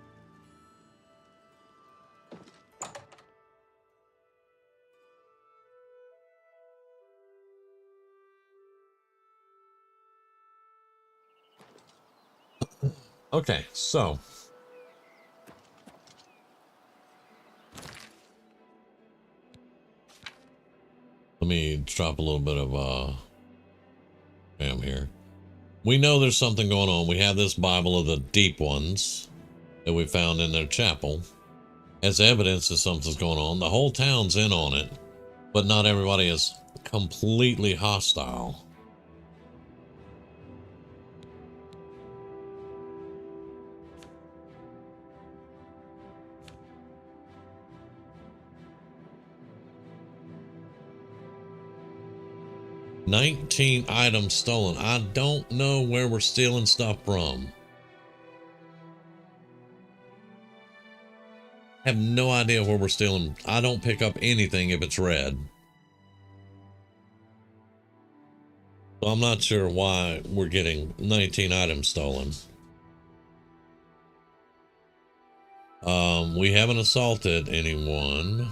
Okay, so let me drop a little bit of spam here. We know there's something going on. We have this Bible of the Deep Ones that we found in their chapel as evidence that something's going on. The whole town's in on it, but not everybody is completely hostile. $19 items stolen. I don't know where we're stealing stuff from. I have no idea where we're stealing. I don't pick up anything if it's red. So I'm not sure why we're getting 19 items stolen. We haven't assaulted anyone.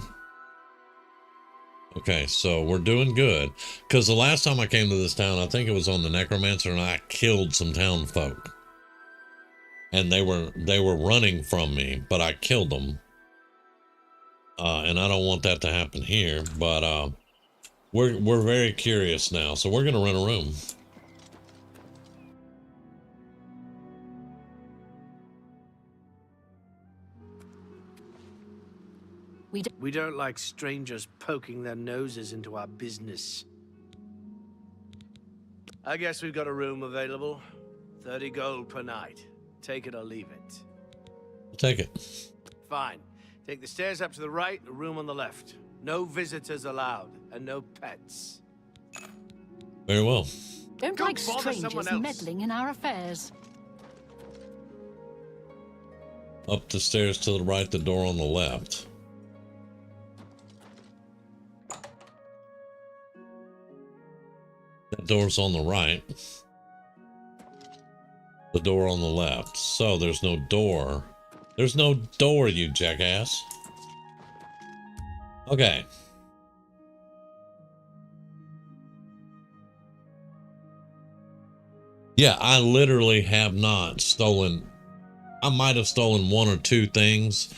Okay, so we're doing good. Because the last time I came to this town, I think it was on the Necromancer, and I killed some town folk. And they were running from me, but I killed them. And I don't want that to happen here, but we're very curious now, so we're gonna rent a room. We don't like strangers poking their noses into our business. I guess we've got a room available. 30 gold per night. Take it or leave it. I'll take it. Fine. Take the stairs up to the right, the room on the left. No visitors allowed, and no pets. Very well. Don't Go like bother someone strangers else. meddling in our affairs. Up the stairs to the right, the door on the left. That door's on the right. The door on the left. So there's no door. There's no door, you jackass. Okay. Yeah, I literally have not stolen. I might have stolen one or two things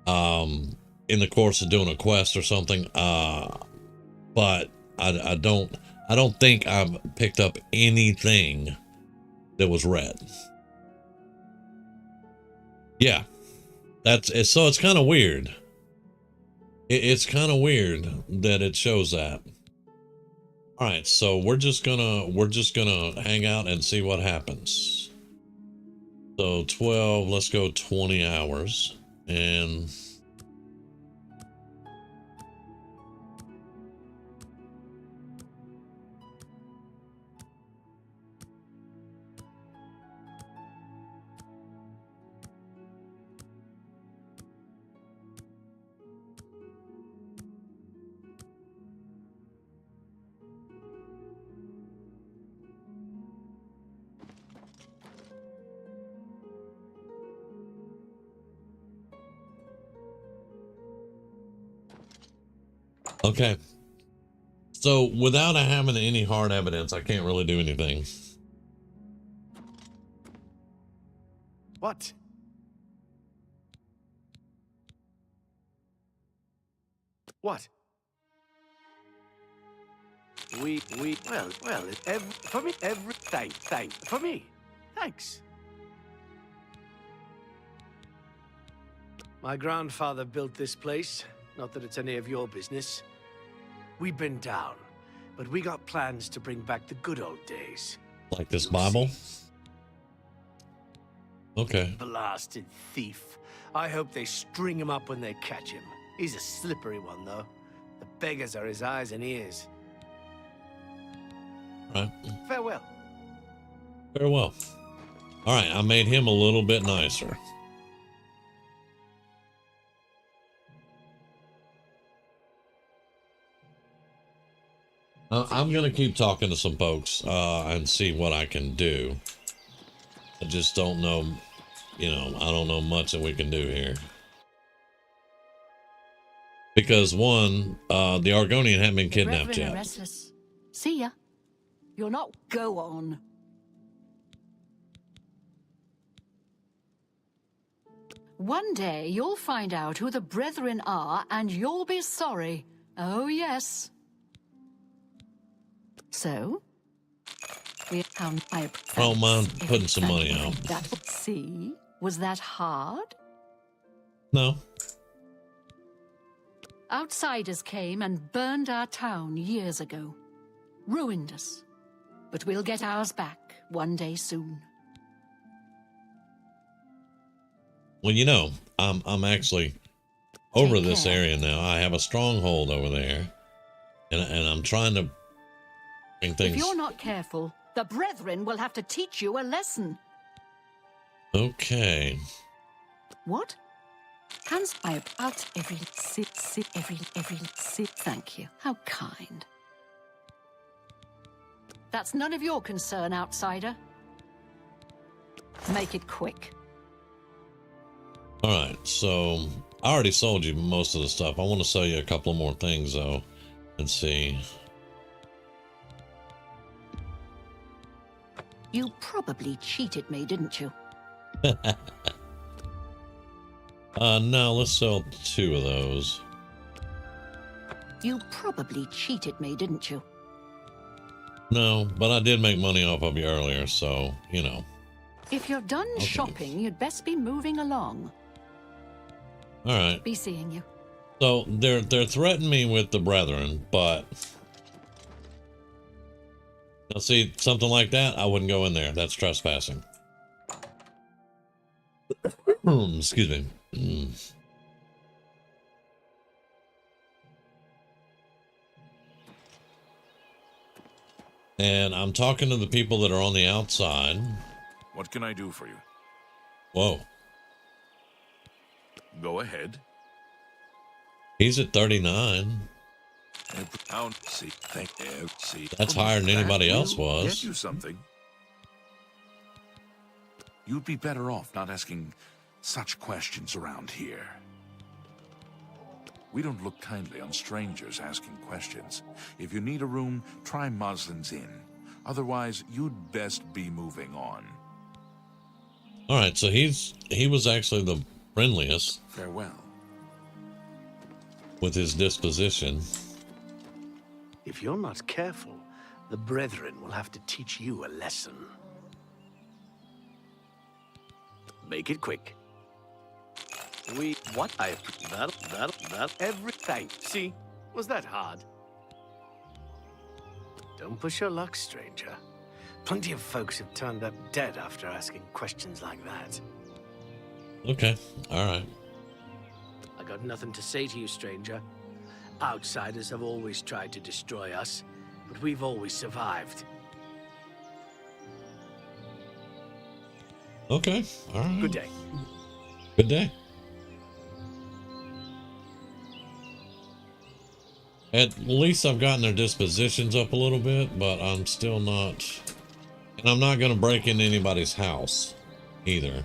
in the course of doing a quest or something. But I don't think I've picked up anything that was red. Yeah, so it's kind of weird. It's kind of weird that it shows that. All right, so we're just gonna hang out and see what happens. So 12, let's go 20 hours and okay. So without having any hard evidence, I can't really do anything. What? What? Well, for me, for me. Thanks. My grandfather built this place. Not that it's any of your business. We've been down, but we got plans to bring back the good old days. Like this Bible? Okay. Blasted thief. I hope they string him up when they catch him. He's a slippery one, though. The beggars are his eyes and ears. Right. Farewell. Farewell. All right, I made him a little bit nicer. I'm going to keep talking to some folks and see what I can do. I just don't know, I don't know much that we can do here. Because one, the Argonian hadn't been kidnapped Brethren are yet. restless. See ya. You're not. Go on. One day you'll find out who the Brethren are and you'll be sorry. Oh, yes. So, I don't mind putting some money out. See? Was that hard? No. Outsiders came and burned our town years ago. Ruined us. But we'll get ours back one day soon. Well, I'm actually over this area now. I have a stronghold over there. And I'm trying to bring things. If you're not careful, the Brethren will have to teach you a lesson. Okay. What? Hands by out every sit. Thank you. How kind. That's none of your concern, outsider. Make it quick. All right, so I already sold you most of the stuff. I want to sell you a couple more things, though, and see. You probably cheated me, didn't you? No, let's sell 2 of those. You probably cheated me, didn't you? No, but I did make money off of you earlier, so, If you're done Okay. shopping, you'd best be moving along. All right. Be seeing you. So they're threatening me with the Brethren, but Now see, something like that, I wouldn't go in there. That's trespassing. Excuse me. And I'm talking to the people that are on the outside. What can I do for you? Whoa. Go ahead. He's at 39. That's higher than anybody else was. Get you something. You'd be better off not asking such questions around here. We don't look kindly on strangers asking questions. If you need a room, try Moslin's Inn. Otherwise, you'd best be moving on. All right, so he was actually the friendliest. Farewell. With his disposition. If you're not careful, the Brethren will have to teach you a lesson. Make it quick. Everything. See? Was that hard? Don't push your luck, stranger. Plenty of folks have turned up dead after asking questions like that. Okay, all right. I got nothing to say to you, stranger. Outsiders have always tried to destroy us, but we've always survived. Okay, all right. Good day. Good day. At least I've gotten their dispositions up a little bit, but I'm still not... And I'm not going to break into anybody's house either.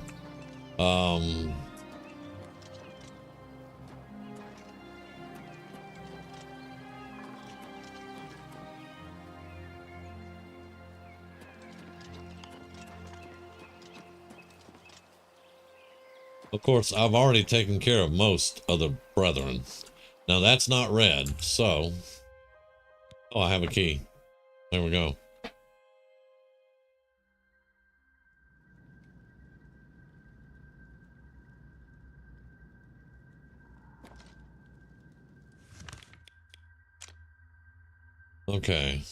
Of course, I've already taken care of most of the Brethren. Now that's not red, so... Oh, I have a key. There we go. Okay.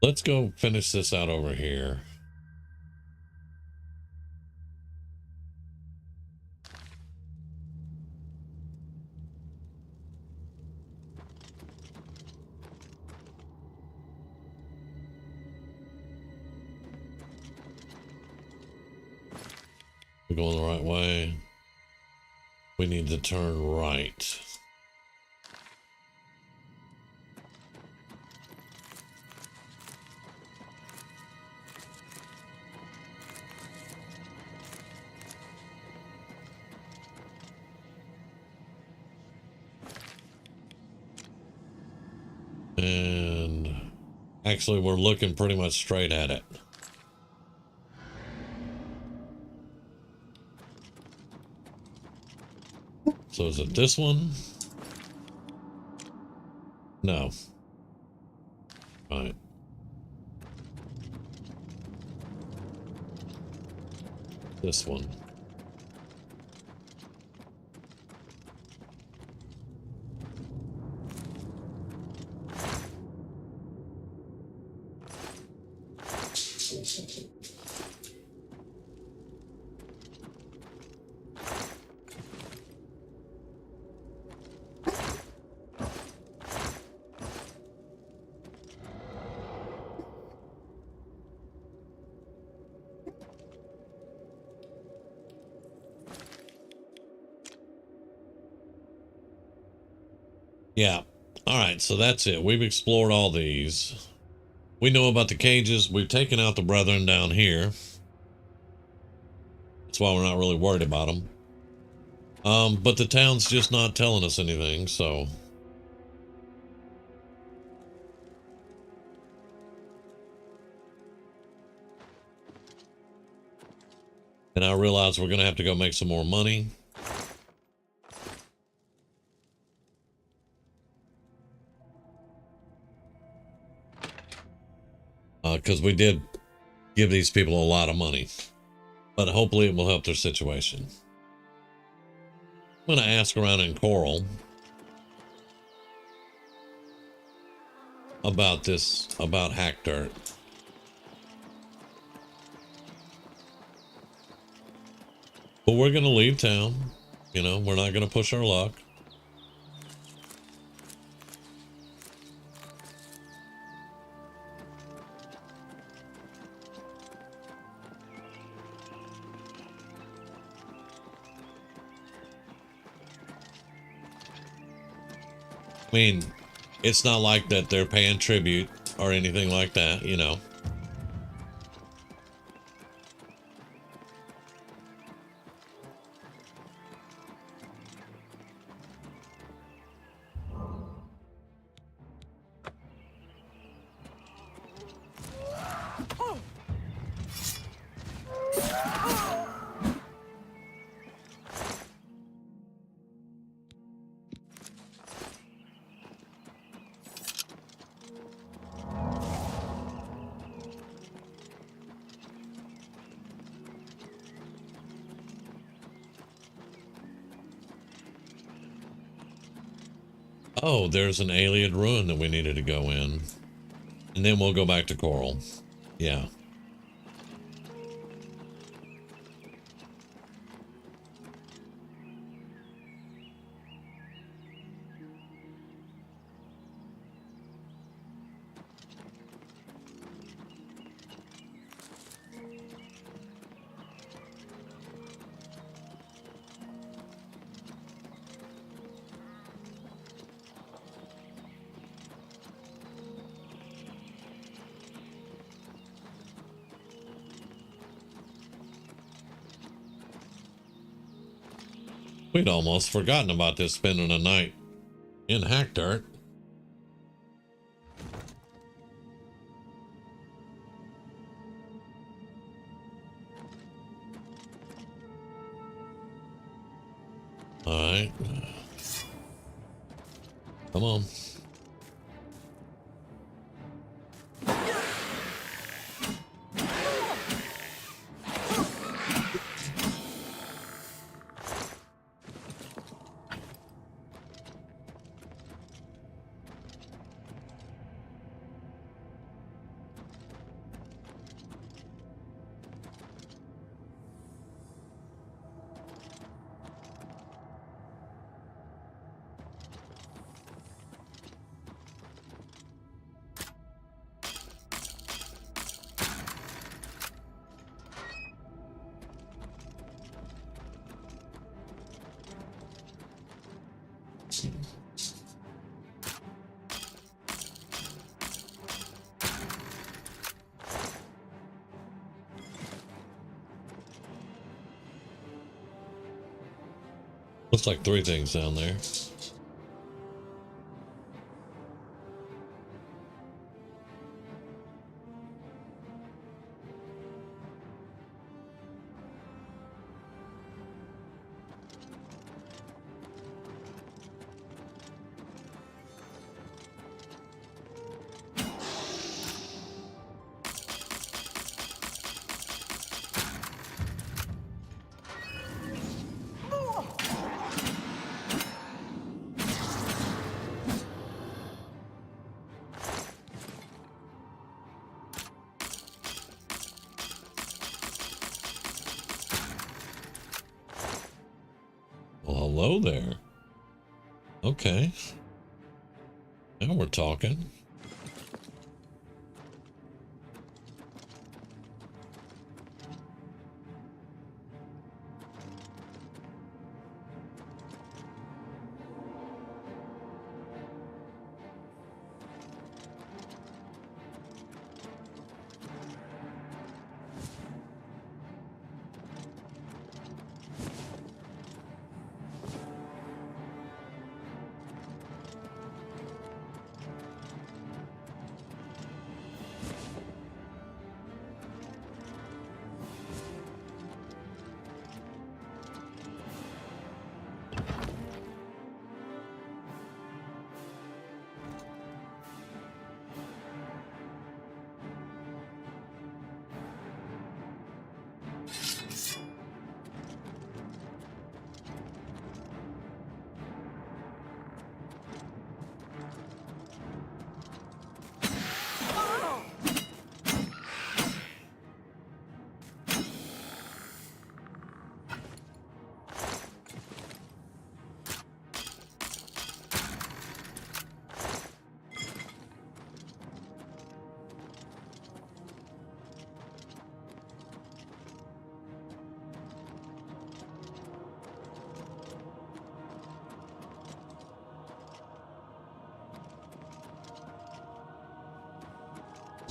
Let's go finish this out over here. We're going the right way. We need to turn right. And actually, we're looking pretty much straight at it. So is it this one? No. Right. This one. Yeah. All right. So that's it. We've explored all these. We know about the cages. We've taken out the Brethren down here. That's why we're not really worried about them. But the town's just not telling us anything, so... And I realize we're going to have to go make some more money. Because we did give these people a lot of money. But hopefully it will help their situation. I'm going to ask around in Coral. about this, about hack dirt. But we're going to leave town. You know, we're not going to push our luck. I mean, it's not like that they're paying tribute or anything like that, you know. Oh, there's an alien ruin that we needed to go in. And then we'll go back to Coral. Yeah. We'd almost forgotten about this spending a night in hack dirt. All right. Come on. Looks like 3 things down there. Well, hello there. Okay. Now we're talking.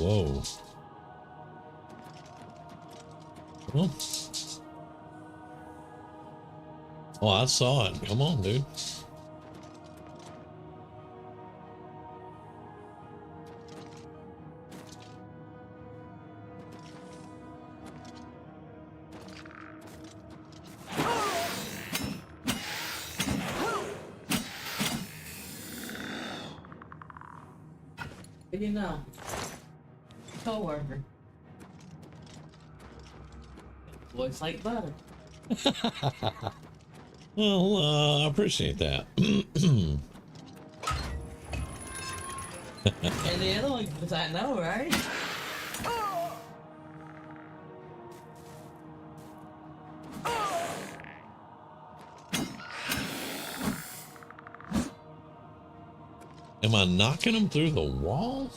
Whoa. Well. Oh, I saw it. Come on, dude. You know, co-worker. Looks like butter. Well, I appreciate that. And the other one, because I know, right? Am I knocking him through the wall?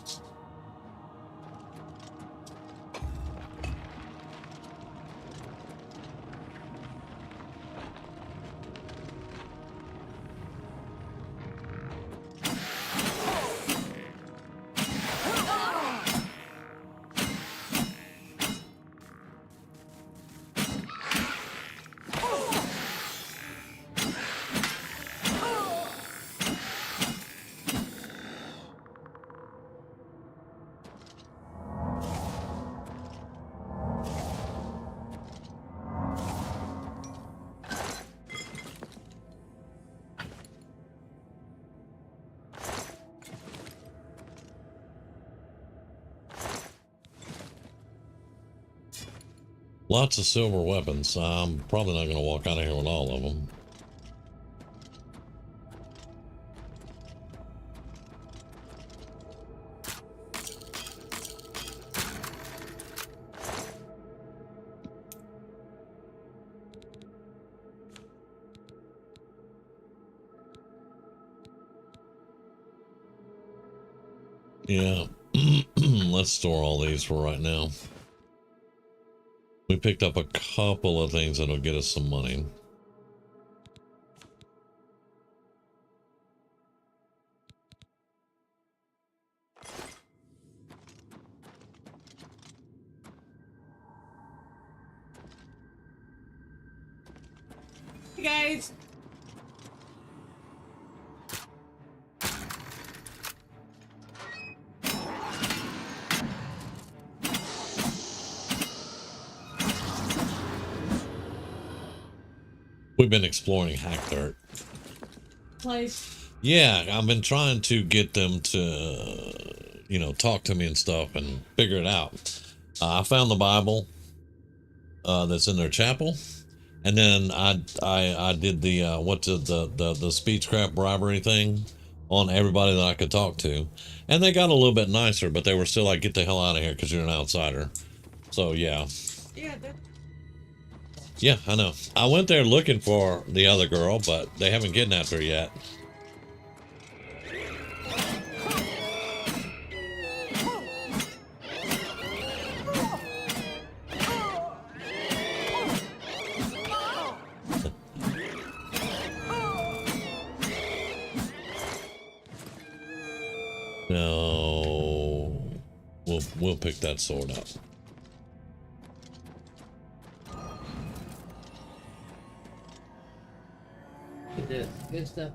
Lots of silver weapons. I'm probably not going to walk out of here with all of them. Yeah, let's store all these for right now. We picked up a couple of things that'll get us some money. Hey guys. We've been exploring Hack Dirt. Place. Yeah, I've been trying to get them to, you know, talk to me and stuff and figure it out. I found the Bible that's in their chapel, and then I did the the speechcraft bribery thing on everybody that I could talk to, and they got a little bit nicer, but they were still like, "Get the hell out of here," because you're an outsider. So yeah. Yeah. Yeah, I know. I went there looking for the other girl, but they haven't kidnapped her yet. No, we'll pick that sword up. It is. Good stuff.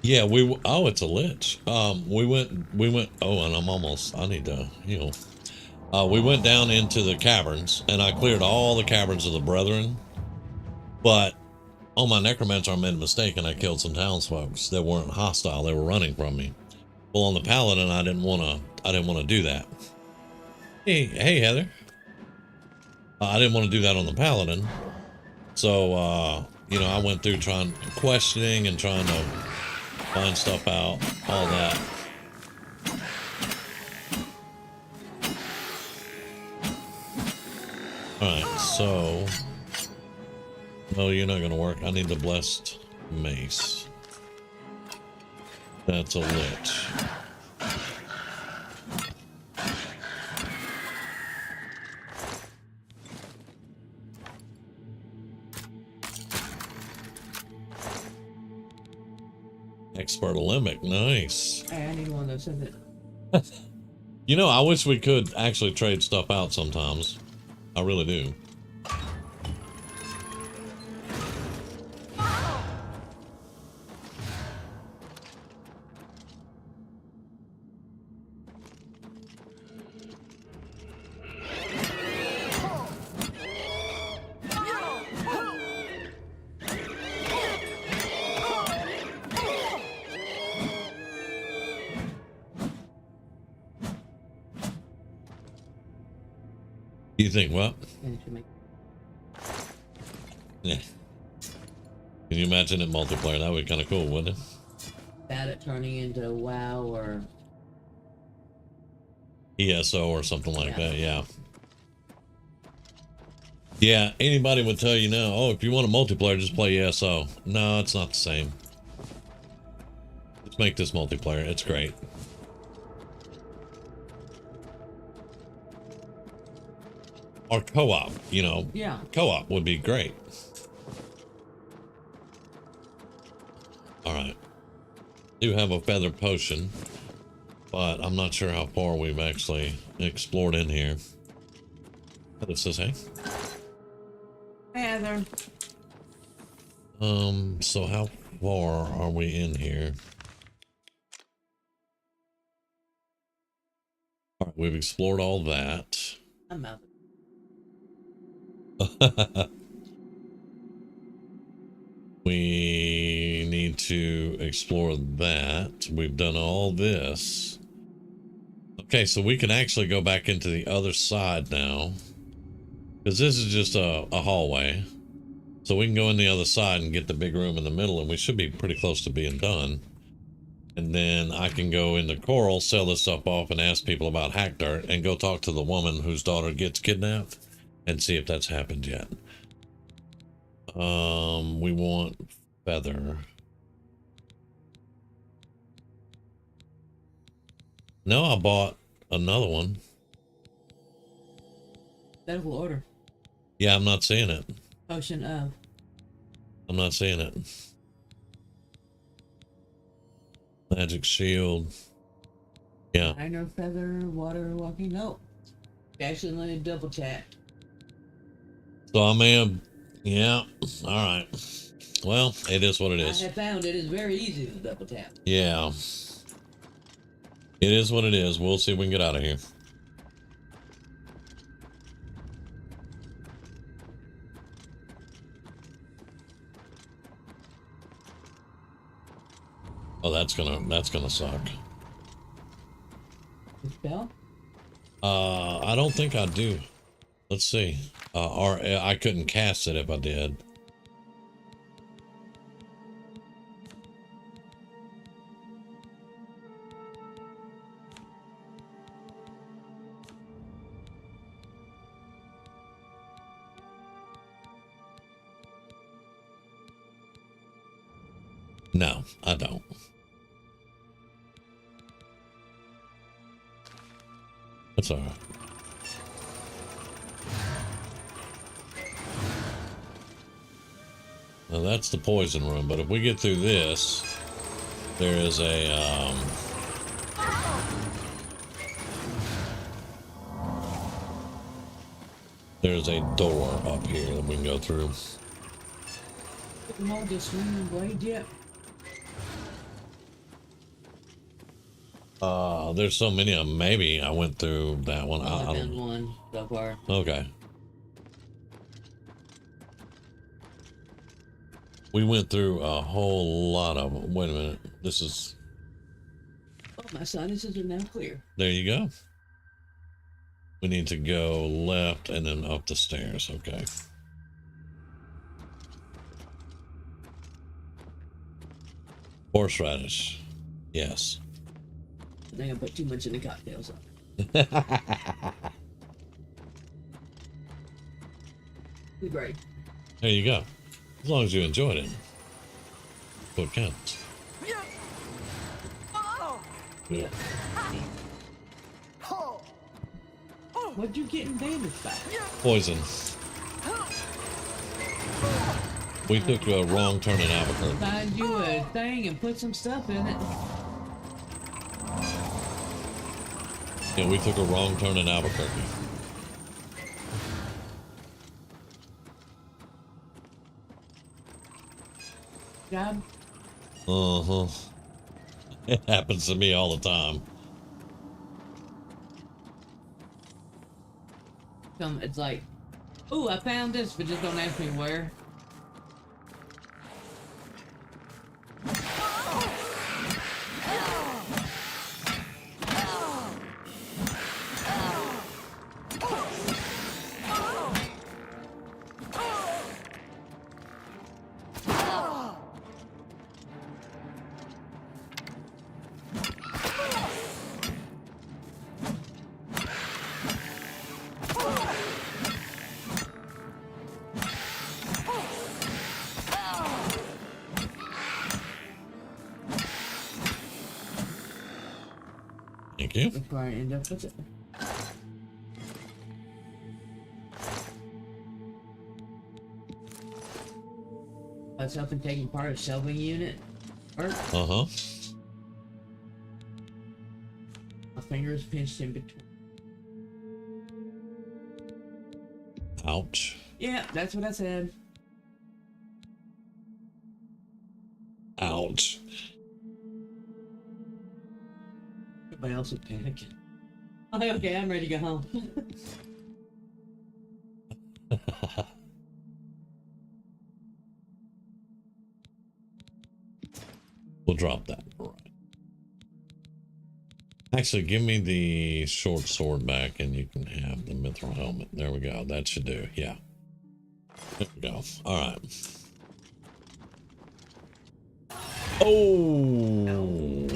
Yeah, oh, it's a lich. We went, oh, and I need to heal. We went down into the caverns, and I cleared all the caverns of the Brethren, but on my Necromancer, I made a mistake, and I killed some townsfolk that weren't hostile. They were running from me. Well, on the Paladin, I didn't want to do that. Hey, Heather. I didn't want to do that on the Paladin. So, you know, I went through questioning and trying to find stuff out, all that. Alright, so... No, you're not going to work. I need the Blessed Mace. That's a lich. Expert Olympic, nice. Hey, I need one of those. Send it. You know, I wish we could actually trade stuff out sometimes. I really do. You think what? Yeah. Can you imagine it multiplayer? That would be kind of cool, wouldn't it? Bad at turning into WoW or ESO or something like that, yeah. Yeah, anybody would tell you now, oh, if you want a multiplayer, just play ESO. No, it's not the same. Let's make this multiplayer. It's great. Or co-op, you know. Yeah. Co-op would be great. Alright. Do have a feather potion, but I'm not sure how far we've actually explored in here. What says, hey? Hey, Heather. So how far are we in here? Alright, we've explored all that. I'm out. We need to explore that. We've done all this. Okay, so we can actually go back into the other side now. Because this is just a hallway. So we can go in the other side and get the big room in the middle, and we should be pretty close to being done. And then I can go into Coral, sell this stuff off, and ask people about Hack Dirt, and go talk to the woman whose daughter gets kidnapped, and see if that's happened yet. We want feather. No, I bought another one. That will order. Yeah, I'm not seeing it. Potion of. I'm not seeing it. Magic shield. Yeah. Minor feather, water, walking. No. Actually, let me double check. So I may have. Yeah. All right. Well, it is what it is. I have found it is very easy to double tap. Yeah. It is what it is. We'll see if we can get out of here. Oh, that's gonna suck. The spell? I don't think I do. Let's see. Or I couldn't cast it if I did. No, I don't. That's all right. Now that's the poison room, but if we get through this, there is a there's a door up here that we can go through. Didn't hold this swinging blade yet. There's so many of them. Maybe I went through that one. I've been one so far. Okay. We went through a whole lot of them. Wait a minute. This is... Oh, my sinuses are now clear. There you go. We need to go left and then up the stairs. Okay. Horseradish. Yes. I think I put too much in the cocktails. Great. There you go. As long as you enjoyed it. What counts. Yeah. What'd you get in bandaged by? Poison. We took a wrong turn in Albuquerque. Find you a thing and put some stuff in it. Yeah, we took a wrong turn in Albuquerque. Job? Uh-huh. It happens to me all the time. It's like, ooh, I found this, but just don't ask me where. Thank you. Before I end up with it. I was helping taking part of shelving unit work. Uh-huh. My fingers pinched in between. Ouch. Yeah, that's what I said. Ouch. Everybody else is panicking. Oh, okay, I'm ready to go home. We'll drop that. All right. Actually, give me the short sword back and you can have the mithril helmet. There we go. That should do. Yeah. There we go. All right. Oh.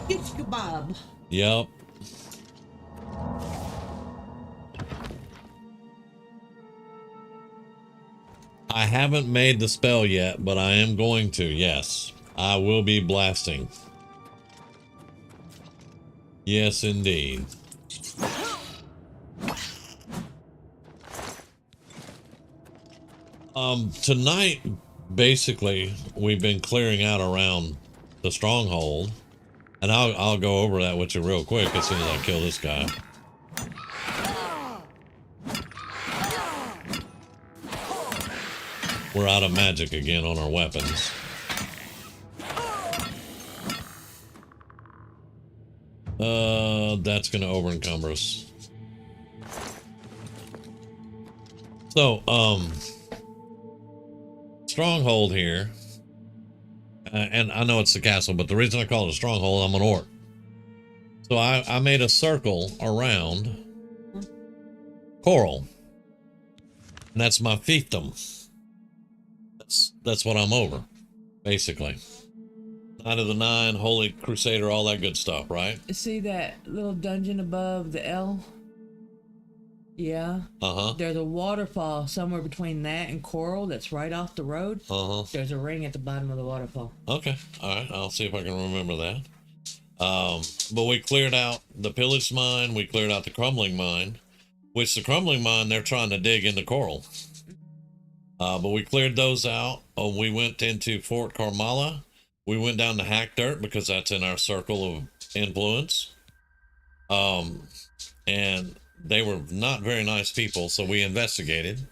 It's kebab. Yep. I haven't made the spell yet, but I am going to. Yes. I will be blasting. Yes, indeed. Tonight, basically, we've been clearing out around the stronghold, and I'll go over that with you real quick as soon as I kill this guy. We're out of magic again on our weapons. That's gonna over encumber us. So, stronghold here, and I know it's the castle, but the reason I call it a stronghold, I'm an orc. So I made a circle around Coral, and that's my fiefdom. That's what I'm over, basically. Knight of the Nine, Holy Crusader, all that good stuff, right? See that little dungeon above the L? Yeah. Uh-huh. There's a waterfall somewhere between that and Coral that's right off the road. Uh-huh. There's a ring at the bottom of the waterfall. Okay. All right. I'll see if I can remember that. But we cleared out the pillaged mine. We cleared out the crumbling mine, which the crumbling mine, they're trying to dig into Coral. But we cleared those out. We went into Fort Carmala. We went down to Hack Dirt because that's in our circle of influence. And they were not very nice people, so we investigated.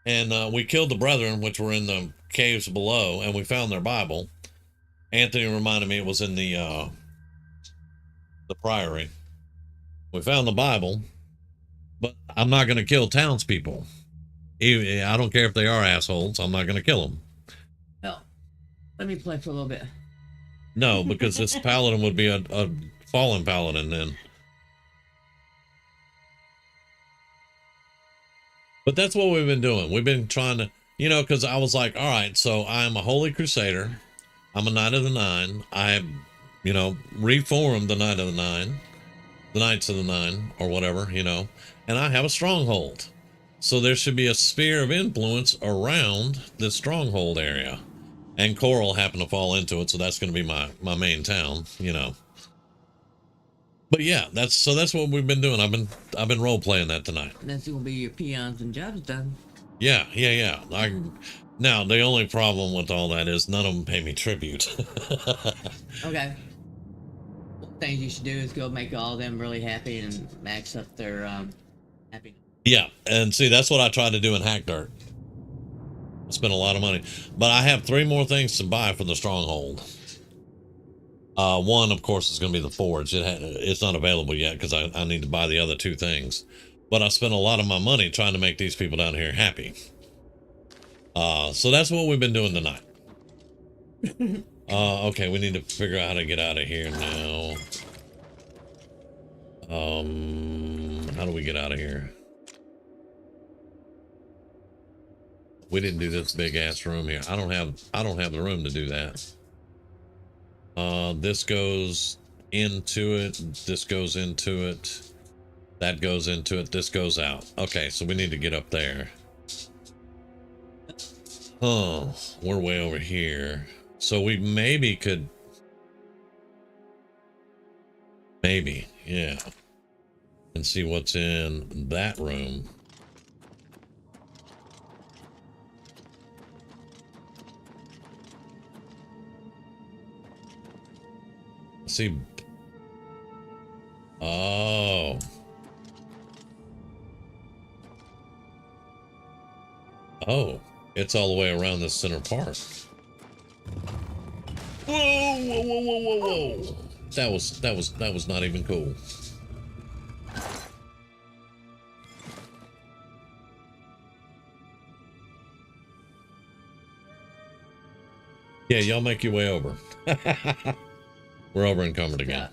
And we killed the brethren, which were in the caves below, and we found their Bible. Anthony reminded me it was in the priory. We found the Bible, but I'm not going to kill townspeople. I don't care if they are assholes. I'm not going to kill them. No. Let me play for a little bit. No, because this paladin would be a fallen paladin then. But that's what we've been doing. We've been trying to, because I was like, all right, so I'm a Holy Crusader. I'm a Knight of the Nine. I, reformed the Knight of the Nine, the Knights of the Nine, or whatever, and I have a stronghold. So there should be a sphere of influence around this stronghold area. And Coral happened to fall into it, so that's going to be my main town, But yeah, that's what we've been doing. I've been role playing that tonight. That's gonna be your peons and jobs done. Yeah. Now, the only problem with all that is none of them pay me tribute. Okay. Things you should do is go make all of them really happy and max up their happiness. Yeah, and see, that's what I tried to do in Hack Dirt. I spent a lot of money. But I have 3 more things to buy for the Stronghold. One, of course, is going to be the Forge. It's not available yet because I need to buy the other 2 things. But I spent a lot of my money trying to make these people down here happy. So that's what we've been doing tonight. Okay, we need to figure out how to get out of here now. How do we get out of here? We didn't do this big ass room here. I don't have the room to do that. This goes into it. This goes into it. That goes into it. This goes out. Okay, so we need to get up there. Oh, we're way over here. So we maybe could. Maybe, yeah. And see what's in that room. See. Oh. Oh, it's all the way around the center part. Whoa. That was not even cool. Yeah, y'all make your way over. We're over encumbered again.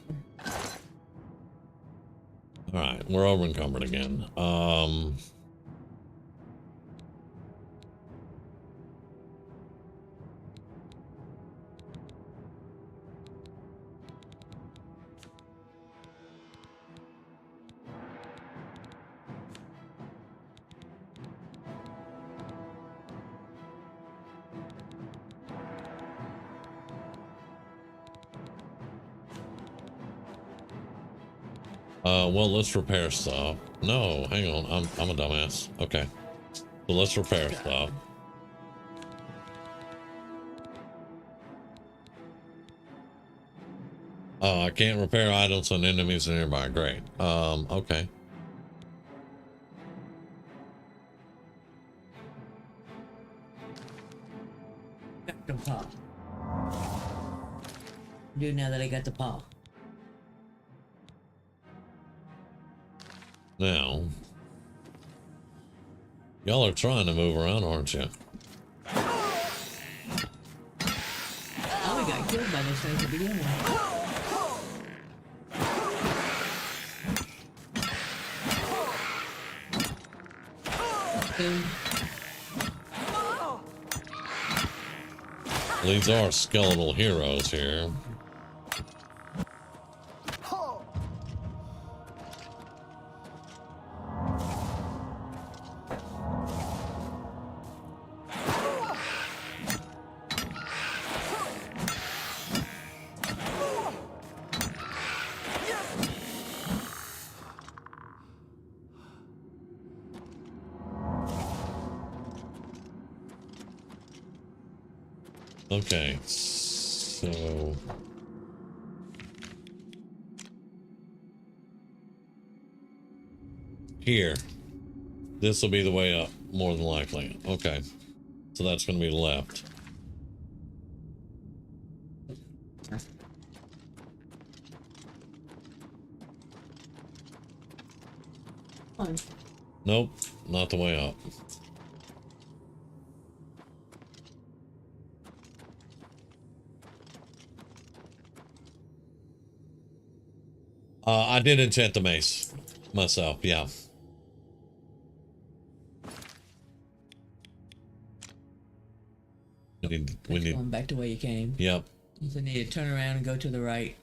All right, we're over encumbered again. Well, let's repair stuff. No, hang on. I'm a dumbass. Okay. So let's repair stuff. I can't repair items on enemies nearby. Great. Okay. Got the paw. Do now that I got the paw. Now, y'all are trying to move around, aren't you? Oh, we got killed by this thing to begin with. These are skeletal heroes here. Okay, so here, this will be the way up, more than likely. Okay, so that's going to be left. Nope, not the way up. I did enchant the mace myself, yeah. We need going back to where you came. Yep. So you need to turn around and go to the right.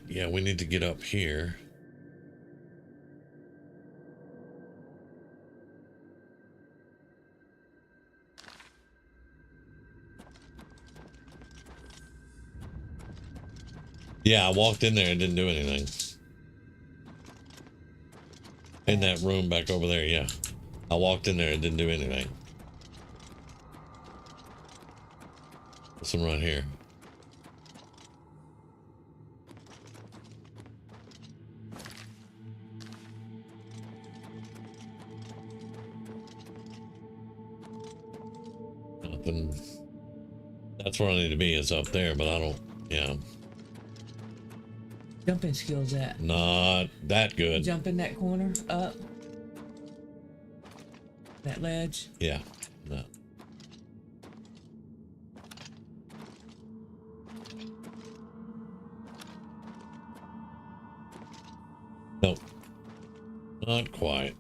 Yeah, we need to get up here. Yeah, I walked in there and didn't do anything. In that room back over there, yeah. I walked in there, it didn't do anything. This one right here. Nothing. That's where I need to be, is up there, but I don't, yeah. Jumping skills at? Not that good. Jump in that corner, up. That ledge? Yeah, no. Nope. Not quite.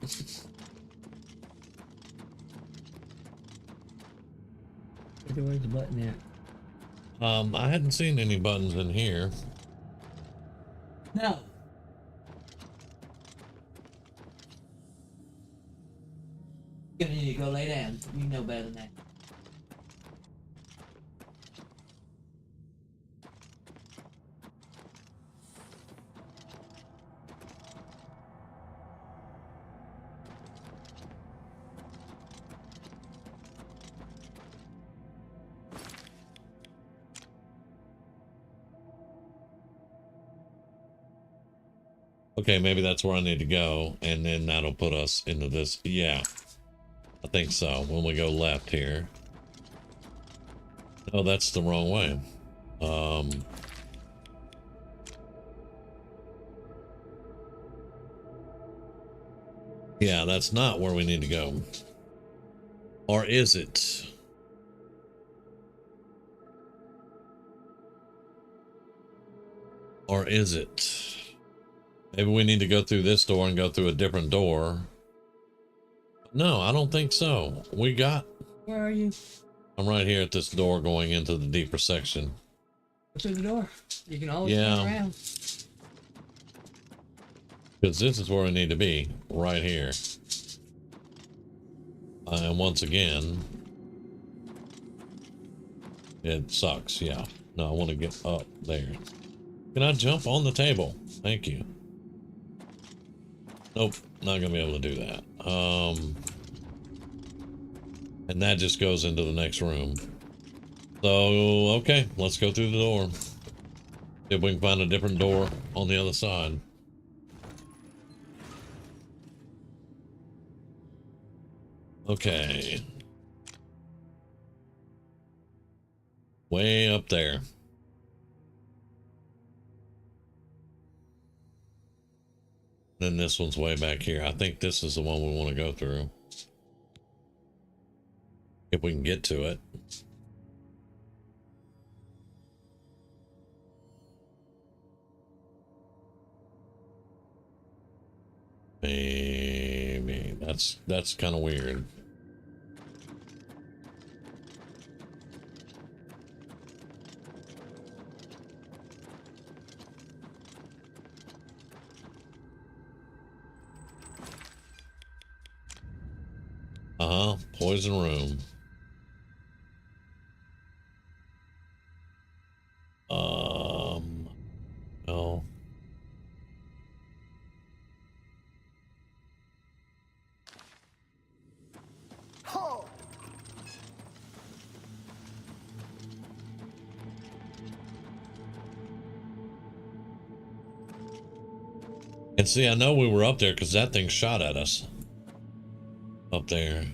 Where's the button at? I hadn't seen any buttons in here. No. You're gonna need to go lay down. You know better than that. Okay, maybe that's where I need to go, and then that'll put us into this. Yeah, I think so. When we go left here. No, that's the wrong way. Yeah, that's not where we need to go. Or is it? Or is it? Maybe we need to go through this door and go through a different door. No, I don't think so. We got... Where are you? I'm right here at this door going into the deeper section. Go through the door. You can always turn around. Because this is where we need to be. Right here. And once again... It sucks, yeah. No, I want to get up there. Can I jump on the table? Thank you. Nope, not gonna be able to do that. And that just goes into the next room. So, okay, let's go through the door. See if we can find a different door on the other side. Okay. Way up there. Then this one's way back here. I think this is the one we want to go through. If we can get to it. Maybe. That's kind of weird. Poison room. No. And see, I know we were up there because that thing shot at us. Up there.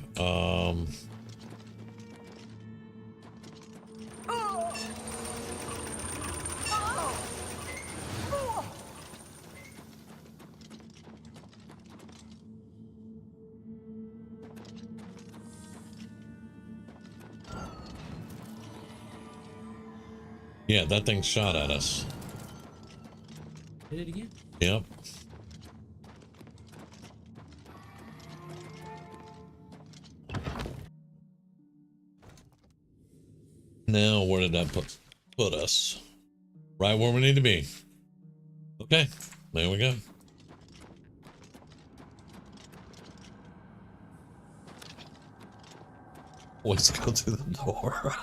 Yeah, that thing shot at us. Did it again? Yep. Now, where did that put us? Right where we need to be. Okay, there we go. Always go to the door.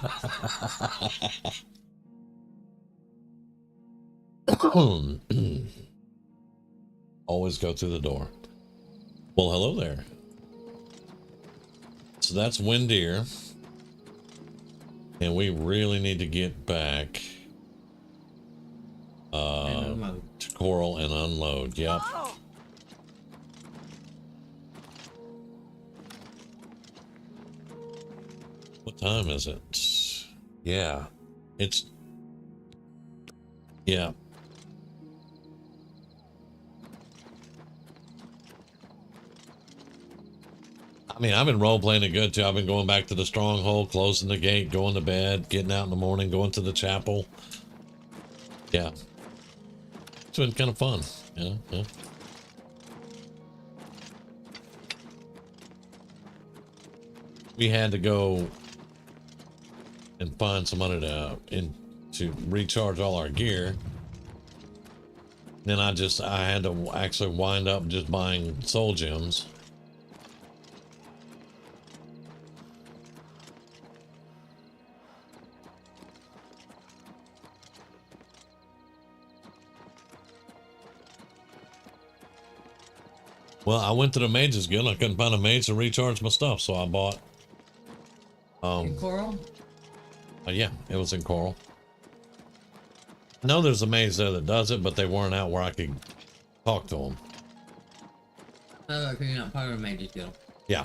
Always go through the door. Well, hello there. So that's Windeer. And we really need to get back to Coral and unload. Yep. What time is it? Yeah. Yeah. I mean, I've been role-playing it good, too. I've been going back to the stronghold, closing the gate, going to bed, getting out in the morning, going to the chapel. Yeah. It's been kind of fun. Yeah. We had to go and find some money to recharge all our gear. Then I had to actually wind up just buying soul gems. Well, I went to the Mage's Guild. I couldn't find a mage to recharge my stuff, so I bought. In Coral? Yeah, it was in Coral. I know there's a mage there that does it, but they weren't out where I could talk to them. Oh, because you're not part of a Mage's Guild. Yeah.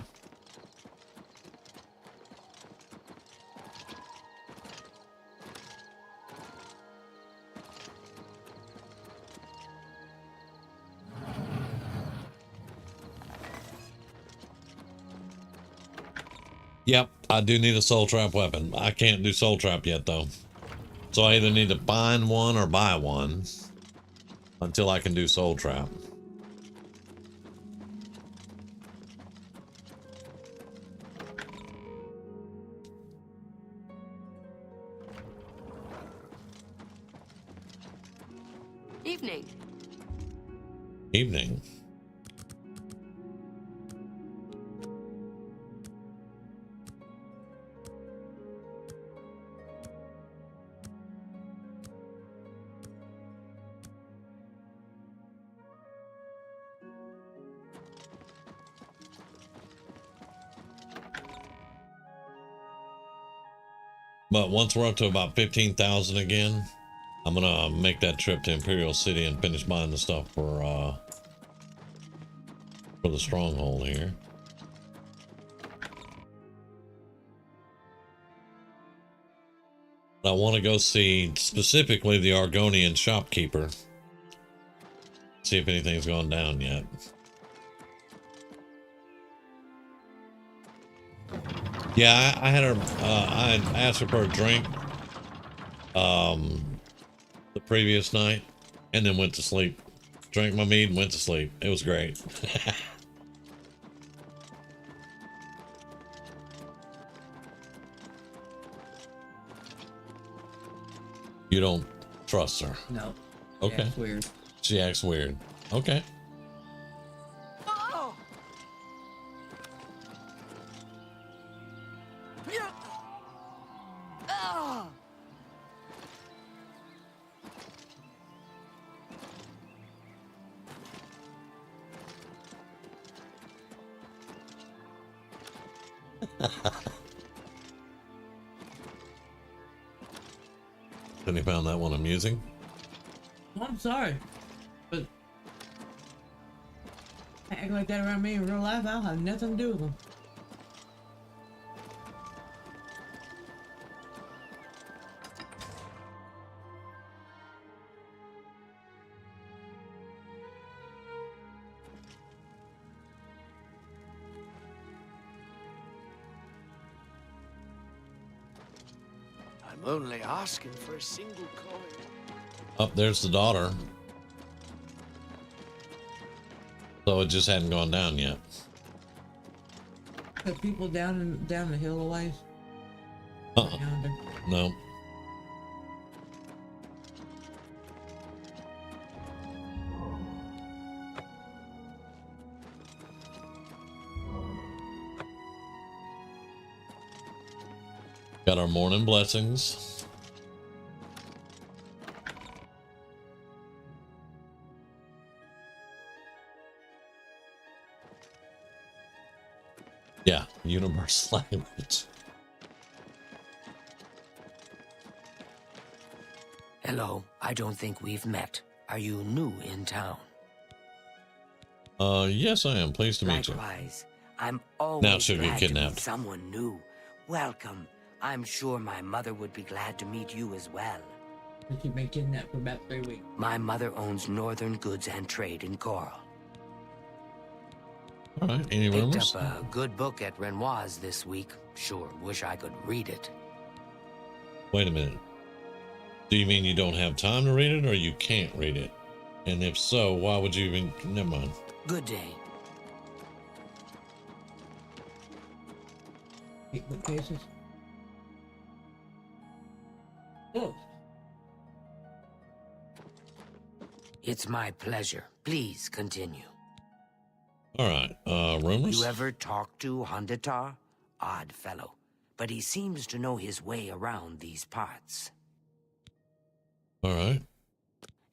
Yep, I do need a soul trap weapon. I can't do soul trap yet, though. So I either need to find one or buy one until I can do soul trap. Evening. Evening. But once we're up to about 15,000 again, I'm gonna make that trip to Imperial City and finish buying the stuff for the stronghold here. I want to go see specifically the Argonian shopkeeper. See if anything's gone down yet. Yeah, I had her. I asked her for a drink the previous night, and then went to sleep. Drank my mead and went to sleep. It was great. You don't trust her? No. Okay. She acts weird. She acts weird. Okay. Then he found that one amusing. Well, I'm sorry, but act like that around me in real life, I'll have nothing to do with them. I'm only asking for a single coin. Oh, there's the daughter. So it just hadn't gone down yet. The people down the hill a ways. Yonder. No. Got our morning blessings. Yeah, universal language. Hello, I don't think we've met. Are you new in town? Yes, I am. Pleased to meet you. Likewise. I'm always Now she'll get glad to meet kidnapped. someone new. Welcome. I'm sure my mother would be glad to meet you as well. You've been kidnapped for about 3 weeks. My mother owns Northern Goods and Trade in Coral. All right, any Picked rumors? up a good book at Renoir's this week. Sure, wish I could read it. Wait a minute. Do you mean you don't have time to read it, or you can't read it? And if so, why would you even... Never mind. Good day. 8 bookcases. Oh. It's my pleasure. Please continue. All right, rumors? You ever talk to Hondatar? Odd fellow, but he seems to know his way around these parts. All right.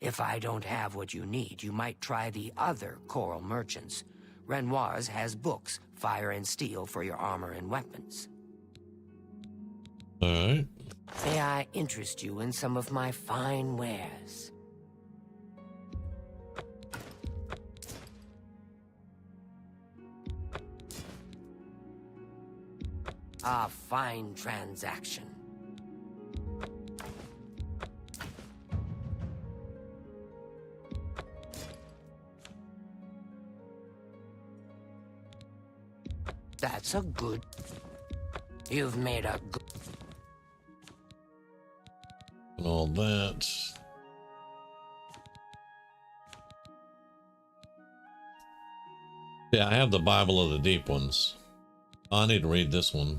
If I don't have what you need, you might try the other Coral merchants. Renoir's has books, fire and steel for your armor and weapons. All right. May I interest you in some of my fine wares? A fine transaction. That's a good... You've made a good... And all that. Yeah, I have the Bible of the Deep Ones. I need to read this one.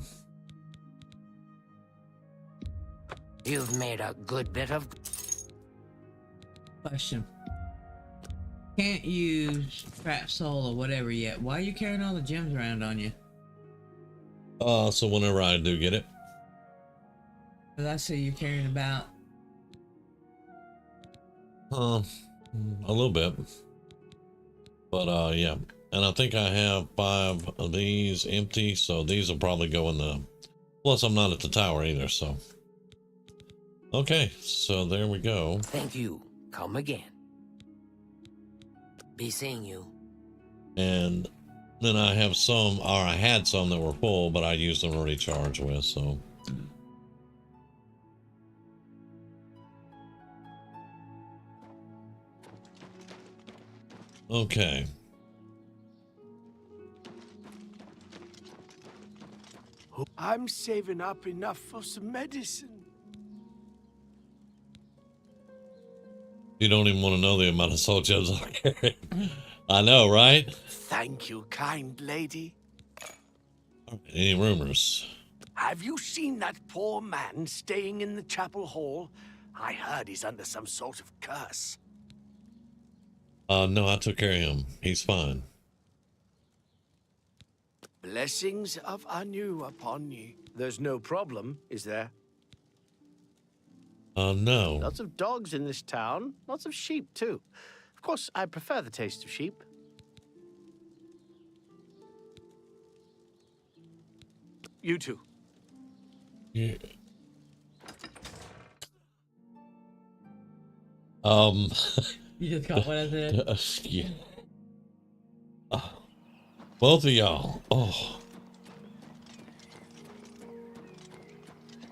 You've made a good bit of... Question. Can't use Trap Soul or whatever yet. Why are you carrying all the gems around on you? So whenever I do get it. Because I see you carrying about... A little bit. But, yeah. And I think I have 5 of these empty, so these will probably go in the... Plus, I'm not at the tower either, so... Okay, so there we go. Thank you. Come again. Be seeing you. And then I have some, or I had some that were full, but I used them to recharge with, so... Okay. I'm saving up enough for some medicine. You don't even want to know the amount of soul gems I carry. I know, right? Thank you, kind lady. Any rumors? Have you seen that poor man staying in the chapel hall? I heard he's under some sort of curse. No, I took care of him. He's fine. Blessings of Anu upon ye. There's no problem, is there? No. Lots of dogs in this town. Lots of sheep, too. Of course, I prefer the taste of sheep. You too. Yeah. You just got what I said? Yeah. Both of y'all. Oh.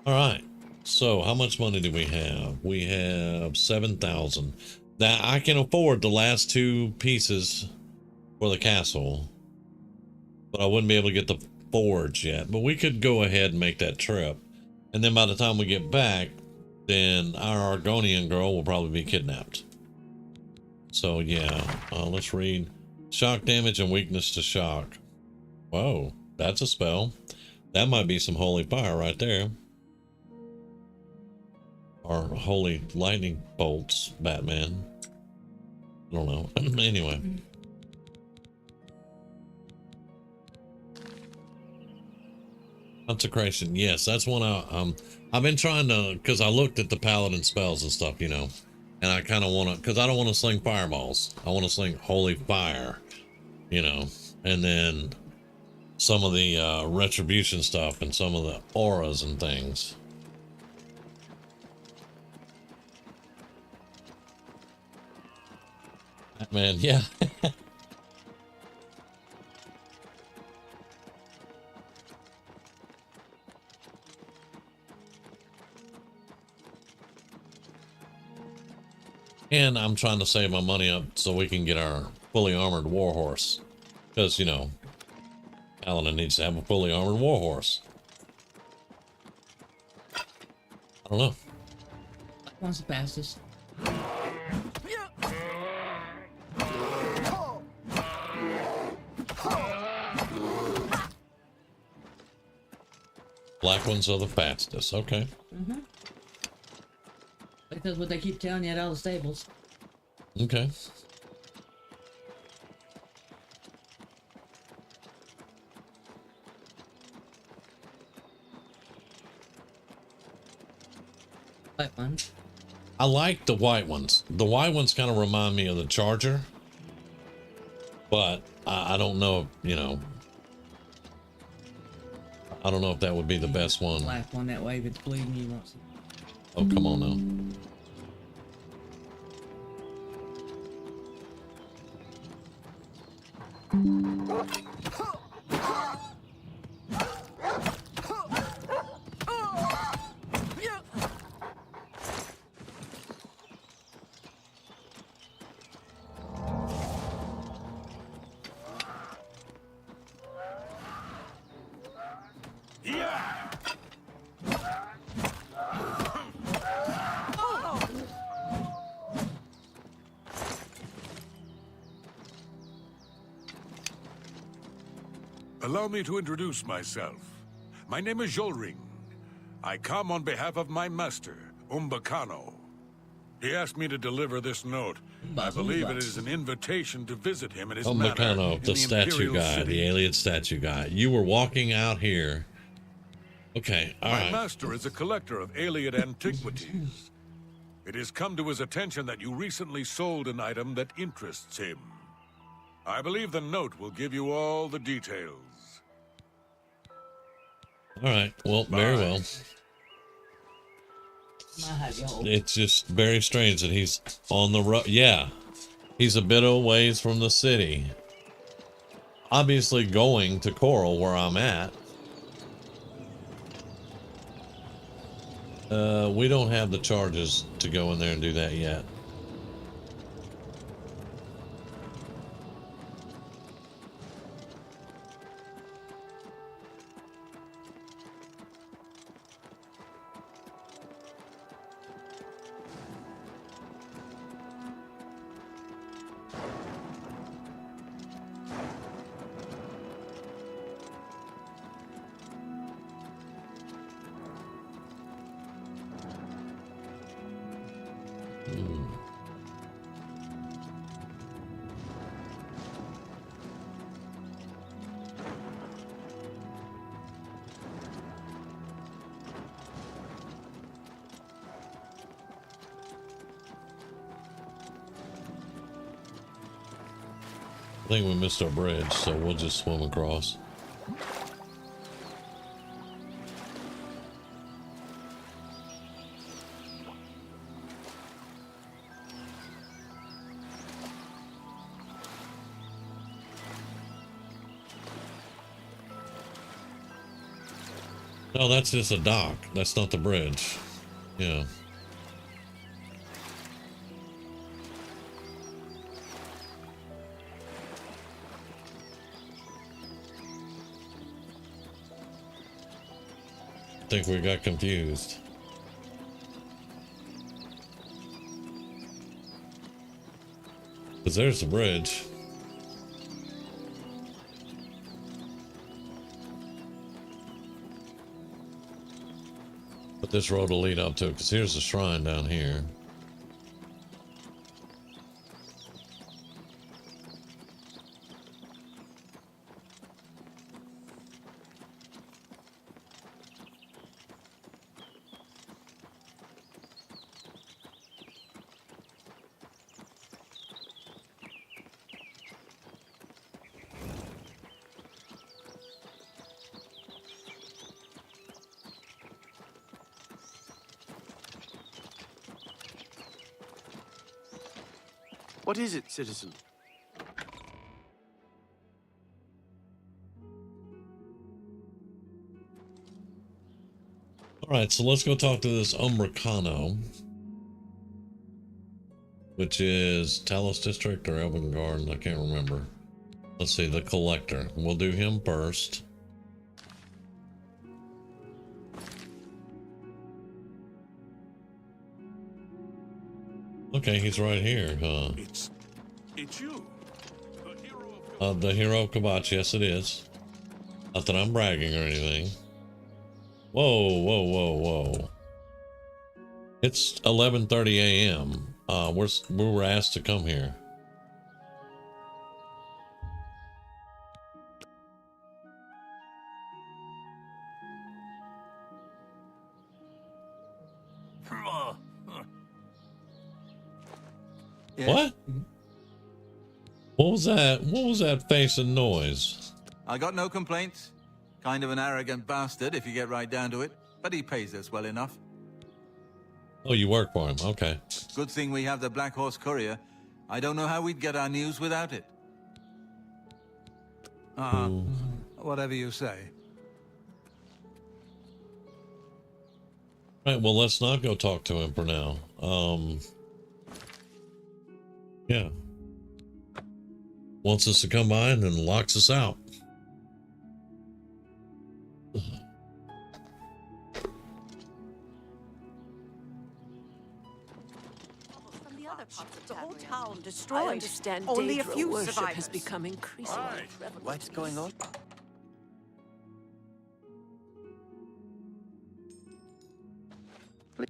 All right. So how much money do we have? We have 7,000. Now I can afford the last 2 pieces for the castle, but I wouldn't be able to get the forge yet. But we could go ahead and make that trip. And then by the time we get back, then our Argonian girl will probably be kidnapped. So yeah, let's read. Shock damage and weakness to shock. Whoa, that's a spell. That might be some holy fire right there. Or holy lightning bolts, Batman. I don't know. Anyway. Consecration. Yes, that's one I've been trying to, because I looked at the paladin spells and stuff, you know. And I kind of want to, because I don't want to sling fireballs. I want to sling holy fire, you know. And then some of the retribution stuff and some of the auras and things. Man, yeah. And I'm trying to save my money up so we can get our fully armored warhorse. Because, you know, Paladin needs to have a fully armored warhorse. I don't know. Black one's the fastest. Black ones are the fastest. Okay. Mm-hmm. Because what they keep telling you at all the stables. Okay. White ones. I like the white ones. The white ones kind of remind me of the Charger. But I don't know, you know. I don't know if that would be the best one. Black one, that way if it's bleeding you won't see. Oh, come on now. Allow me to introduce myself. My name is Jolring. I come on behalf of my master, Umbacano. He asked me to deliver this note. I believe it is an invitation to visit him at his manor Umbacano, in the statue Imperial guy, City. the alien statue guy. You were walking out here. Okay, all My right. master is a collector of alien antiquities. It has come to his attention that you recently sold an item that interests him. I believe the note will give you all the details. All right. Well, very well. It's just very strange that he's on the road. Yeah, he's a bit of ways from the city. Obviously going to Coral, where I'm at. We don't have the charges to go in there and do that yet. I think we missed our bridge, so we'll just swim across. No, that's just a dock. That's not the bridge. Yeah. I think we got confused. Because there's the bridge. But this road will lead up to it, because here's the shrine down here. What is it, citizen? All right, so let's go talk to this Umbricano, which is Talos District or Elven Garden. I can't remember. Let's see, the Collector. We'll do him first. Okay, he's right here, huh? It's you. The hero of Kvatch. Yes, it is. Not that I'm bragging or anything. Whoa, whoa, whoa, whoa. It's 11:30 a.m. We were asked to come here. Yes? What? What was that? What was that face and noise? I got no complaints. Kind of an arrogant bastard if you get right down to it, but he pays us well enough. Oh, you work for him. Okay. Good thing we have the Black Horse Courier. I don't know how we'd get our news without it. Whatever you say. Right, well, let's not go talk to him for now. Yeah. Wants us to come by and then locks us out. The whole town destroyed. I understand Only a Daedra few worship survivors. has become increasingly prevalent. What's going on?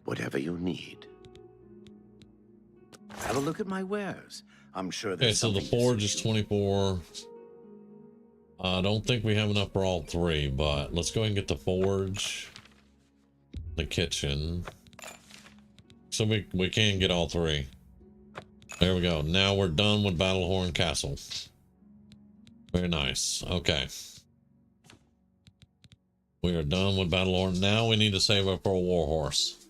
Whatever you need. Have a look at my wares. I'm sure Okay, there's so the something forge is 24. I don't think we have enough for all three, but let's go ahead and get the forge, the kitchen. So we can get all three. There we go. Now we're done with Battlehorn Castle. Very nice. Okay. We are done with Battlehorn. Now we need to save up for a warhorse.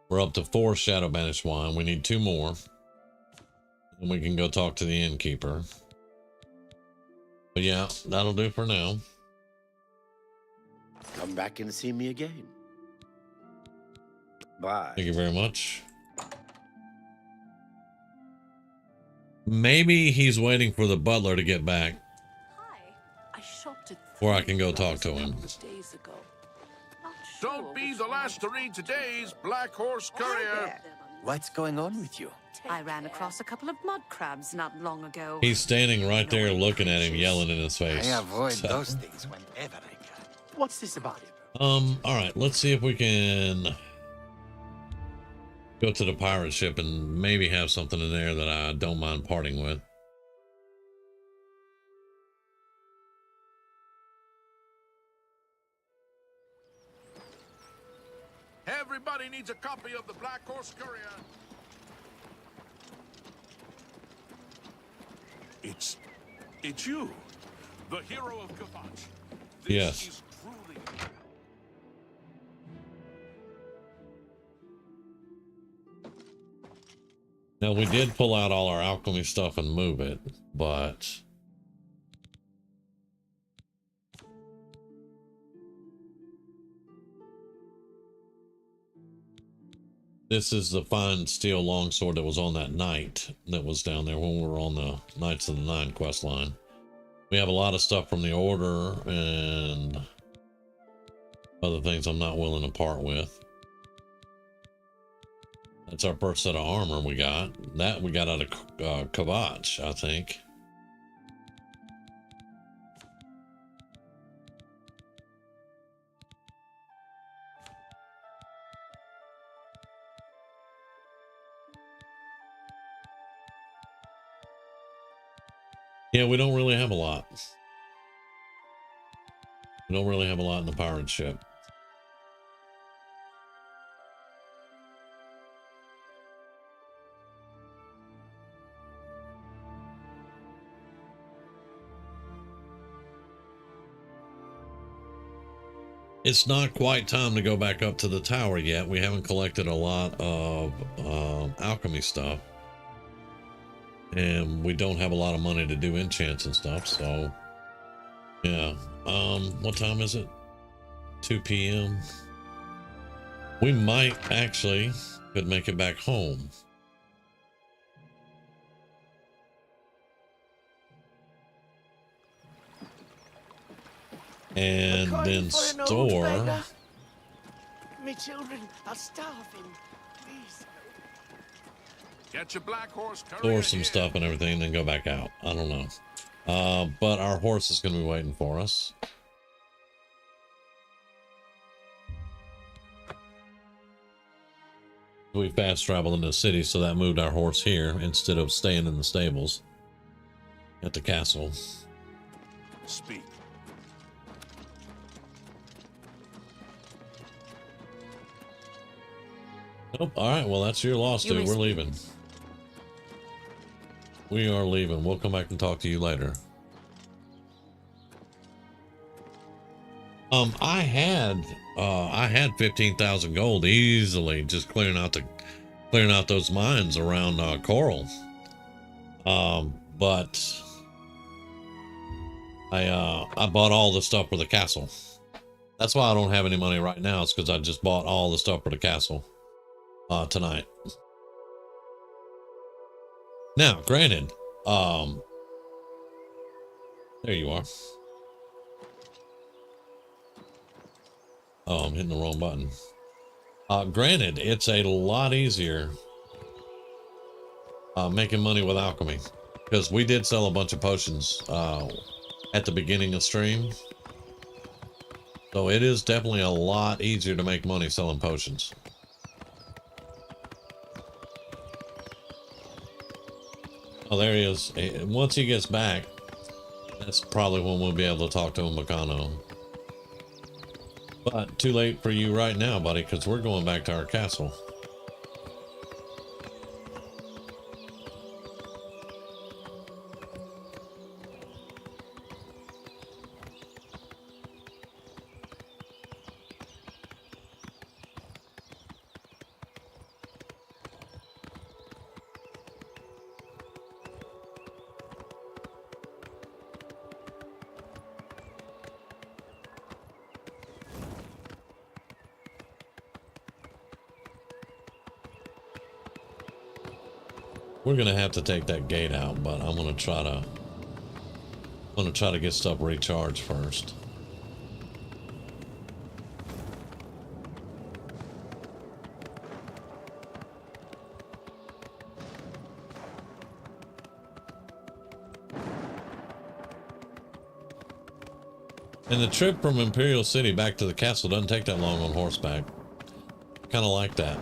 We're up to 4 Shadow Banished wine. We need 2 more. And we can go talk to the innkeeper. But yeah, that'll do for now. Come back and see me again. Bye. Thank you very much. Maybe he's waiting for the butler to get back. I shopped at Or I can go talk to him. days ago. Don't be the last to read today's Black Horse Courier. What's going on with you? I ran across a couple of mud crabs not long ago. He's standing right there looking at him, yelling in his face. I avoid So- those things whenever I can. What's this about? all right, let's see if we can go to the pirate ship and maybe have something in there that I don't mind parting with. Everybody needs a copy of the Black Horse Courier. It's you, the hero of Kvatch. Yes. Is truly... Now we did pull out all our alchemy stuff and move it, but this is the fine steel longsword that was on that knight that was down there when we were on the Knights of the Nine quest line. We have a lot of stuff from the Order and other things I'm not willing to part with. That's our first set of armor we got. That we got out of Kvatch, I think. Yeah, we don't really have a lot. We don't really have a lot in the pirate ship. It's not quite time to go back up to the tower yet. We haven't collected a lot of alchemy stuff. And we don't have a lot of money to do enchants and stuff, so yeah. What time is it? 2 p.m. We might actually could make it back home. And then store. Me children are starving. Please. Get your black horse. Store some stuff and everything, and then go back out. I don't know. But our horse is going to be waiting for us. We fast traveled into the city, so that moved our horse here instead of staying in the stables at the castle. Speak. Nope. All right. Well, that's your loss, dude. We're leaving. We are leaving. We'll come back and talk to you later. I had 15,000 gold easily just clearing out those mines around Coral. But I bought all the stuff for the castle. That's why I don't have any money right now. It's because I just bought all the stuff for the castle tonight. Now, granted, there you are. Oh, I'm hitting the wrong button. Granted, it's a lot easier making money with alchemy, because we did sell a bunch of potions at the beginning of stream. So it is definitely a lot easier to make money selling potions. Oh, there he is. Once he gets back, that's probably when we'll be able to talk to Umbacano. But too late for you right now, buddy, because we're going back to our castle. We're gonna have to take that gate out, but I'm gonna try to get stuff recharged first. And the trip from Imperial City back to the castle doesn't take that long on horseback. Kind of like that.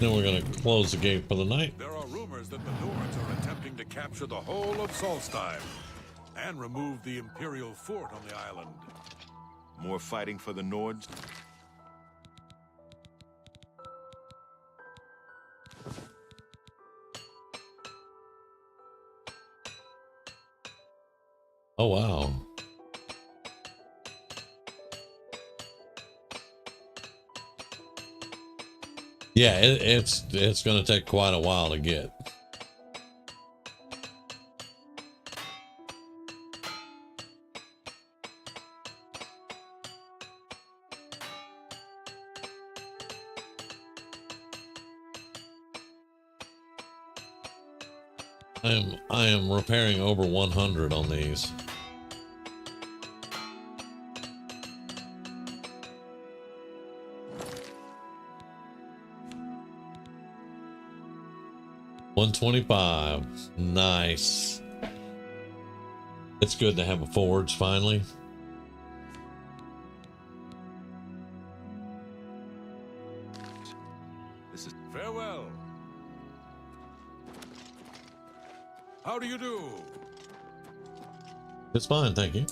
Then we're gonna close the gate for the night. There are rumors that the Nords are attempting to capture the whole of Solstheim and remove the Imperial fort on the island. More fighting for the Nords? Oh wow. Yeah, it's gonna take quite a while to get. I am repairing over 100 on these. $125. Nice. It's good to have a forge finally. This is farewell. How do you do? It's fine, thank you.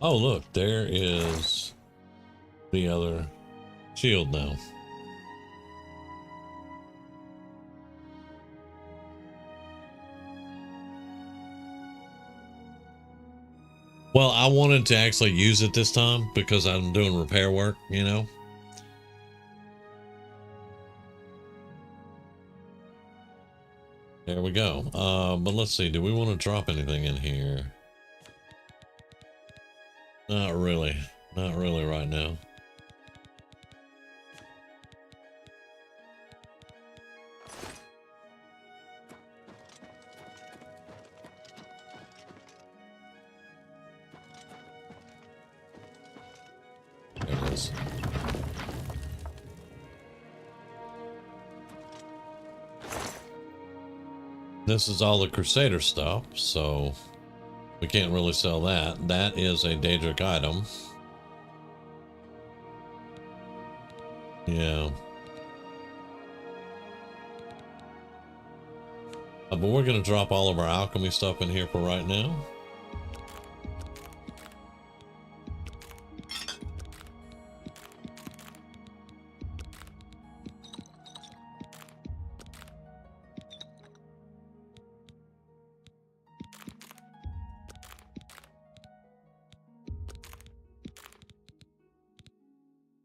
Oh, look, there is the other shield now. Well, I wanted to actually use it this time because I'm doing repair work, you know. There we go. But let's see, do we want to drop anything in here? Not really. Not really right now. There it is. This is all the Crusader stuff, so we can't really sell that. That is a Daedric item. Yeah. But we're going to drop all of our alchemy stuff in here for right now.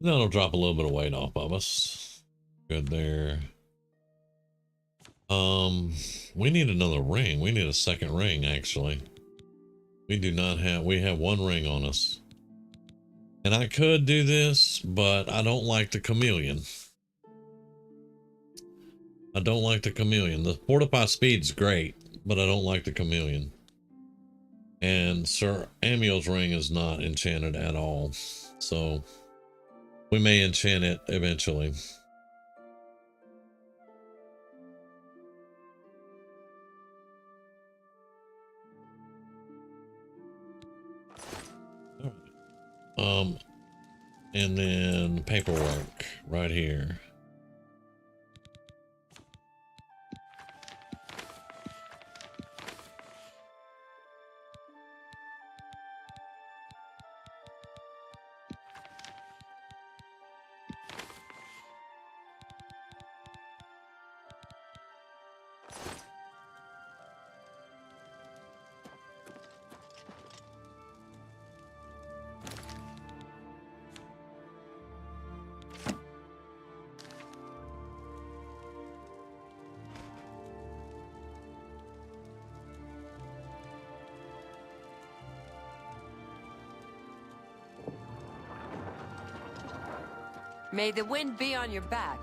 That'll drop a little bit of weight off of us. Good there. We need another ring. We need a second ring, actually. We do not have, we have one ring on us. And I could do this, but I don't like the chameleon. I don't like the chameleon. The fortify speed's great, but I don't like the chameleon. And Sir Amiel's ring is not enchanted at all. So we may enchant it eventually. And then paperwork right here. May the wind be on your back.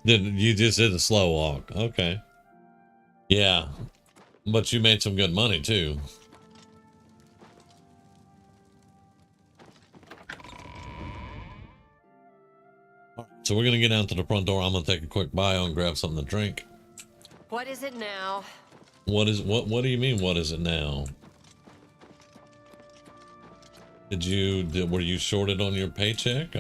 You just did a slow walk. Okay. Yeah. But you made some good money too. So we're gonna get down to the front door. I'm gonna take a quick bio and grab something to drink. What is it now? What do you mean what is it now? Were you shorted on your paycheck?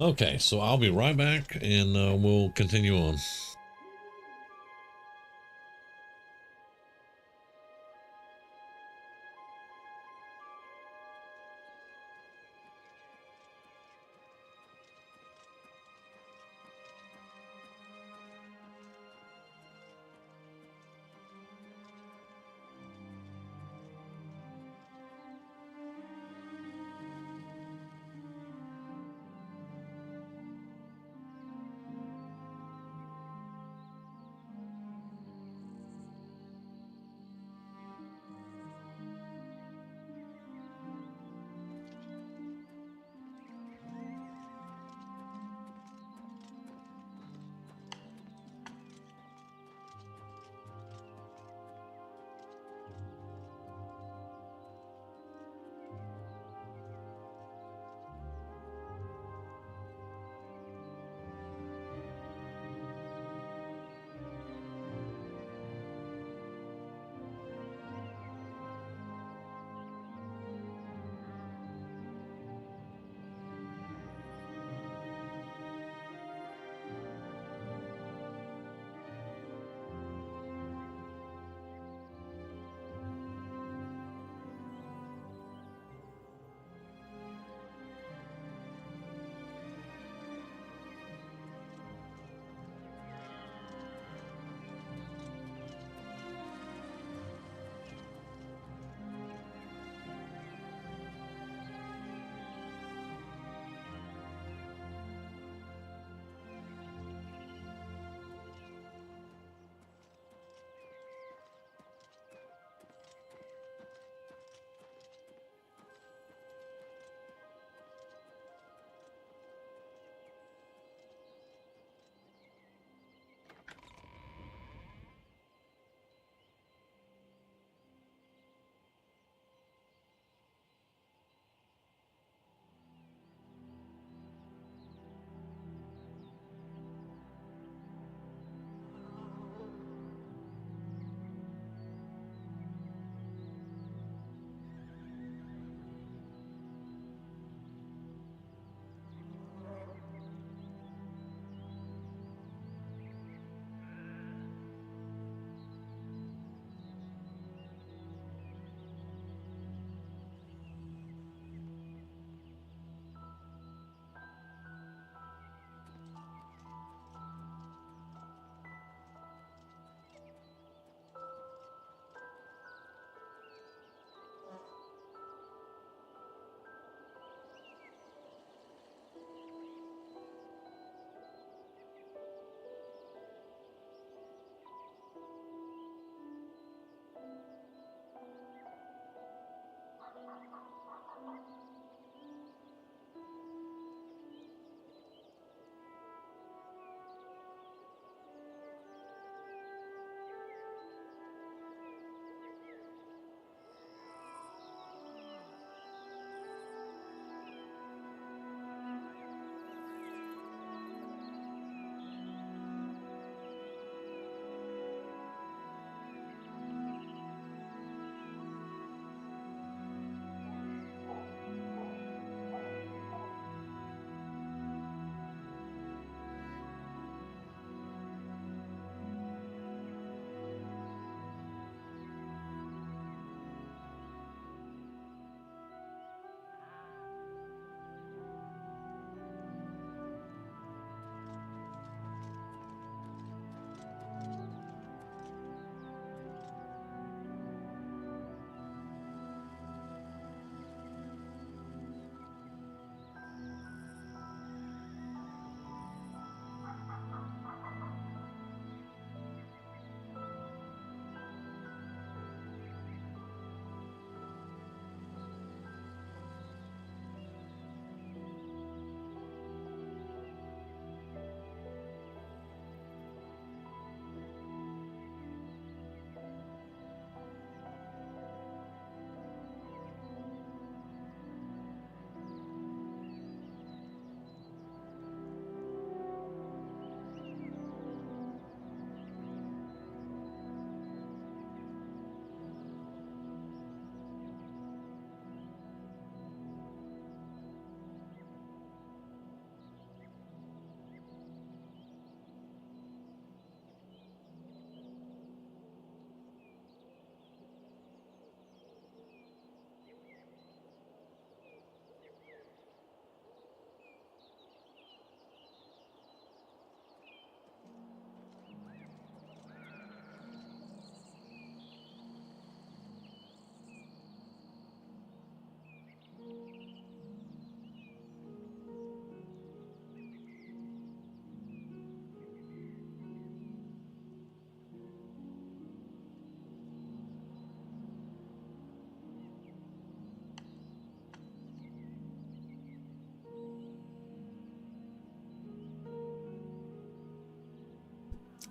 Okay, so I'll be right back and we'll continue on.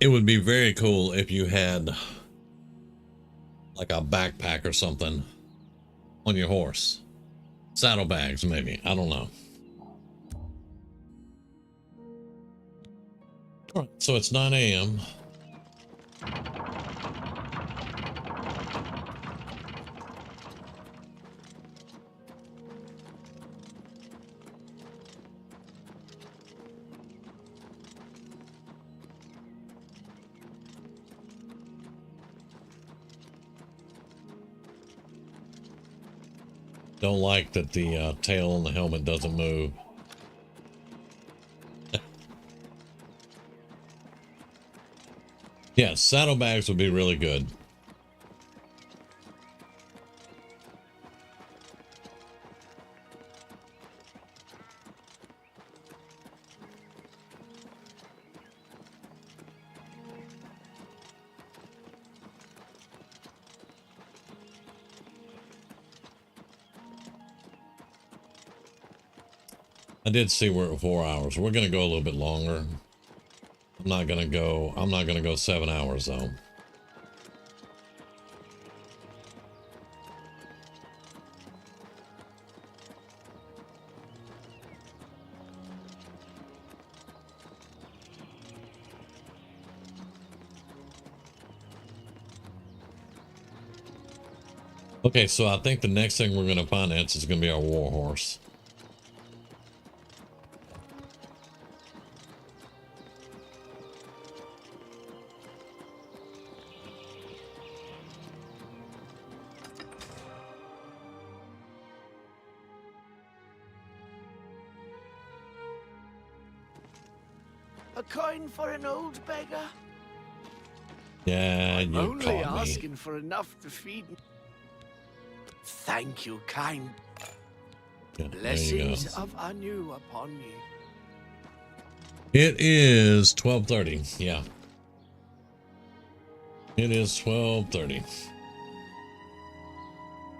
It would be very cool if you had like a backpack or something on your horse. Saddlebags, maybe. I don't know. All right, so it's 9 a.m. Don't like that the tail on the helmet doesn't move. Yeah, saddlebags would be really good. I did see we're at 4 hours. We're gonna go a little bit longer. I'm not gonna go 7 hours though. Okay, so I think the next thing we're gonna finance is gonna be our war horse. A coin for an old beggar? Yeah, I'm you only caught me. asking for enough to feed me. Thank you, kind. Yeah, there you go. Blessings of Anu upon you. It is 12:30. Yeah. It is 12:30.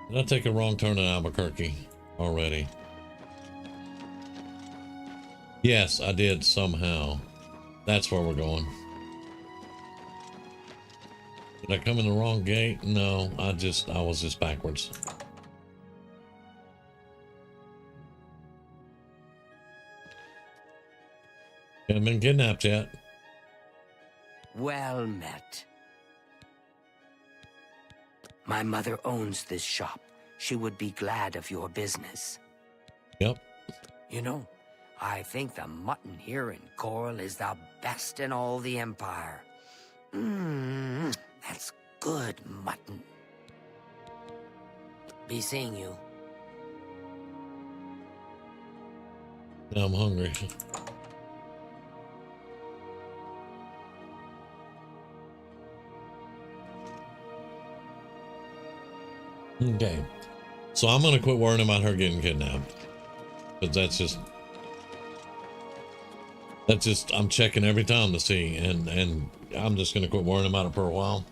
Did I take a wrong turn in Albuquerque already? Yes, I did somehow. That's where we're going. Did I come in the wrong gate? No, I was just backwards. Haven't been kidnapped yet. Well met. My mother owns this shop. She would be glad of your business. Yep. You know, I think the mutton here in Coral is the best in all the Empire. That's good mutton. Be seeing you. Now I'm hungry. Okay. So I'm going to quit worrying about her getting kidnapped. Because that's just, I'm checking every time to see, and I'm just going to quit worrying about it for a while.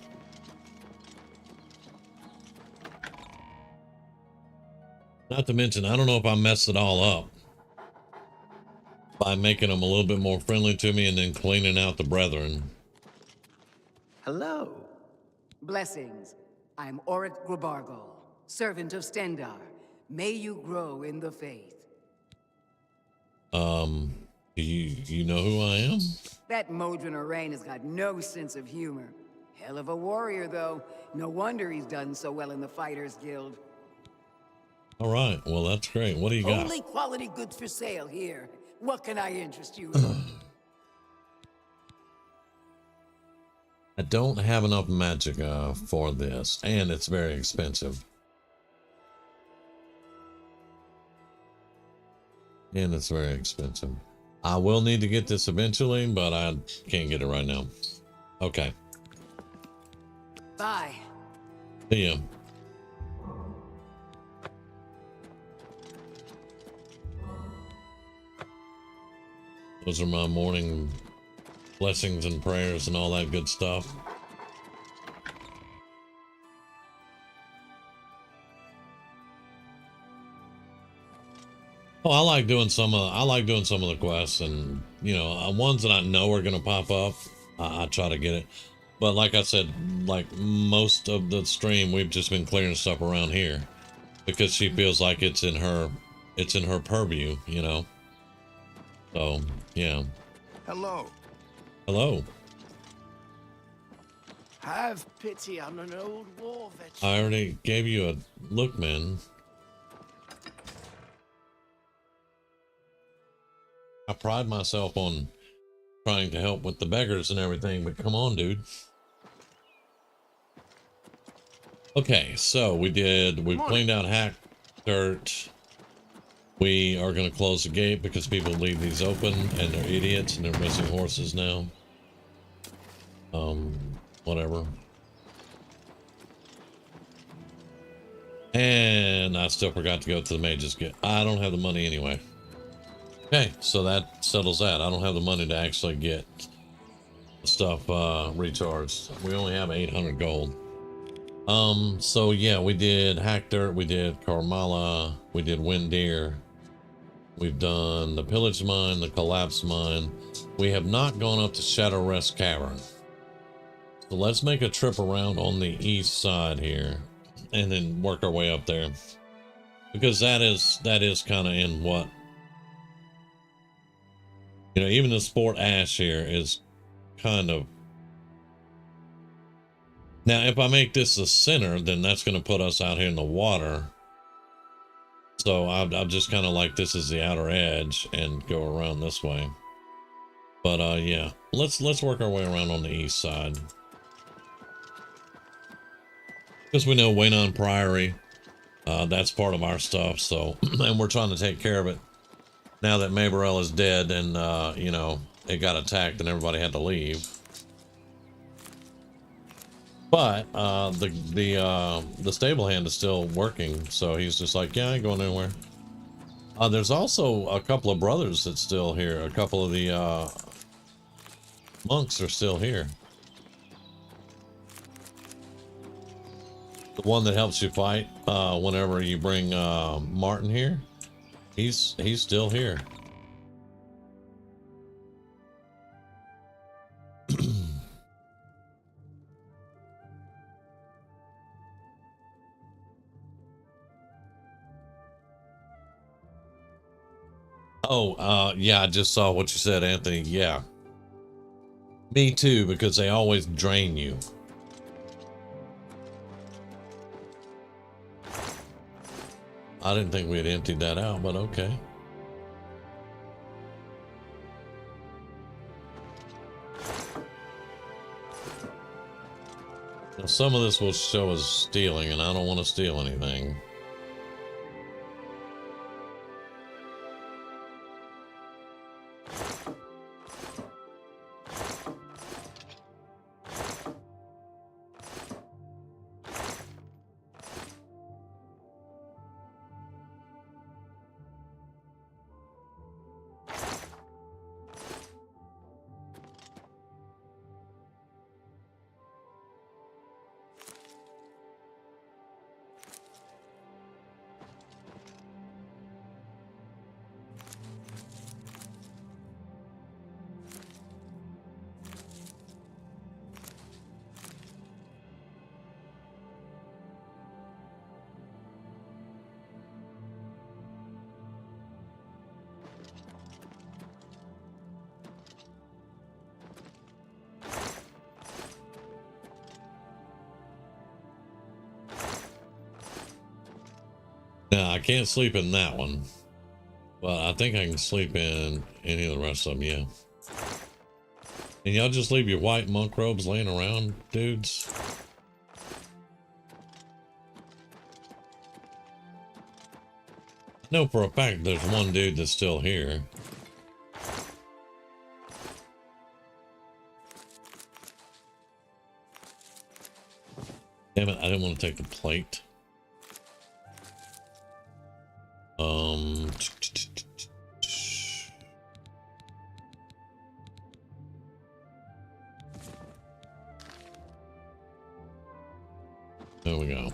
Not to mention, I don't know if I messed it all up by making them a little bit more friendly to me and then cleaning out the brethren. Hello. Blessings. I'm Orit Grabargol, servant of Stendar. May you grow in the faith. You know who I am? That Modron Orain has got no sense of humor. Hell of a warrior, though. No wonder he's done so well in the Fighters Guild. All right. Well, that's great. What do you got? Only quality goods for sale here. What can I interest you in? I don't have enough magic for this, and it's very expensive. And it's very expensive. I will need to get this eventually, but I can't get it right now. Okay. Bye. See ya. Those are my morning blessings and prayers and all that good stuff. Oh, I like doing some of the quests, and you know, ones that I know are gonna pop up. I try to get it. But like I said, like most of the stream, we've just been clearing stuff around here because she feels like it's in her purview, you know. So yeah. Hello. Hello. Have pity on an old war veteran. I already gave you a look, man. I pride myself on trying to help with the beggars and everything, but come on, dude. Okay, so we cleaned out hack dirt. We are going to close the gate because people leave these open and they're idiots and they're missing horses now. Whatever. And I still forgot to go to the mage's gate. I don't have the money anyway. Okay, so that settles that. I don't have the money to actually get stuff recharged. We only have 800 gold. So yeah, we did hack dirt, we did Karmala, we did Windeer. We've done the pillage mine, the collapse mine. We have not gone up to Shadow Rest Cavern. So let's make a trip around on the east side here and then work our way up there. Because that is kind of in what, you know, even the Sport Ash here is kind of. Now, if I make this the center, then that's going to put us out here in the water. So I'll just kind of like this is the outer edge and go around this way. But yeah, let's work our way around on the east side. Because we know Waynon Priory, that's part of our stuff. So, and we're trying to take care of it now that Maberell is dead and, you know, it got attacked and everybody had to leave. But the stable hand is still working, so he's just like, yeah, I ain't going anywhere. There's also a couple of brothers that's still here. A couple of the monks are still here. The one that helps you fight whenever you bring Martin here, he's still here. Oh, yeah, I just saw what you said, Anthony. Yeah. Me too, because they always drain you. I didn't think we had emptied that out, but okay. Now, some of this will show as stealing, and I don't want to steal anything. Now, I can't sleep in that one, but I think I can sleep in any of the rest of them, yeah. And y'all just leave your white monk robes laying around, dudes? I know for a fact there's one dude that's still here. Damn it, I didn't want to take the plate. There we go.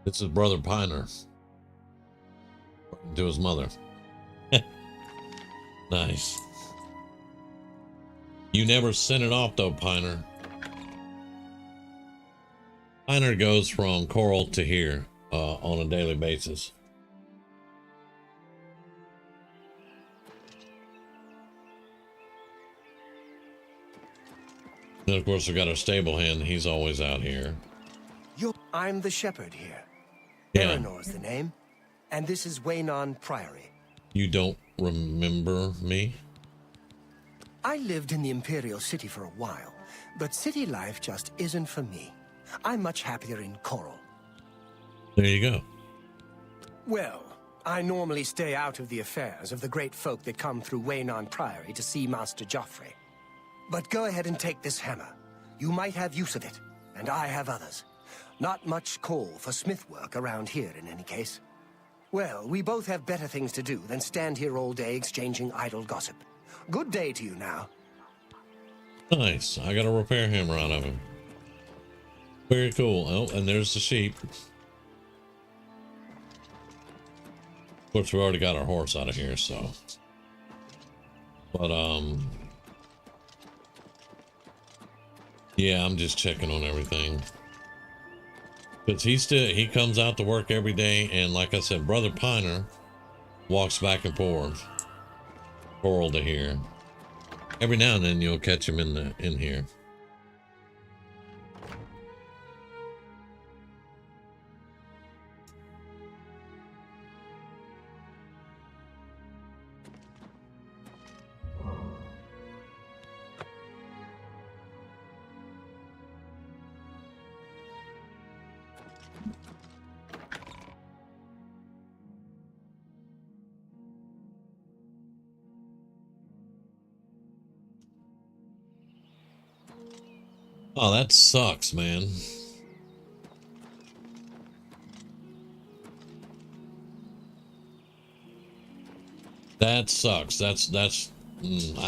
This is Brother Piner. To his mother. Nice. You never sent it off though, Piner. Piner goes from Coral to here on a daily basis. And of course, we got our stable hand. He's always out here. I'm the shepherd here. Yeah. Eleanor's the name. And this is Waynon Priory. You don't remember me? I lived in the Imperial City for a while, but city life just isn't for me. I'm much happier in Coral. There you go. Well, I normally stay out of the affairs of the great folk that come through Waynon Priory to see Master Joffrey. But go ahead and take this hammer. You might have use of it, and I have others. Not much call for smith work around here in any case. Well, we both have better things to do than stand here all day exchanging idle gossip. Good day to you now. Nice. I got a repair hammer out of him. Very cool. Oh, and there's the sheep. Of course, we already got our horse out of here, so. But, yeah, I'm just checking on everything. Because he comes out to work every day, and like I said, Brother Piner walks back and forth. Coral to here. Every now and then you'll catch him in here. Oh, that sucks, man. That sucks. I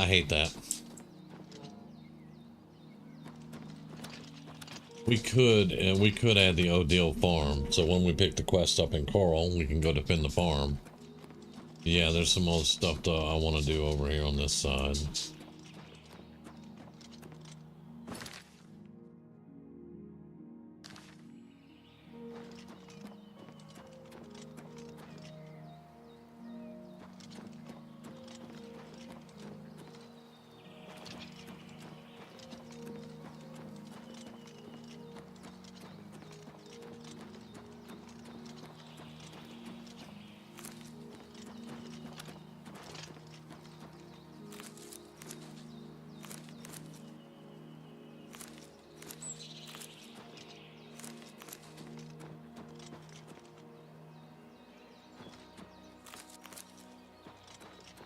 hate that. We could add the Odile farm. So when we pick the quest up in Coral, we can go defend the farm. Yeah, there's some other stuff that I want to do over here on this side.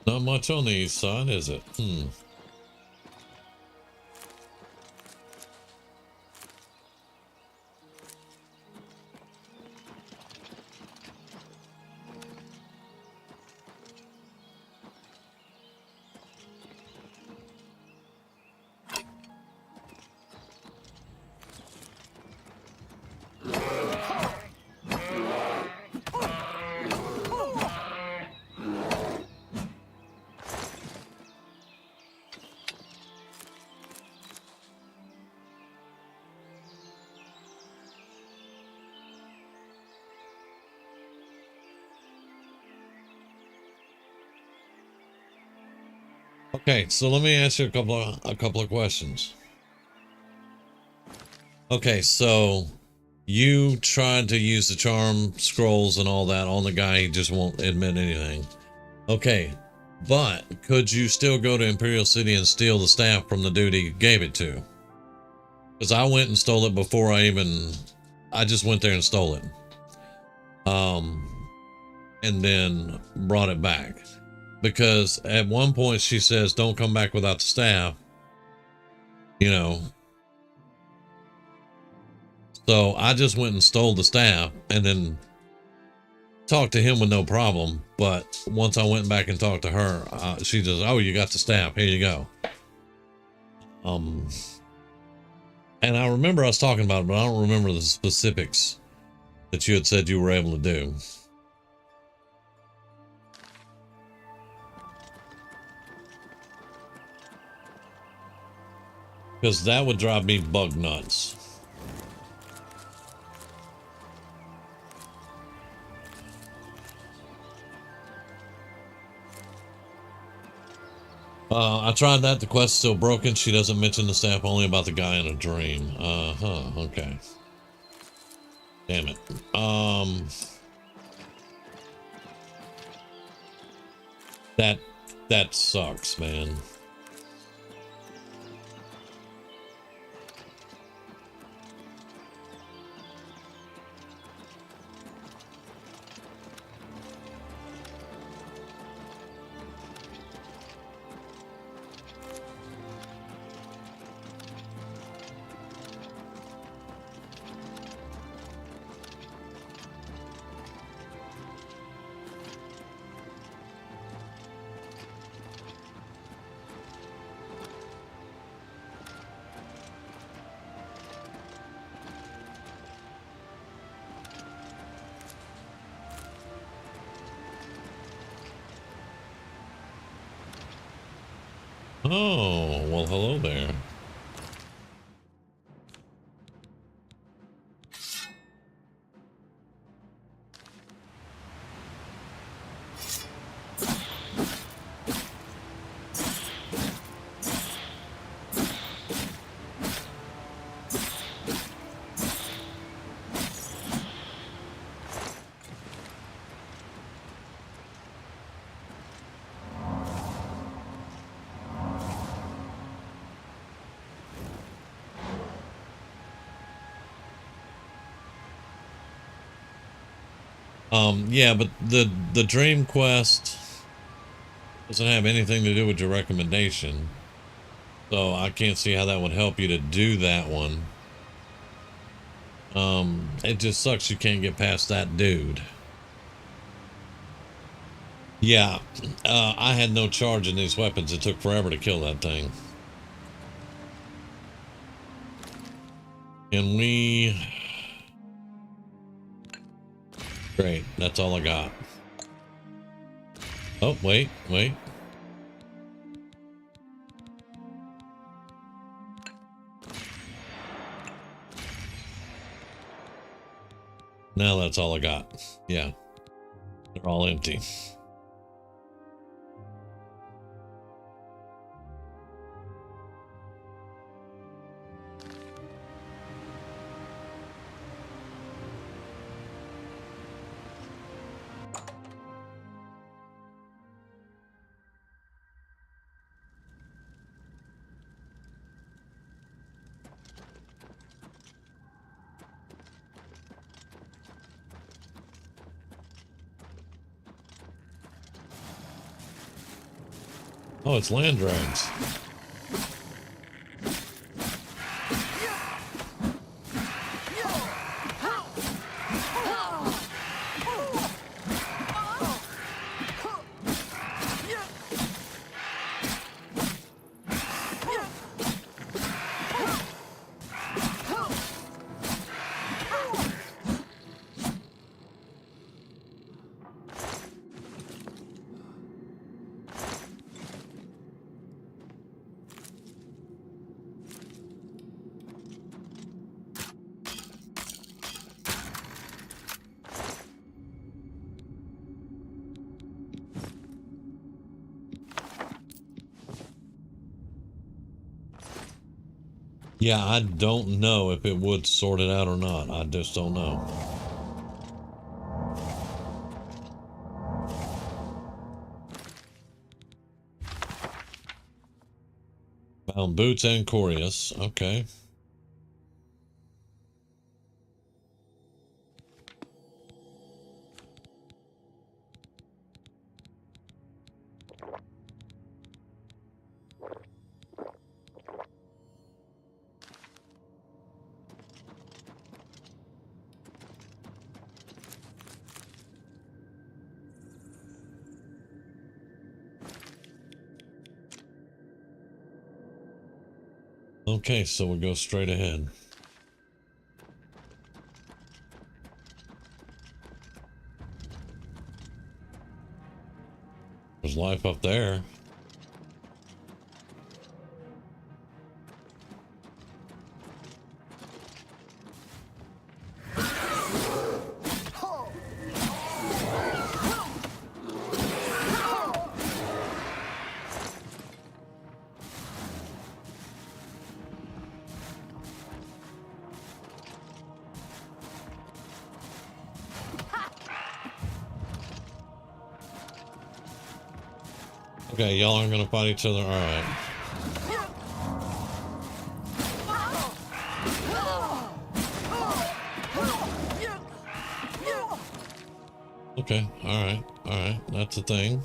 Not much on the east side, is it? Okay, so let me ask you a couple of questions. Okay, so you tried to use the charm scrolls and all that on the guy, he just won't admit anything. Okay, but could you still go to Imperial City and steal the staff from the dude he gave it to? Because I went and stole it before I just went there and stole it. And then brought it back. Because at one point she says, don't come back without the staff. You know. So I just went and stole the staff and then talked to him with no problem. But once I went back and talked to her, she just, oh, you got the staff. Here you go. And I remember us talking about it, but I don't remember the specifics that you had said you were able to do. Because that would drive me bug nuts. I tried that. The quest's still broken. She doesn't mention the staff, only about the guy in a dream. Okay. Damn it. That sucks, man. Oh, well, hello there. Yeah, but the dream quest doesn't have anything to do with your recommendation, so I can't see how that would help you to do that one. It just sucks you can't get past that dude. Yeah, I had no charge in these weapons. It took forever to kill that thing. Can we... Great, that's all I got. Oh, wait. Now that's all I got. Yeah, they're all empty. Oh, it's land drags. Yeah, I don't know if it would sort it out or not. I just don't know. Found boots and Corius. Okay. Okay, so we go straight ahead. there's life up there. Okay, y'all aren't gonna fight each other. All right. Okay, all right, all right. That's a thing.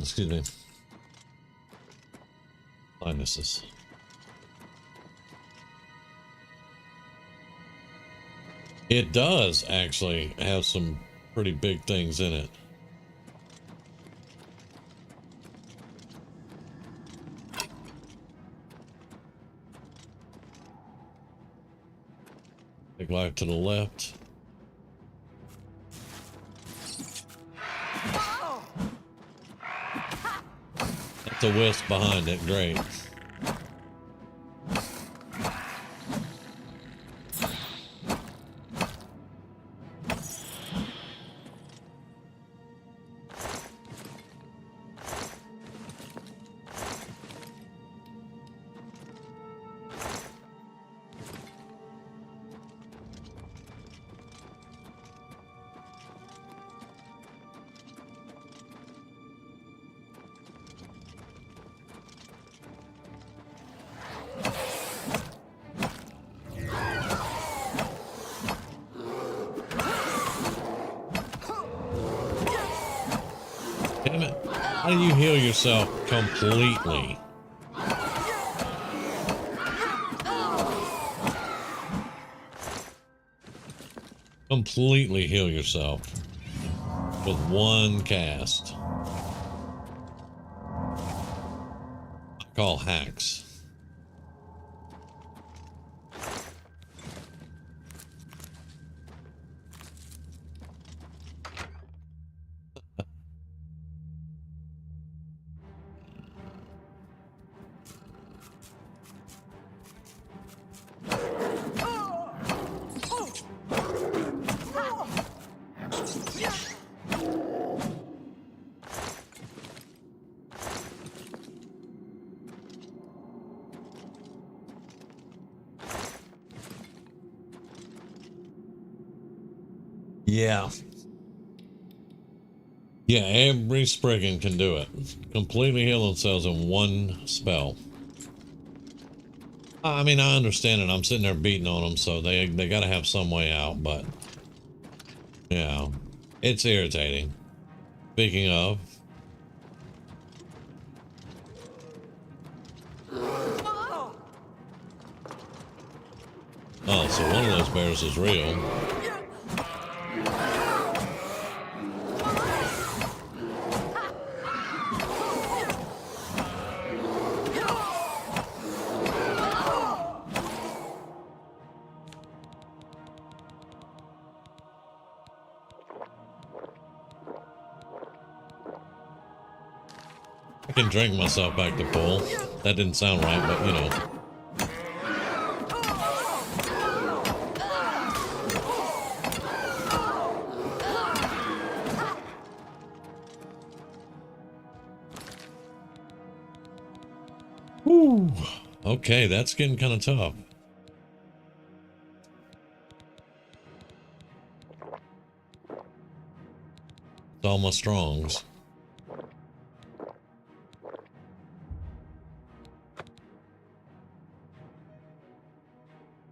Excuse me. Sinuses. It does actually have some pretty big things in it. Big life to the left. That's a wisp behind it. Great. How do you heal yourself completely? Completely heal yourself with one cast. I call hacks. Yeah. Yeah, every Spriggan can do it. Completely heal themselves in one spell. I mean, I understand it. I'm sitting there beating on them, so they got to have some way out, but yeah, it's irritating. Speaking of, oh, so one of those bears is real. I can drink myself back to full. That didn't sound right, but you know. Woo. Okay, that's getting kind of tough. It's all my strongs.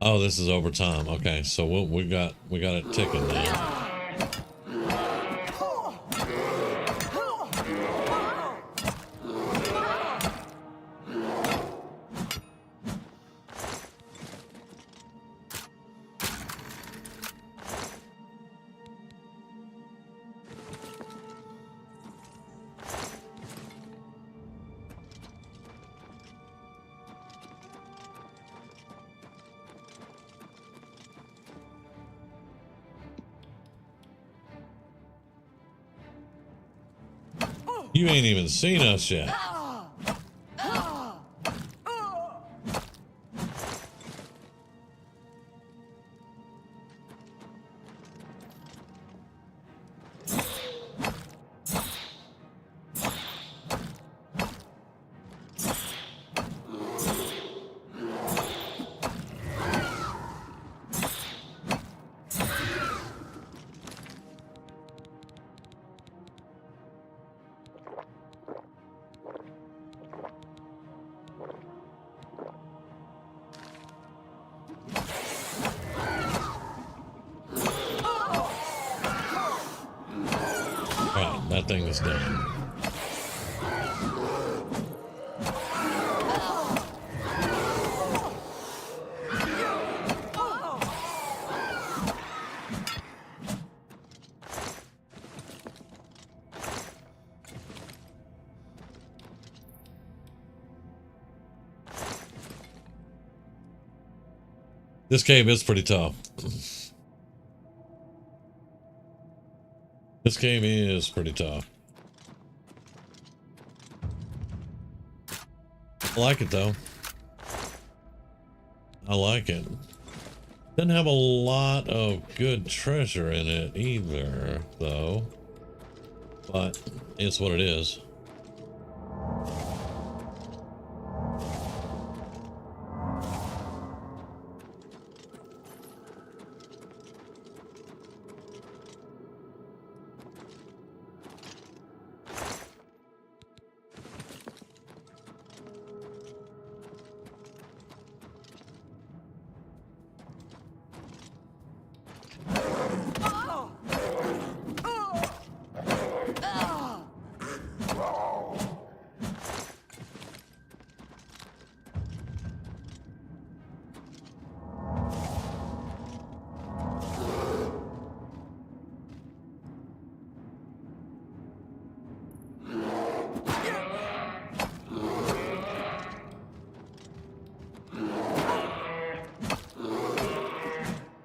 Oh, this is overtime. Okay, so we got it ticking now. You ain't even seen us yet. Right, that thing is done. This cave is pretty tough. This game is pretty tough. I like it though. I like it. Doesn't have a lot of good treasure in it either, though. But it's what it is.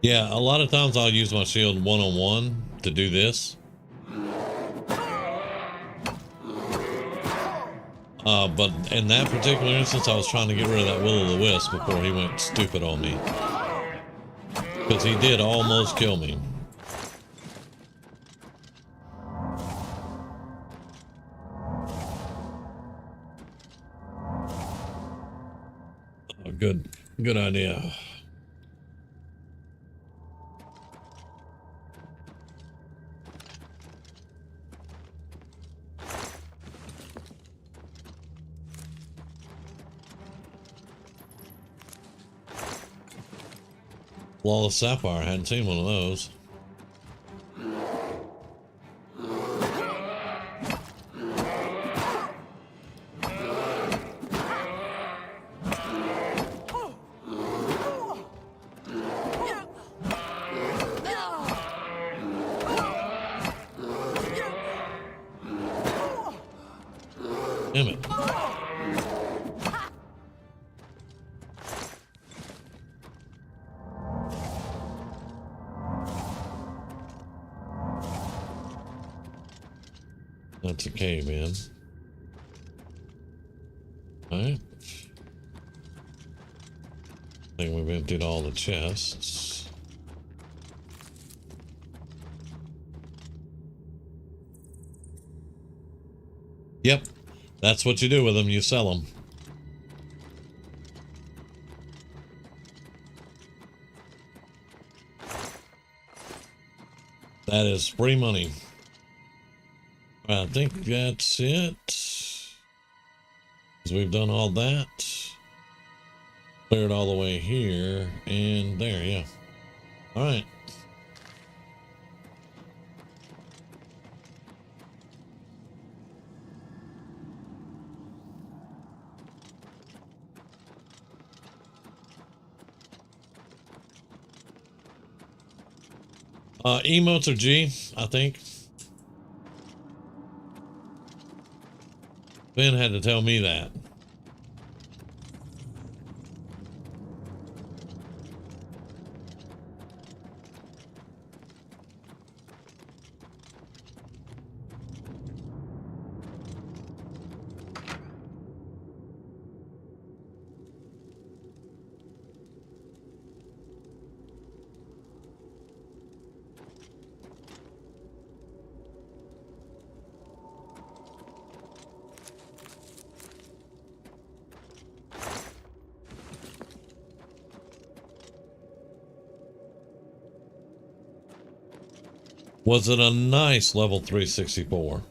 Yeah, a lot of times I'll use my shield one-on-one to do this. But in that particular instance, I was trying to get rid of that will-o'-the-wisp before he went stupid on me. Because he did almost kill me. Oh, good idea. Flawless Sapphire, I hadn't seen one of those. Damn it. That's a cave in. Alright. I think we've emptied all the chests. Yep. That's what you do with them. You sell them. That is free money. I think that's it. 'Cause we've done all that. Cleared all the way here and there, yeah. All right. Emotes are G, I think. Ben had to tell me that. Was it a nice level 364?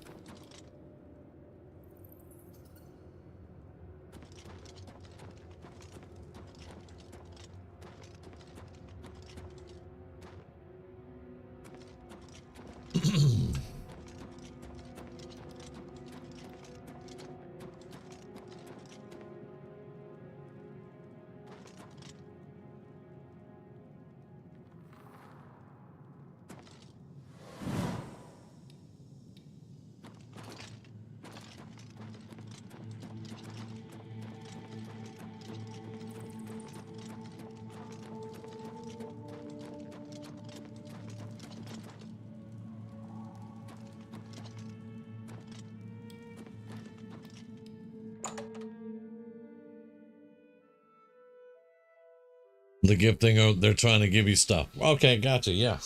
The gift thing, oh, they're trying to give you stuff. Okay, gotcha, yeah.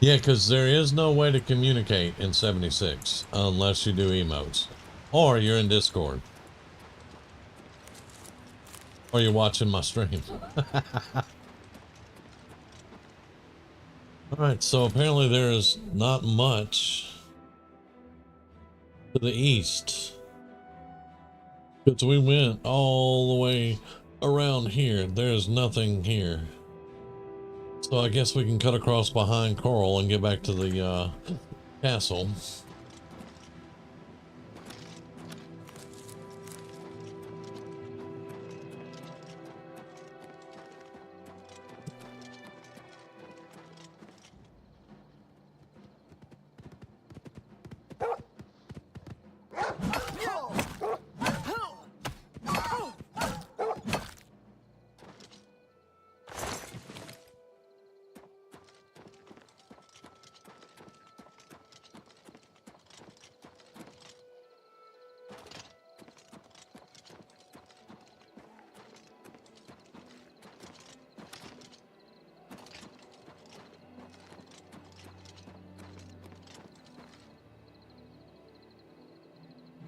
Yeah, because there is no way to communicate in 76 unless you do emotes. Or you're in Discord. Or you're watching my stream. Alright, so apparently there is not much to the east. Because we went all the way around here. There's nothing here. So I guess we can cut across behind Coral and get back to the castle.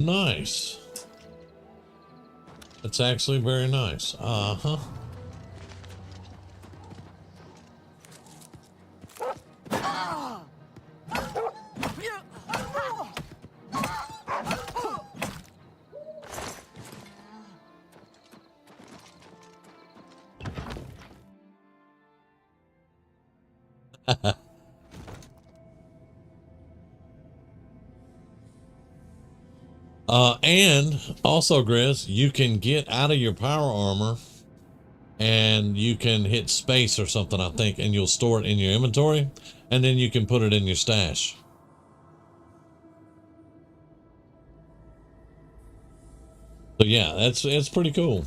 Nice. It's actually very nice. Uh-huh. And also, Grizz, you can get out of your power armor and you can hit space or something, I think, and you'll store it in your inventory and then you can put it in your stash. So yeah, it's pretty cool.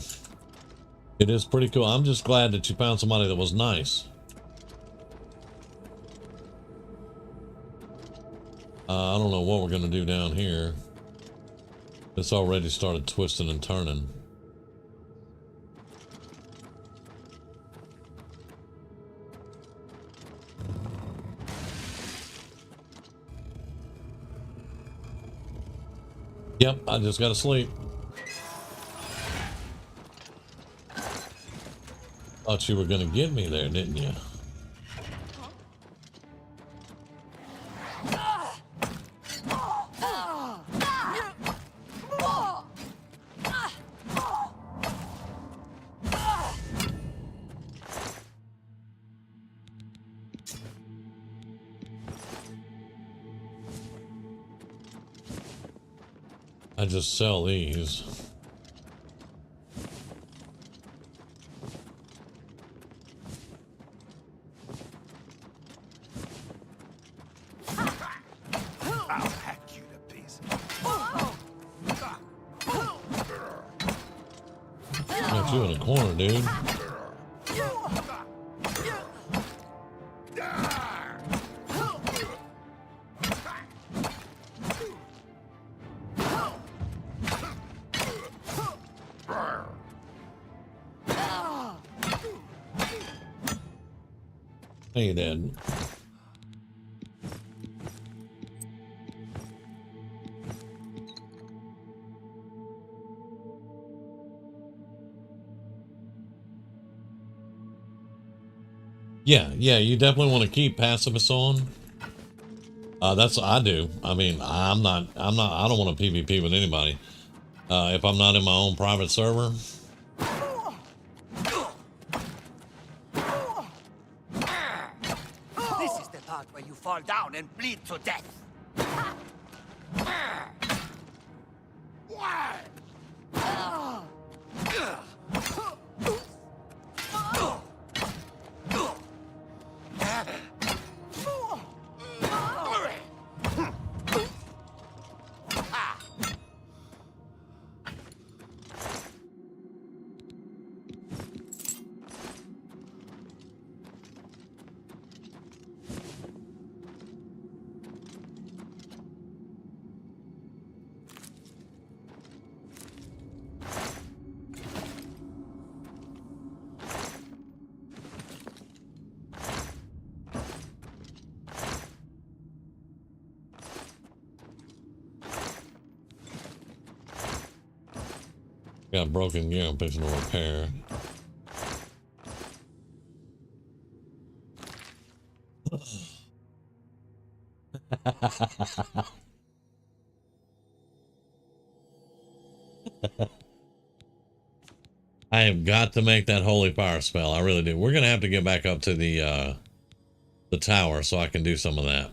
It is pretty cool. I'm just glad that you found somebody that was nice. I don't know what we're going to do down here. It's already started twisting and turning. Yep, I just got to sleep. Thought you were gonna get me there, didn't you? I just sell these. I'll hack you to pieces. Got you in a corner, dude. Hey, Dad. Yeah, you definitely want to keep pacifist on. That's what I do. I mean, I don't want to PvP with anybody. If I'm not in my own private server. This is the part where you fall down and bleed to death. Got broken gear, I'm fixing to repair. I have got to make that holy fire spell. I really do. We're gonna have to get back up to the tower so I can do some of that.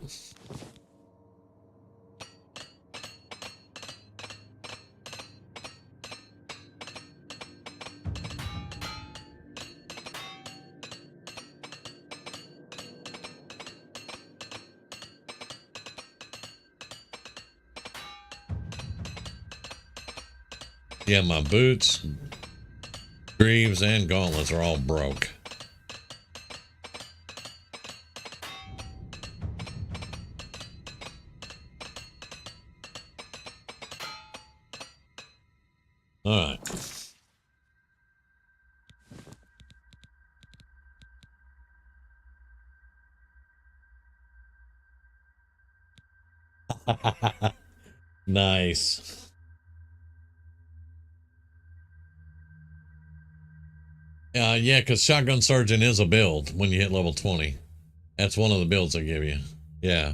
Yeah, my boots, greaves, and gauntlets are all broke. All right. Nice. Yeah, because Shotgun Surgeon is a build when you hit level 20. That's one of the builds they give you. Yeah.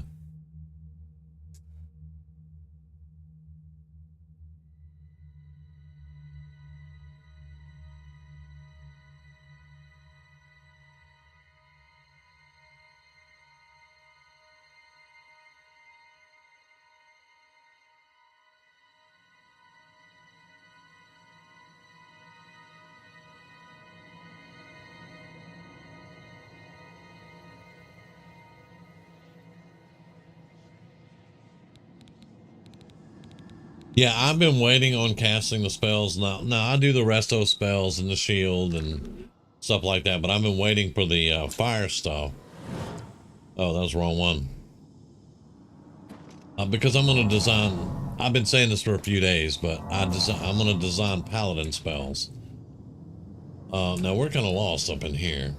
Yeah, I've been waiting on casting the spells. Now, I do the resto spells and the shield and stuff like that, but I've been waiting for the fire stuff. Oh, that was the wrong one. Because I'm going to design, I've been saying this for a few days, but I'm going to design paladin spells. Now we're kind of lost up in here.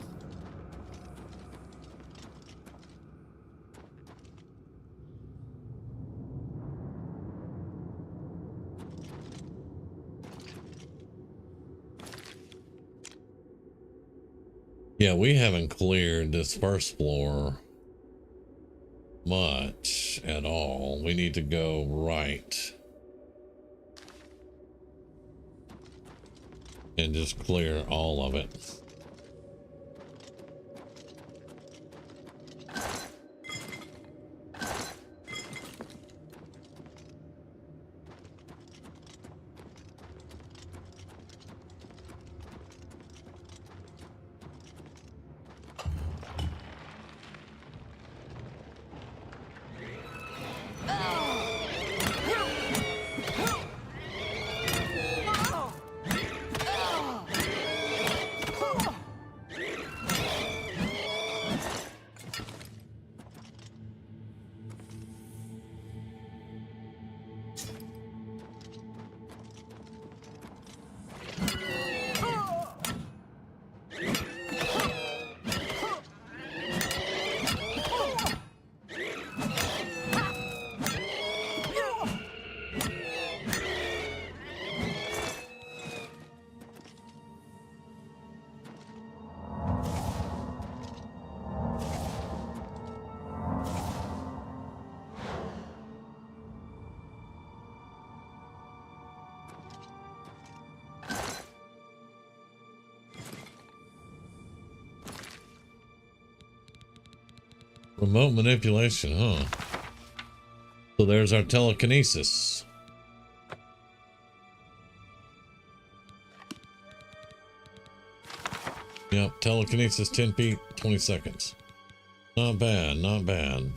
Yeah, we haven't cleared this first floor much at all. We need to go right and just clear all of it. Remote manipulation, huh? So there's our telekinesis. Yep, telekinesis 10 feet, 20 seconds. Not bad, not bad.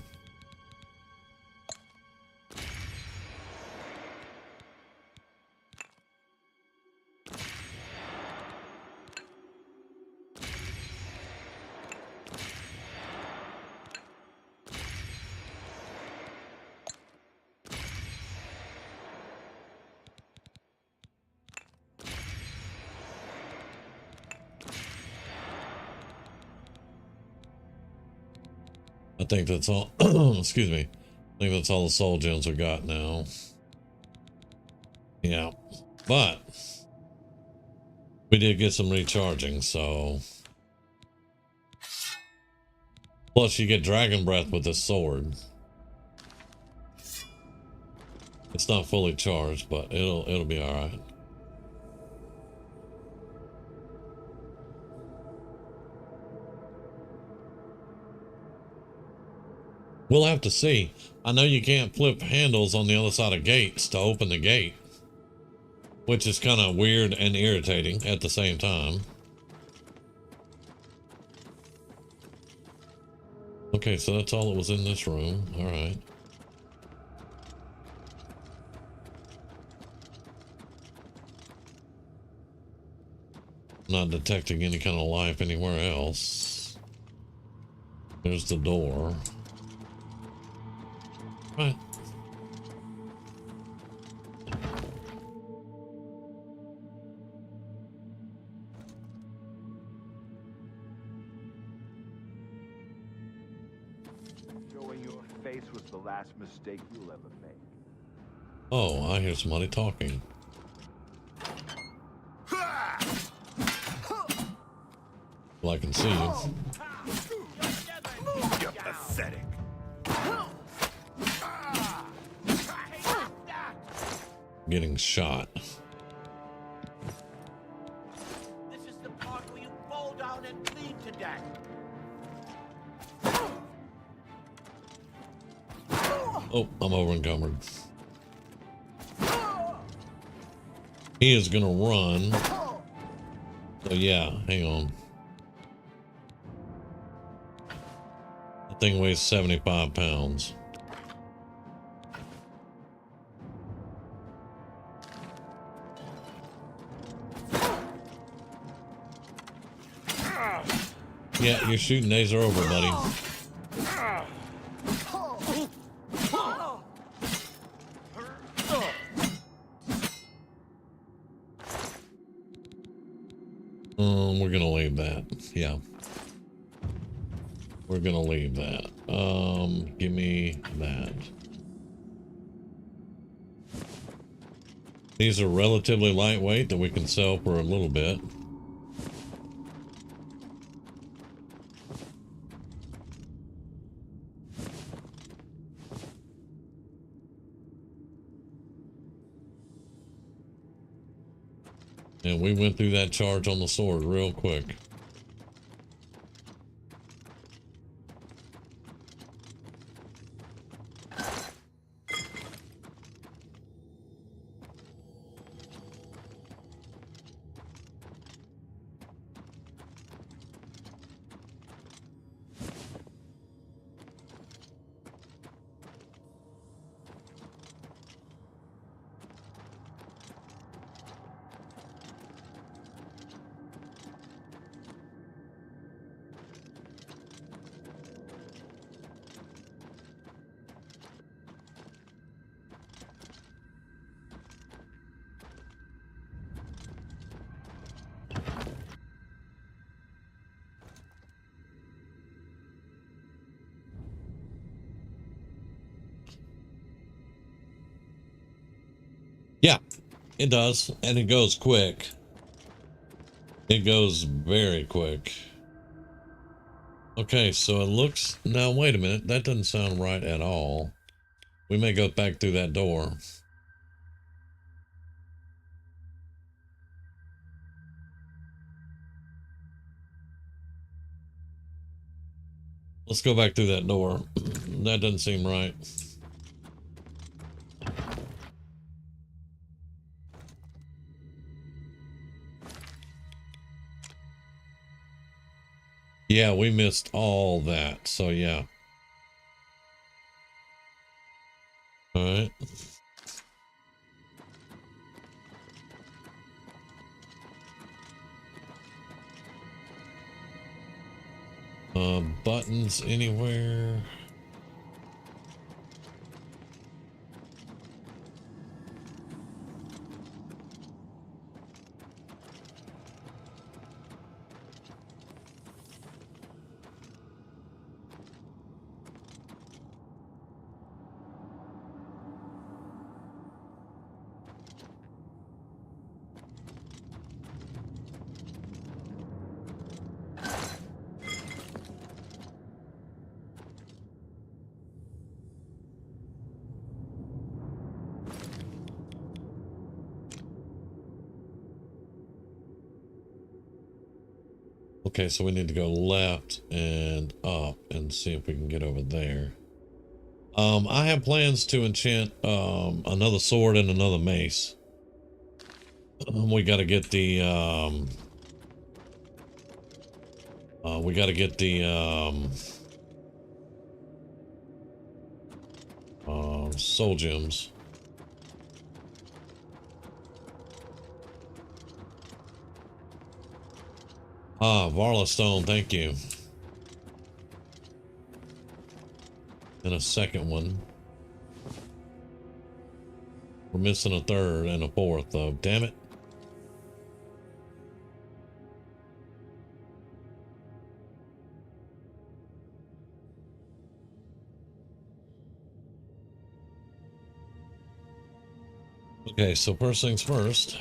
I think that's all. Excuse me. I think that's all the soul gems we got now. Yeah, but we did get some recharging, so. Plus, you get dragon breath with this sword. It's not fully charged, but it'll be all right. We'll have to see. I know you can't flip handles on the other side of gates to open the gate, which is kind of weird and irritating at the same time. Okay, so that's all that was in this room. All right. Not detecting any kind of life anywhere else. There's the door. Right. Showing your face was the last mistake you'll ever make. Oh, I hear somebody talking. Well, I can see you. You're pathetic. Getting shot. This is the part where you fall down and bleed to death. Oh, I'm over encumbered. He is gonna run. So yeah, hang on. That thing weighs 75 pounds. Yeah, you're shooting laser over, buddy. We're gonna leave that. Yeah. We're gonna leave that. Give me that. These are relatively lightweight that we can sell for a little bit. And we went through that charge on the sword real quick. Yeah, it does. And it goes quick. It goes very quick. Okay, so it looks... Now, wait a minute. That doesn't sound right at all. We may go back through that door. Let's go back through that door. That doesn't seem right. Yeah, we missed all that. So, yeah. All right. Buttons anywhere? Okay, so we need to go left and up and see if we can get over there. I have plans to enchant another sword and another mace. We got to get the soul gems. Ah, Varla Stone, thank you. And a second one. We're missing a third and a fourth, though. Damn it. Okay, so first things first.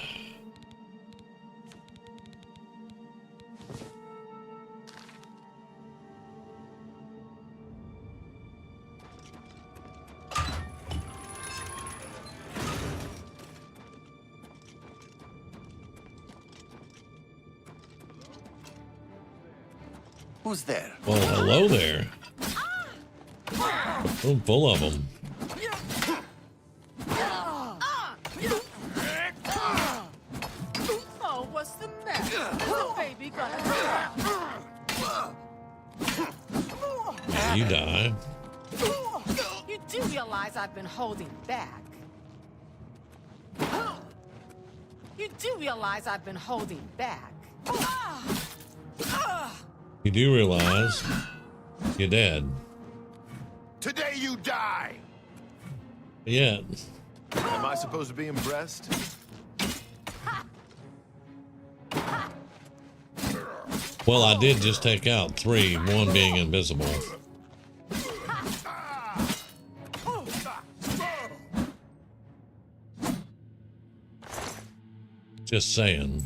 Who's there? Well, hello there. Room full of them. Oh, what's the matter? Is the baby gonna die? Yeah, you die. You do realize I've been holding back. You do realize I've been holding back. You do realize you're dead. Today you die. Yeah. Am I supposed to be impressed? Well, I did just take out 3, one being invisible. Just saying.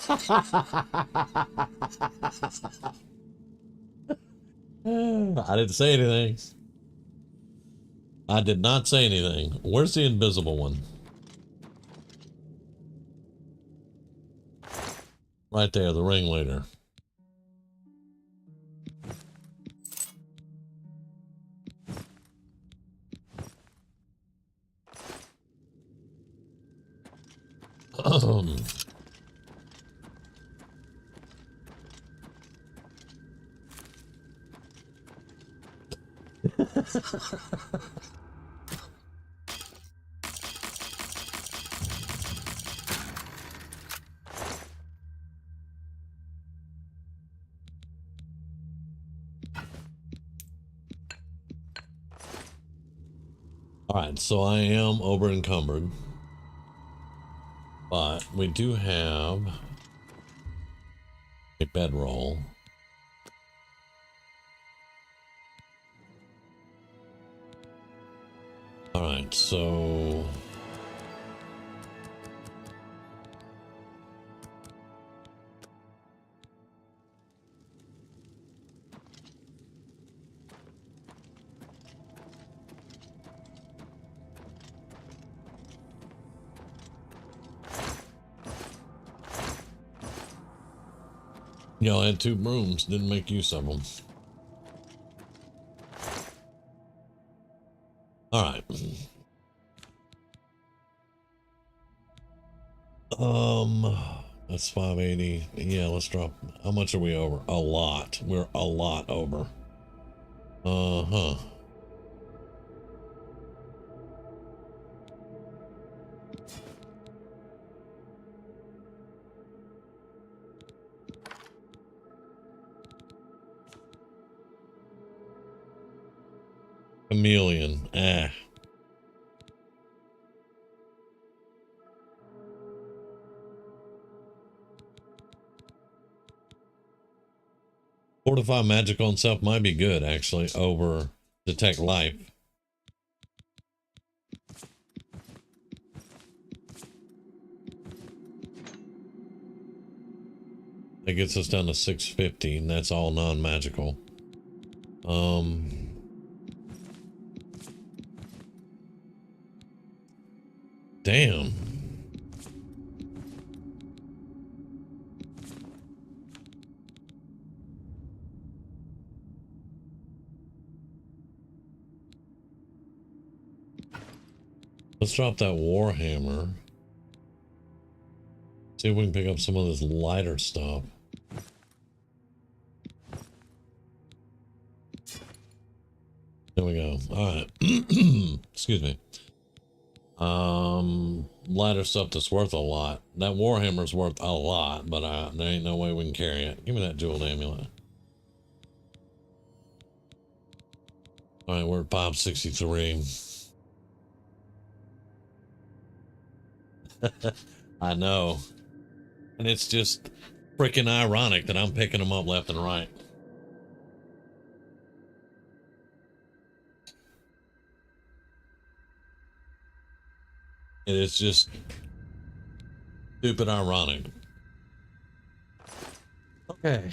I didn't say anything. I did not say anything. Where's the invisible one? Right there, the ringleader. Alright, so I am over encumbered. But we do have a bedroll. Alright, so y'all had 2 brooms, didn't make use of them. Alright. That's 580. Yeah, let's drop. How much are we over? A lot. We're a lot over. Uh-huh. Chameleon. Ah. Fortify magic on self might be good, actually, over detect life. That gets us down to 650, and that's all non-magical. Damn. Let's drop that Warhammer. See if we can pick up some of this lighter stuff. There we go. All right. Excuse me. Lighter stuff that's worth a lot. That Warhammer's worth a lot, but there ain't no way we can carry it. Give me that jeweled amulet. All right, we're at 563. I know. And it's just freaking ironic that I'm picking them up left and right. It is just stupid ironic. Okay.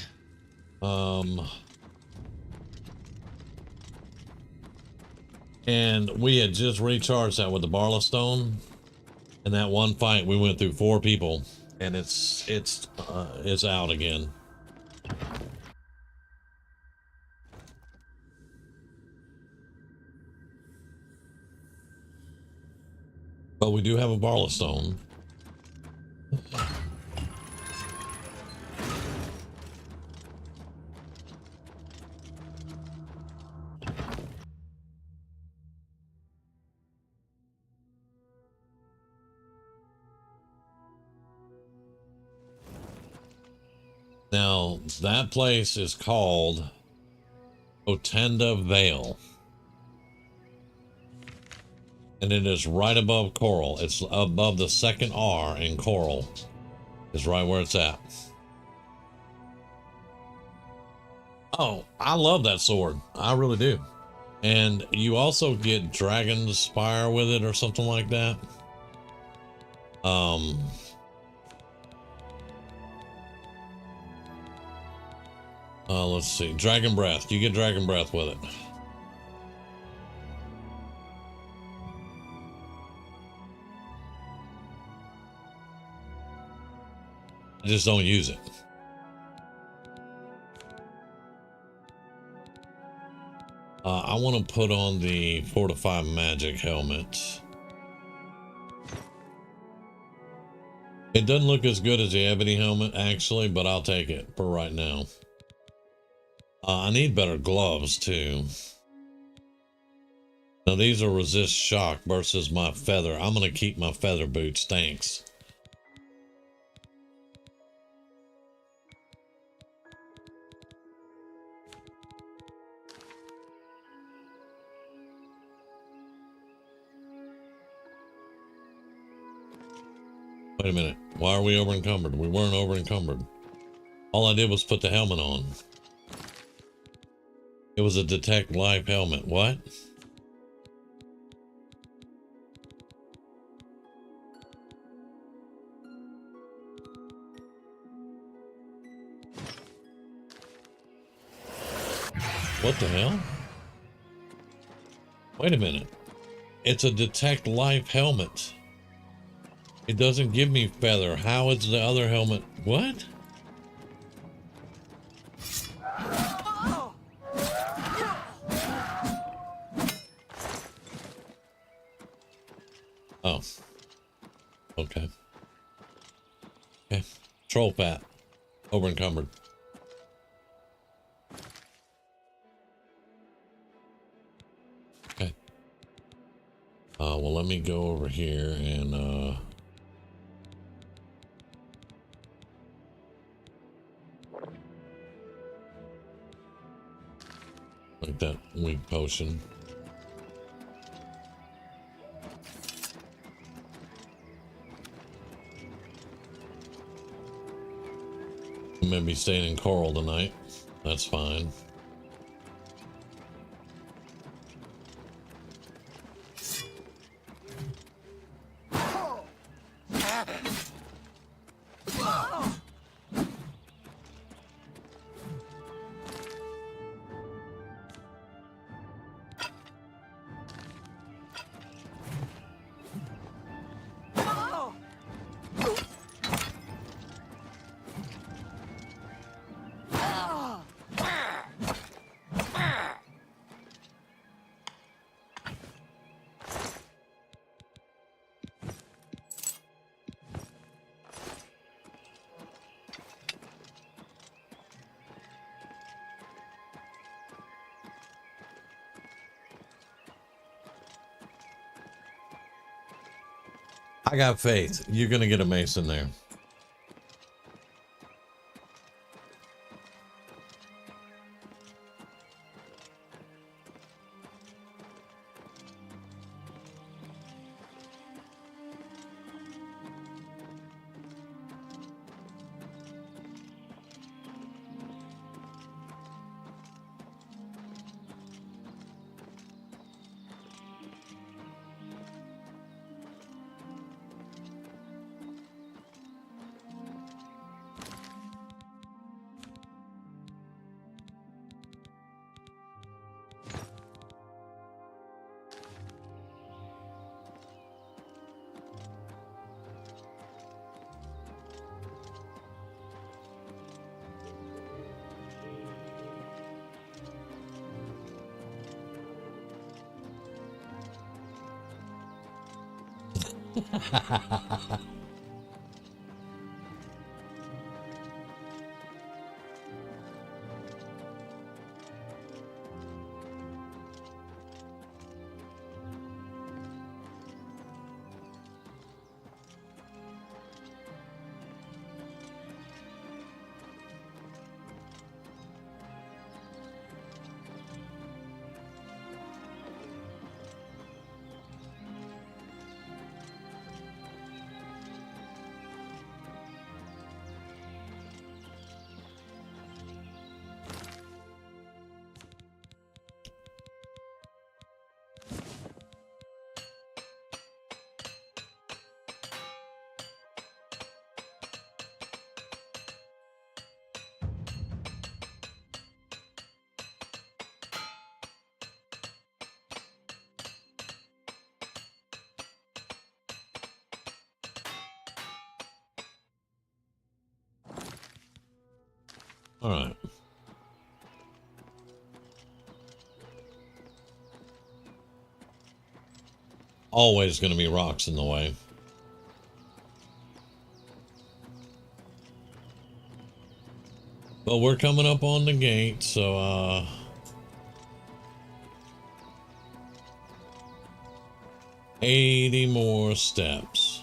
And we had just recharged that with the Barla Stone. In that one fight, we went through 4 people, and it's out again. But we do have a Barla Stone. Now, that place is called Otenda Vale. And it is right above Coral. It's above the second R in Coral. Is right where it's at. Oh, I love that sword. I really do. And you also get Dragon's Spire with it or something like that. Let's see. Dragon Breath. You get Dragon Breath with it. I just don't use it. I want to put on the Fortify Magic helmet. It doesn't look as good as the Ebony helmet, actually, but I'll take it for right now. I need better gloves, too. Now, these are resist shock versus my feather. I'm going to keep my feather boots. Thanks. Wait a minute. Why are we over encumbered? We weren't over encumbered. All I did was put the helmet on. It was a Detect Life helmet. What? What the hell? Wait a minute. It's a Detect Life helmet. It doesn't give me feather. How is the other helmet? What? Oh. Okay. Okay. Troll fat. Over encumbered. Okay. Well, let me go over here and, like that weak potion. I'm gonna be staying in Coral tonight. That's fine. I got faith. You're gonna get a mason there. All right. Always going to be rocks in the way. But we're coming up on the gate, so 80 more steps.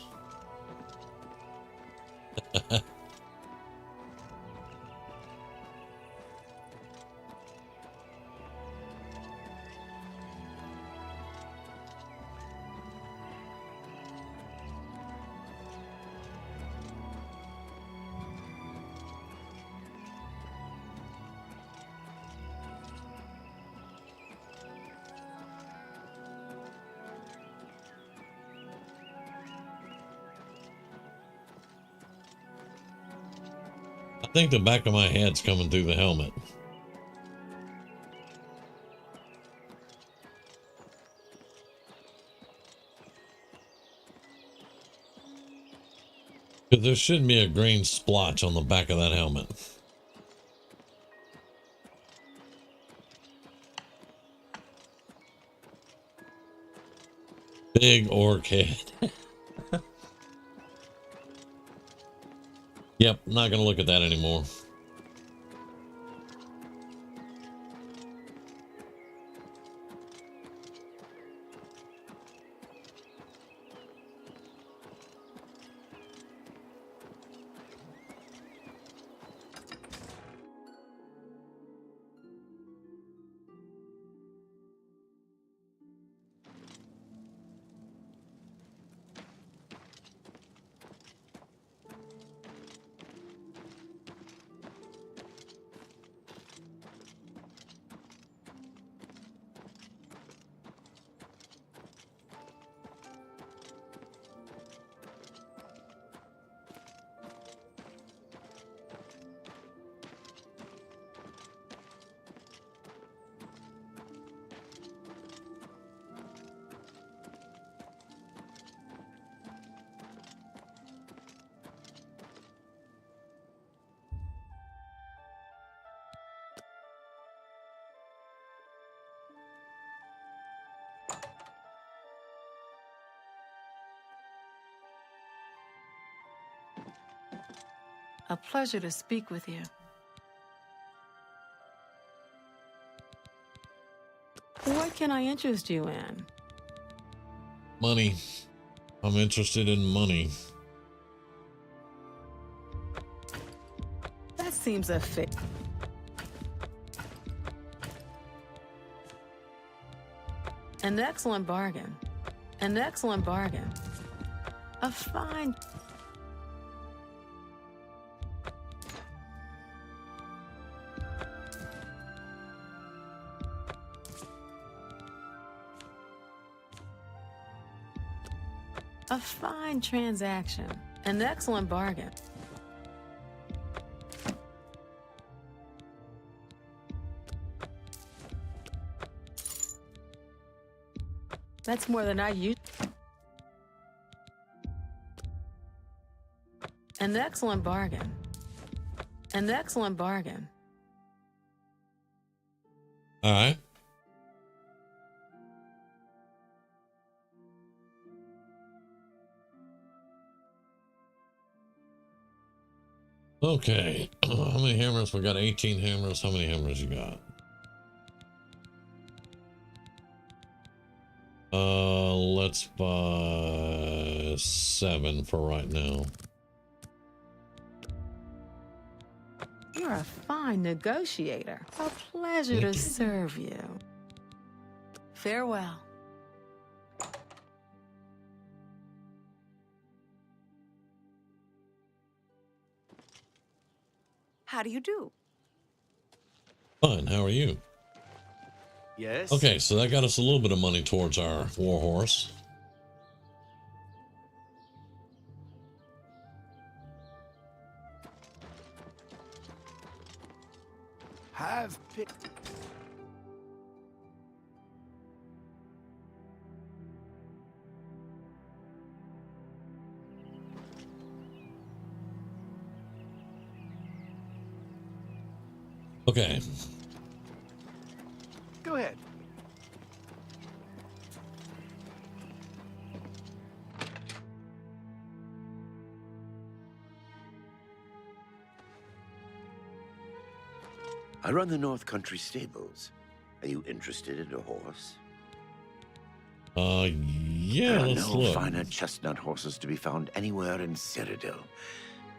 I think the back of my head's coming through the helmet. Because there shouldn't be a green splotch on the back of that helmet. Big orc head. Yep, not going to look at that anymore. A pleasure to speak with you. What can I interest you in? Money. I'm interested in money. That seems a fit. An excellent bargain. An excellent bargain. A fine... A fine transaction. An excellent bargain. That's more than I used. An excellent bargain. An excellent bargain. All right. Okay. How many hammers? We got 18 hammers. How many hammers you got? Let's buy 7 for right now. You're a fine negotiator. A pleasure to serve you. Farewell. How do you do? Fine. How are you? Yes? Okay, so that got us a little bit of money towards our war horse. Have pity. Okay. Go ahead. I run the North Country stables. Are you interested in a horse? Yeah, There are let's no look. finer chestnut horses to be found anywhere in Cyrodiil.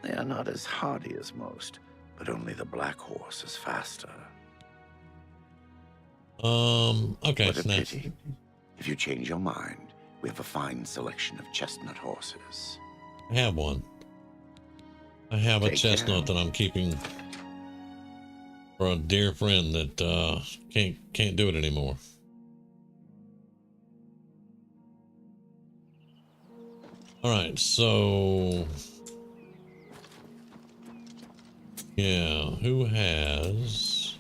They are not as hardy as most, but only the black horse is faster. Okay. What a pity. If you change your mind, we have a fine selection of chestnut horses. I have one. I have a Take chestnut care. that I'm keeping for a dear friend that can't do it anymore. All right, so yeah, who has?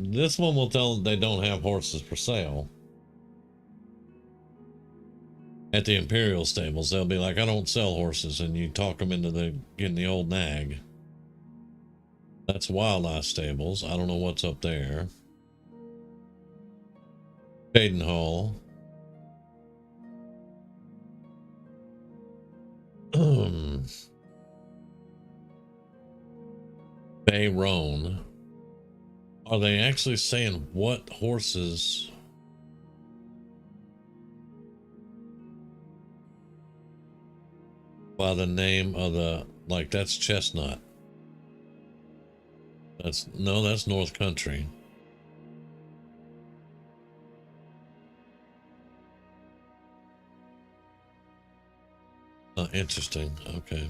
This one will tell them they don't have horses for sale. At the Imperial stables, they'll be like, I don't sell horses, and you talk them into getting the old nag. That's Wildlife Stables. I don't know what's up there. Baden Hall. Bay Roan. Are they actually saying what horses? By the name of the, like, that's Chestnut. That's North Country. Interesting. Okay.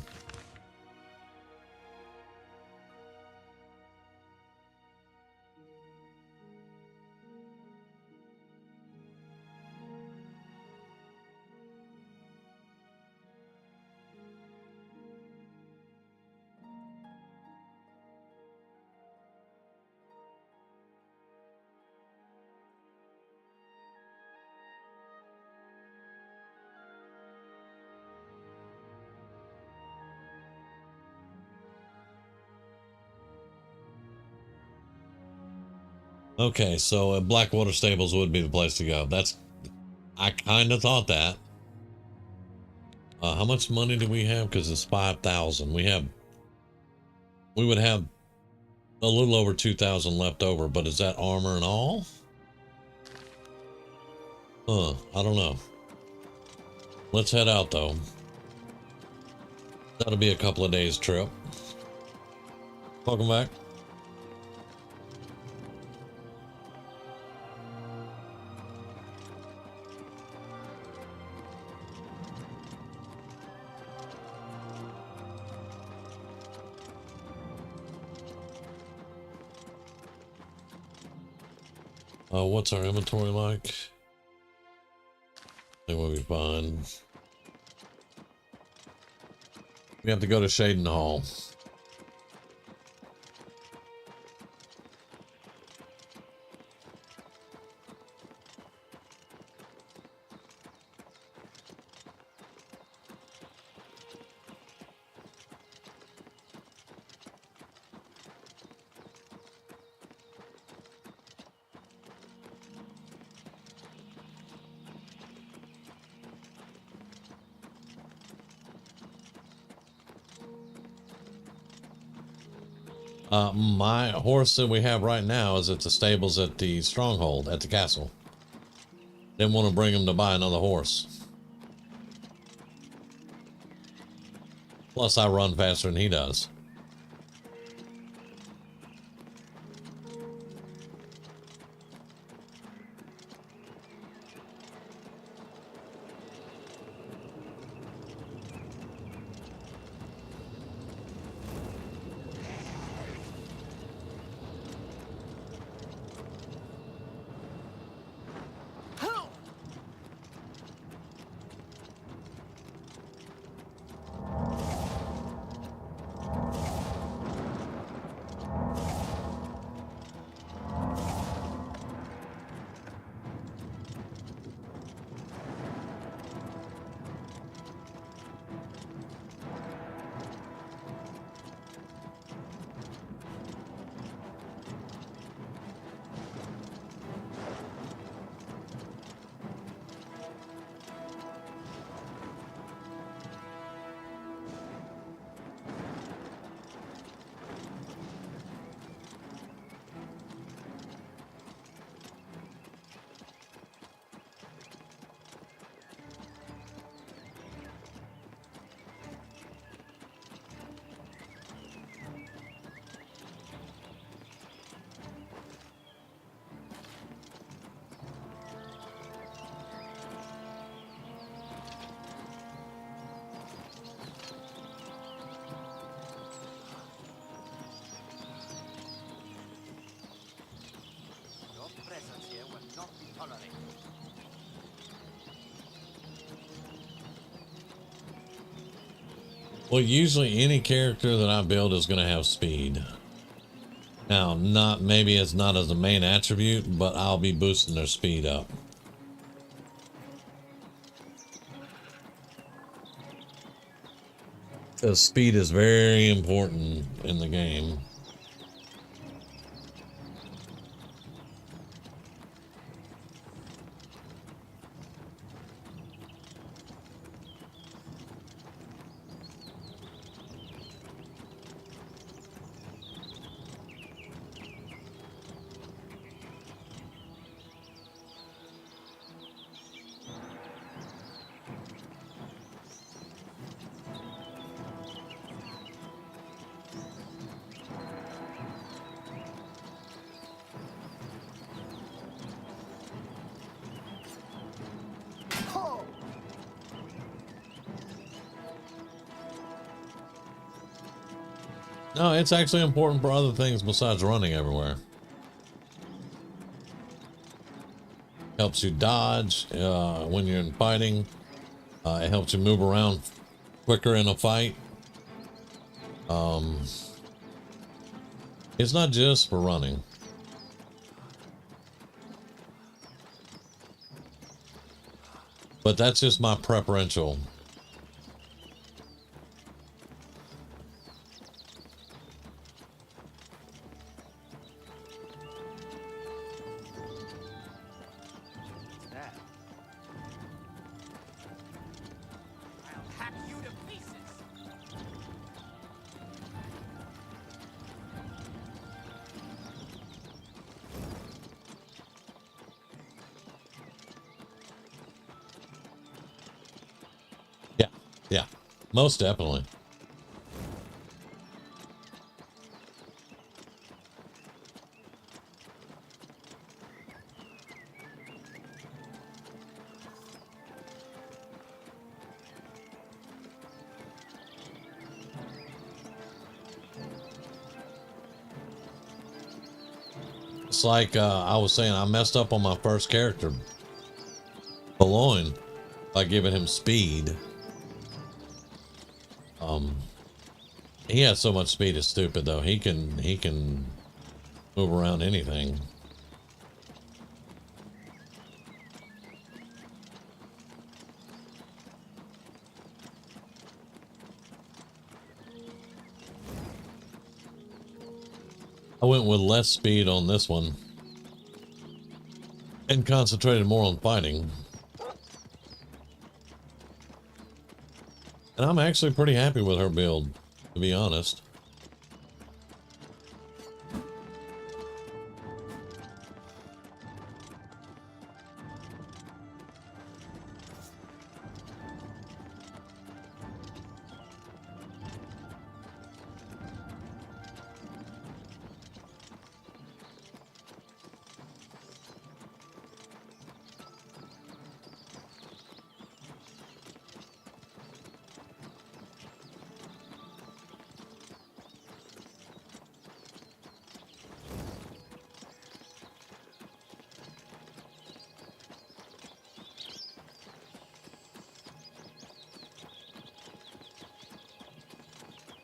Okay, so Blackwater Stables would be the place to go. I kind of thought that. How much money do we have? Because it's 5,000. We would have a little over 2,000 left over, but is that armor and all? I don't know. Let's head out though. That'll be a couple of days trip. Welcome back. What's our inventory like? I think we'll be fine. We have to go to Shaden Hall. My horse that we have right now is at the stables at the stronghold at the castle. Didn't want to bring him to buy another horse. Plus, I run faster than he does. Well, usually any character that I build is going to have speed. Now, maybe it's not as a main attribute, but I'll be boosting their speed up. Because speed is very important in the game. No, it's actually important for other things besides running everywhere. Helps you dodge when you're in fighting. It helps you move around quicker in a fight. It's not just for running. But that's just my preferential. Yeah, most definitely. It's like I was saying, I messed up on my first character, Baloin, by giving him speed. He has so much speed, it's stupid though. He can move around anything. I went with less speed on this one and concentrated more on fighting. And I'm actually pretty happy with her build, to be honest.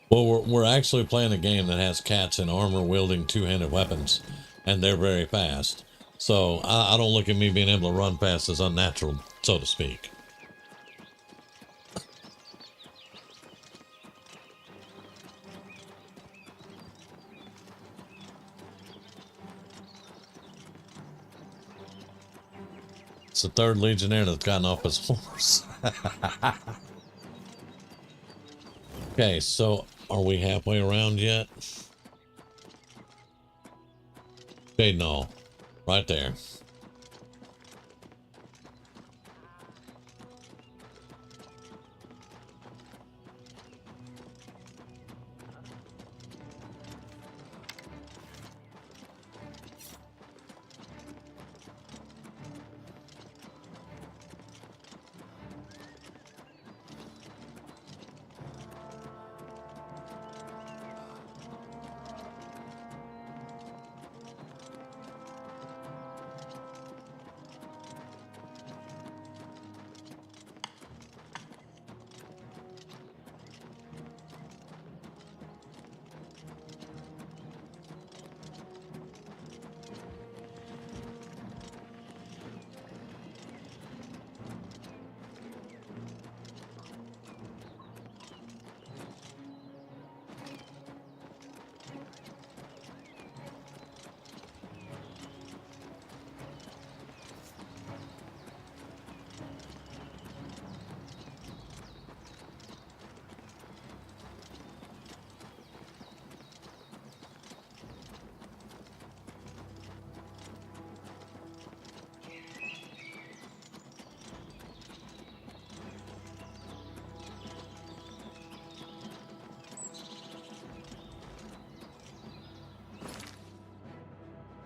Well, we're actually playing a game that has cats in armor wielding two-handed weapons, and they're very fast. So I don't look at me being able to run fast as unnatural, so to speak. It's the third Legionnaire that's gotten off his horse. Okay, so are we halfway around yet? Okay, no. Right there.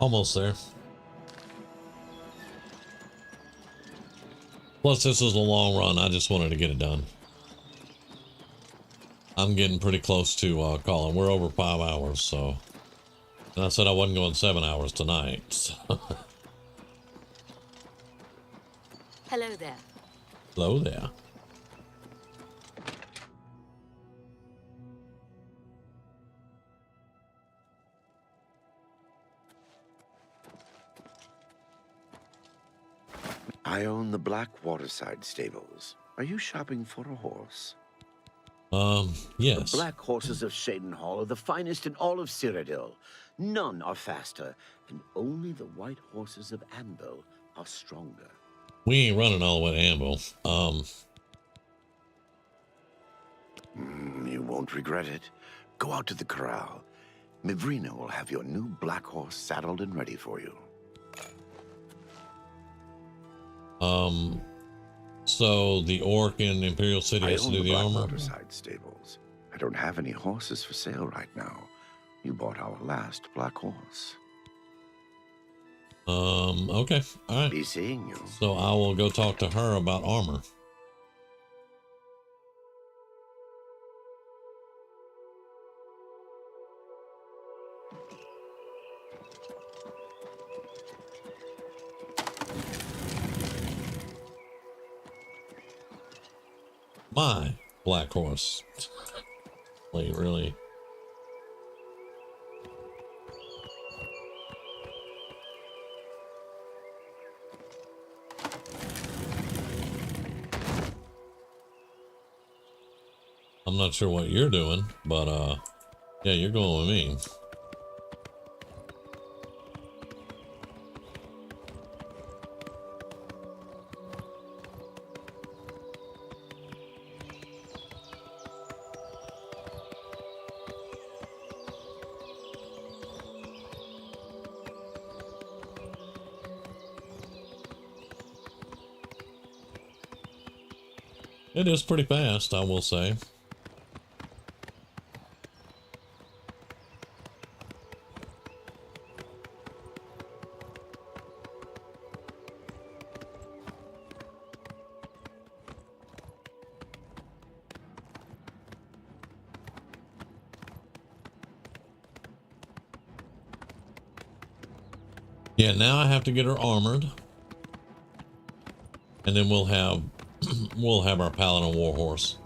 Almost there. Plus, this is a long run. I just wanted to get it done. I'm getting pretty close to calling. We're over 5 hours, so. And I said I wasn't going 7 hours tonight. So. Hello there. Hello there. I own the Black Waterside stables. Are you shopping for a horse? Yes. The black horses of Shadenhall are the finest in all of Cyrodiil. None are faster, and only the white horses of Anvil are stronger. We ain't running all the way to Anvil. You won't regret it. Go out to the corral. Mivrina will have your new black horse saddled and ready for you. So the orc in Imperial City has to do the armor? Waterside stables. I don't have any horses for sale right now. You bought our last black horse. Okay. All right. Be seeing you. So I will go talk to her about armor. My black horse. Like, really? I'm not sure what you're doing, but yeah, you're going with me. It is pretty fast, I will say. Yeah, now I have to get her armored. And then we'll have we'll have our Paladin Warhorse.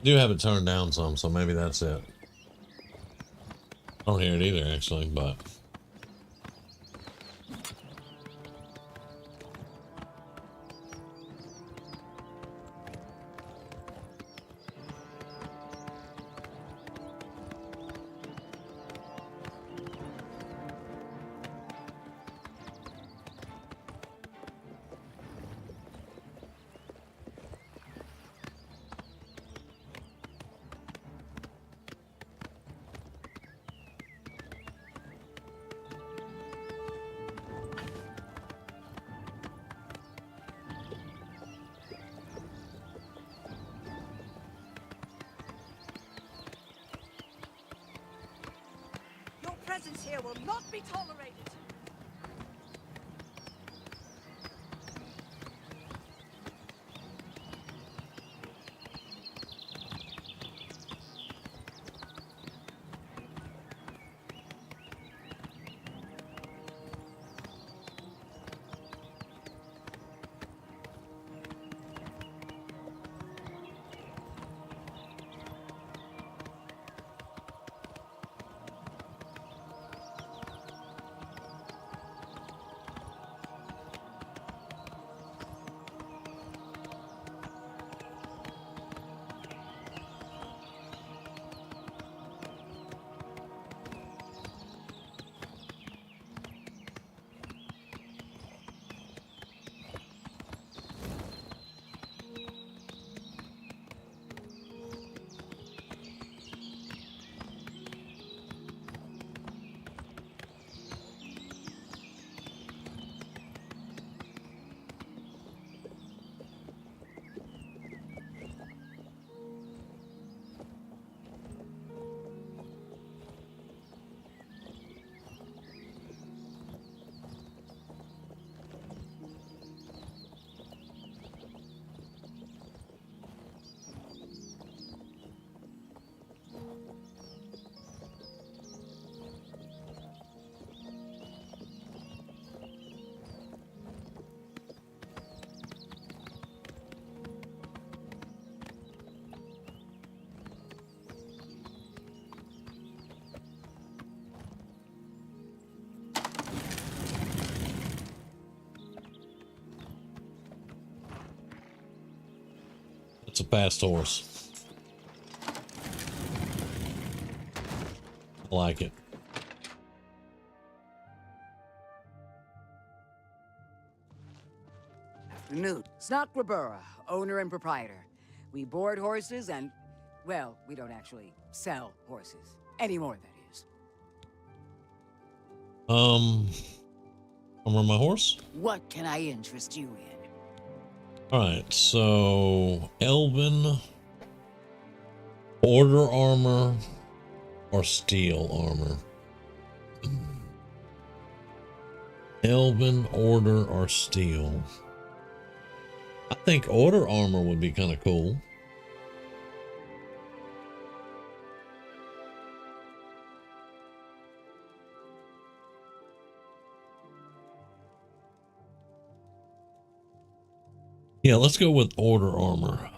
Do have it turned down some, so maybe that's it. I don't hear it either, actually, but. Your presence here will not be tolerated. It's a fast horse. I like it. Afternoon. Snot Grabura, owner and proprietor. We board horses and, well, we don't actually sell horses. Anymore, that is. I'm on my horse. What can I interest you in? All right, so Elven, order armor, or steel armor? Elven, order, or steel? I think order armor would be kind of cool. Yeah, let's go with order armor.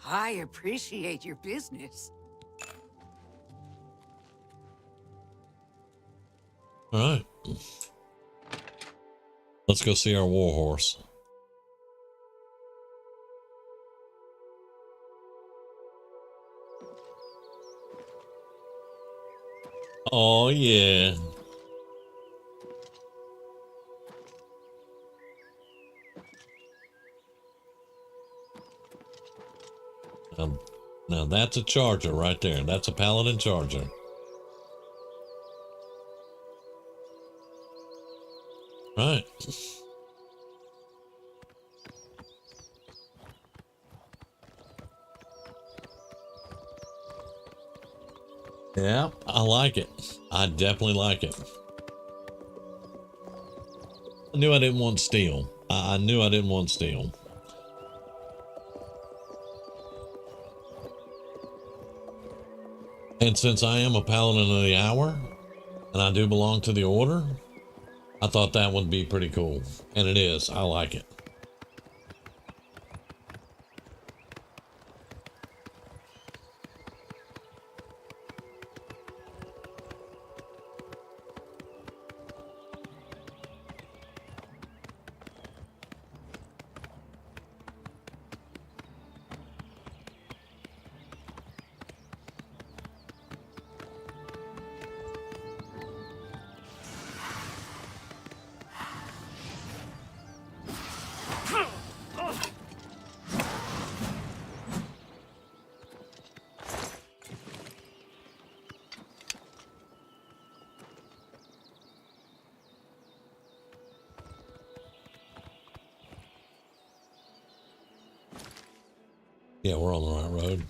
I appreciate your business. All right. Let's go see our war horse. Oh, yeah. Now that's a charger right there. That's a paladin charger. Right. Yeah, I like it. I definitely like it. I knew I didn't want steel. I knew I didn't want steel. And since I am a paladin of the hour, and I do belong to the order, I thought that would be pretty cool. And it is. I like it. Yeah, we're on the right road.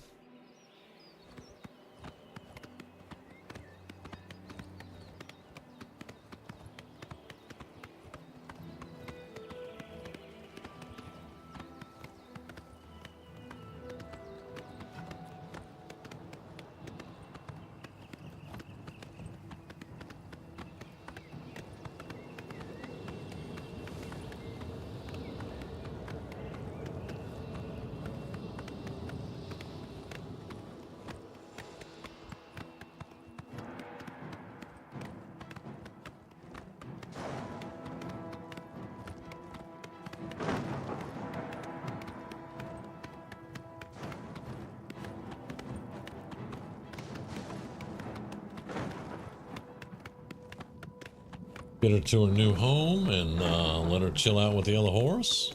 Get her to her new home and let her chill out with the other horse.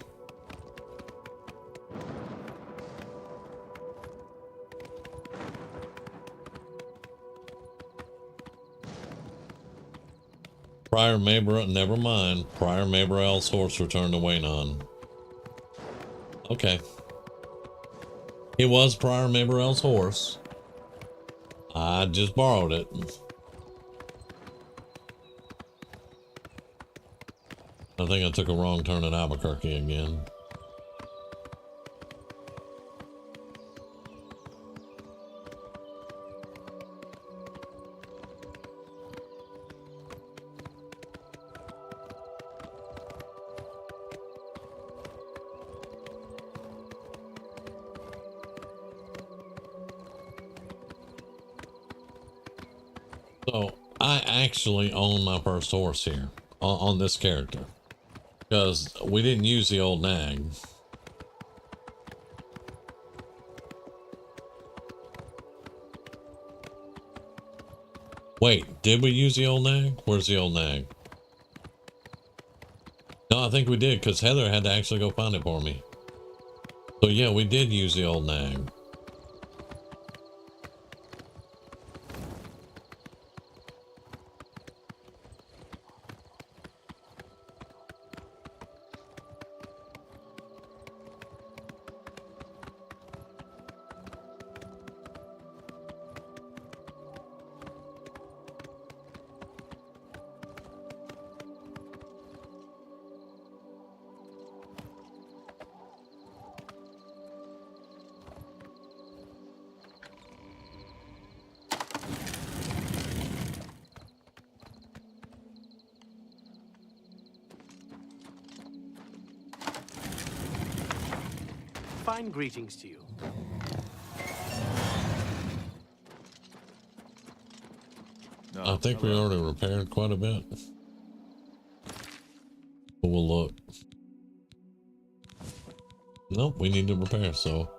Prior Maybra, never mind. Prior Maybra horse returned to Waynon. Okay. It was Prior Maybra horse. I just borrowed it. I think I took a wrong turn at Albuquerque again. So I actually own my first horse here on this character. Because we didn't use the old nag. Wait, did we use the old nag? Where's the old nag? No, I think we did, because Heather had to actually go find it for me. So yeah, we did use the old nag. Fine greetings to you. I think we already repaired quite a bit. But we'll look. Nope, we need to repair, so.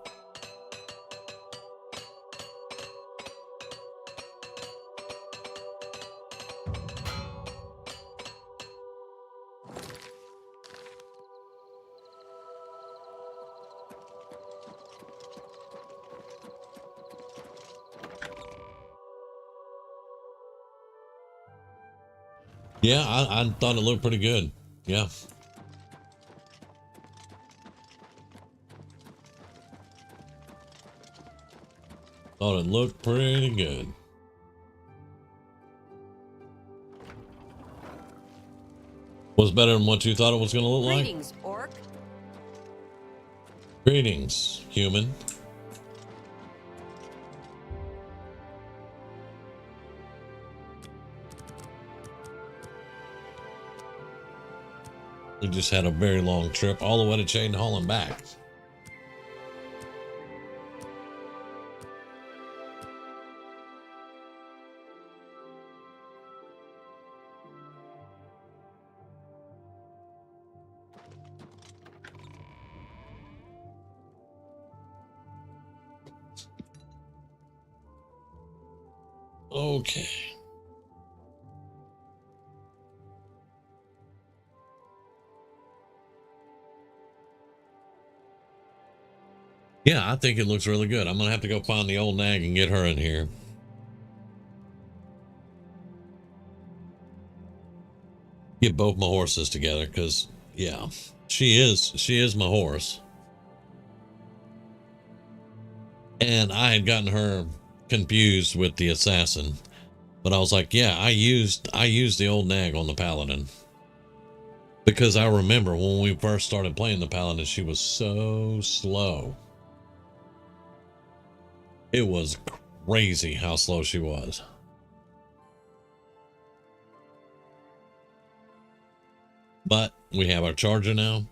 Yeah, I thought it looked pretty good. Yeah. Thought it looked pretty good. Was better than what you thought it was going to look like? Greetings, orc. Greetings, human. We just had a very long trip all the way to Chain Hall and back. Okay. Yeah, I think it looks really good. I'm gonna have to go find the old nag and get her in here. Get both my horses together, because yeah, she is my horse. And I had gotten her confused with the assassin, but I was like, yeah, I used the old nag on the paladin, because I remember when we first started playing the paladin, she was so slow. It was crazy how slow she was. But we have our charger now.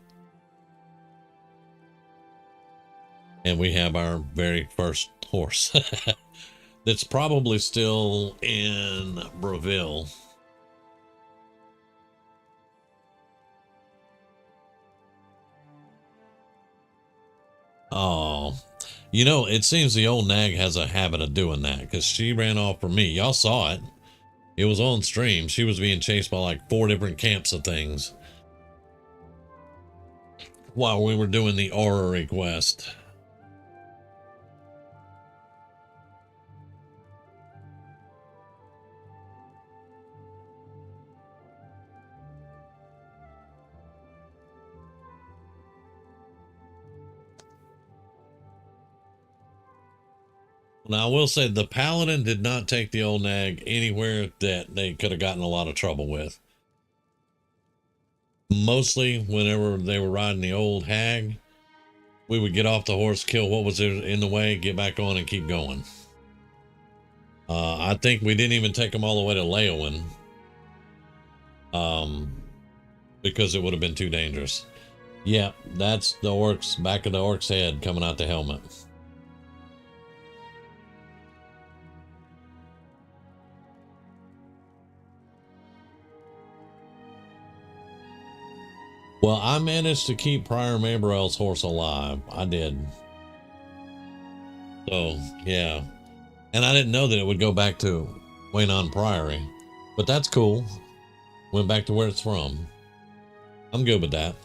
And we have our very first horse. That's probably still in Breville. Oh, you know, it seems the old nag has a habit of doing that, because she ran off from me. Y'all saw it. It was on stream. She was being chased by like 4 different camps of things while we were doing the orrery quest. Now, I will say the paladin did not take the old nag anywhere that they could have gotten a lot of trouble with. Mostly whenever they were riding the old hag, we would get off the horse, kill what was in the way, get back on and keep going. I think we didn't even take them all the way to Leowin, because it would have been too dangerous. Yeah, that's the orc's back of the orc's head coming out the helmet. Well, I managed to keep Prior Maberel's horse alive. I did. So, yeah. And I didn't know that it would go back to Waynon Priory. But that's cool. Went back to where it's from. I'm good with that.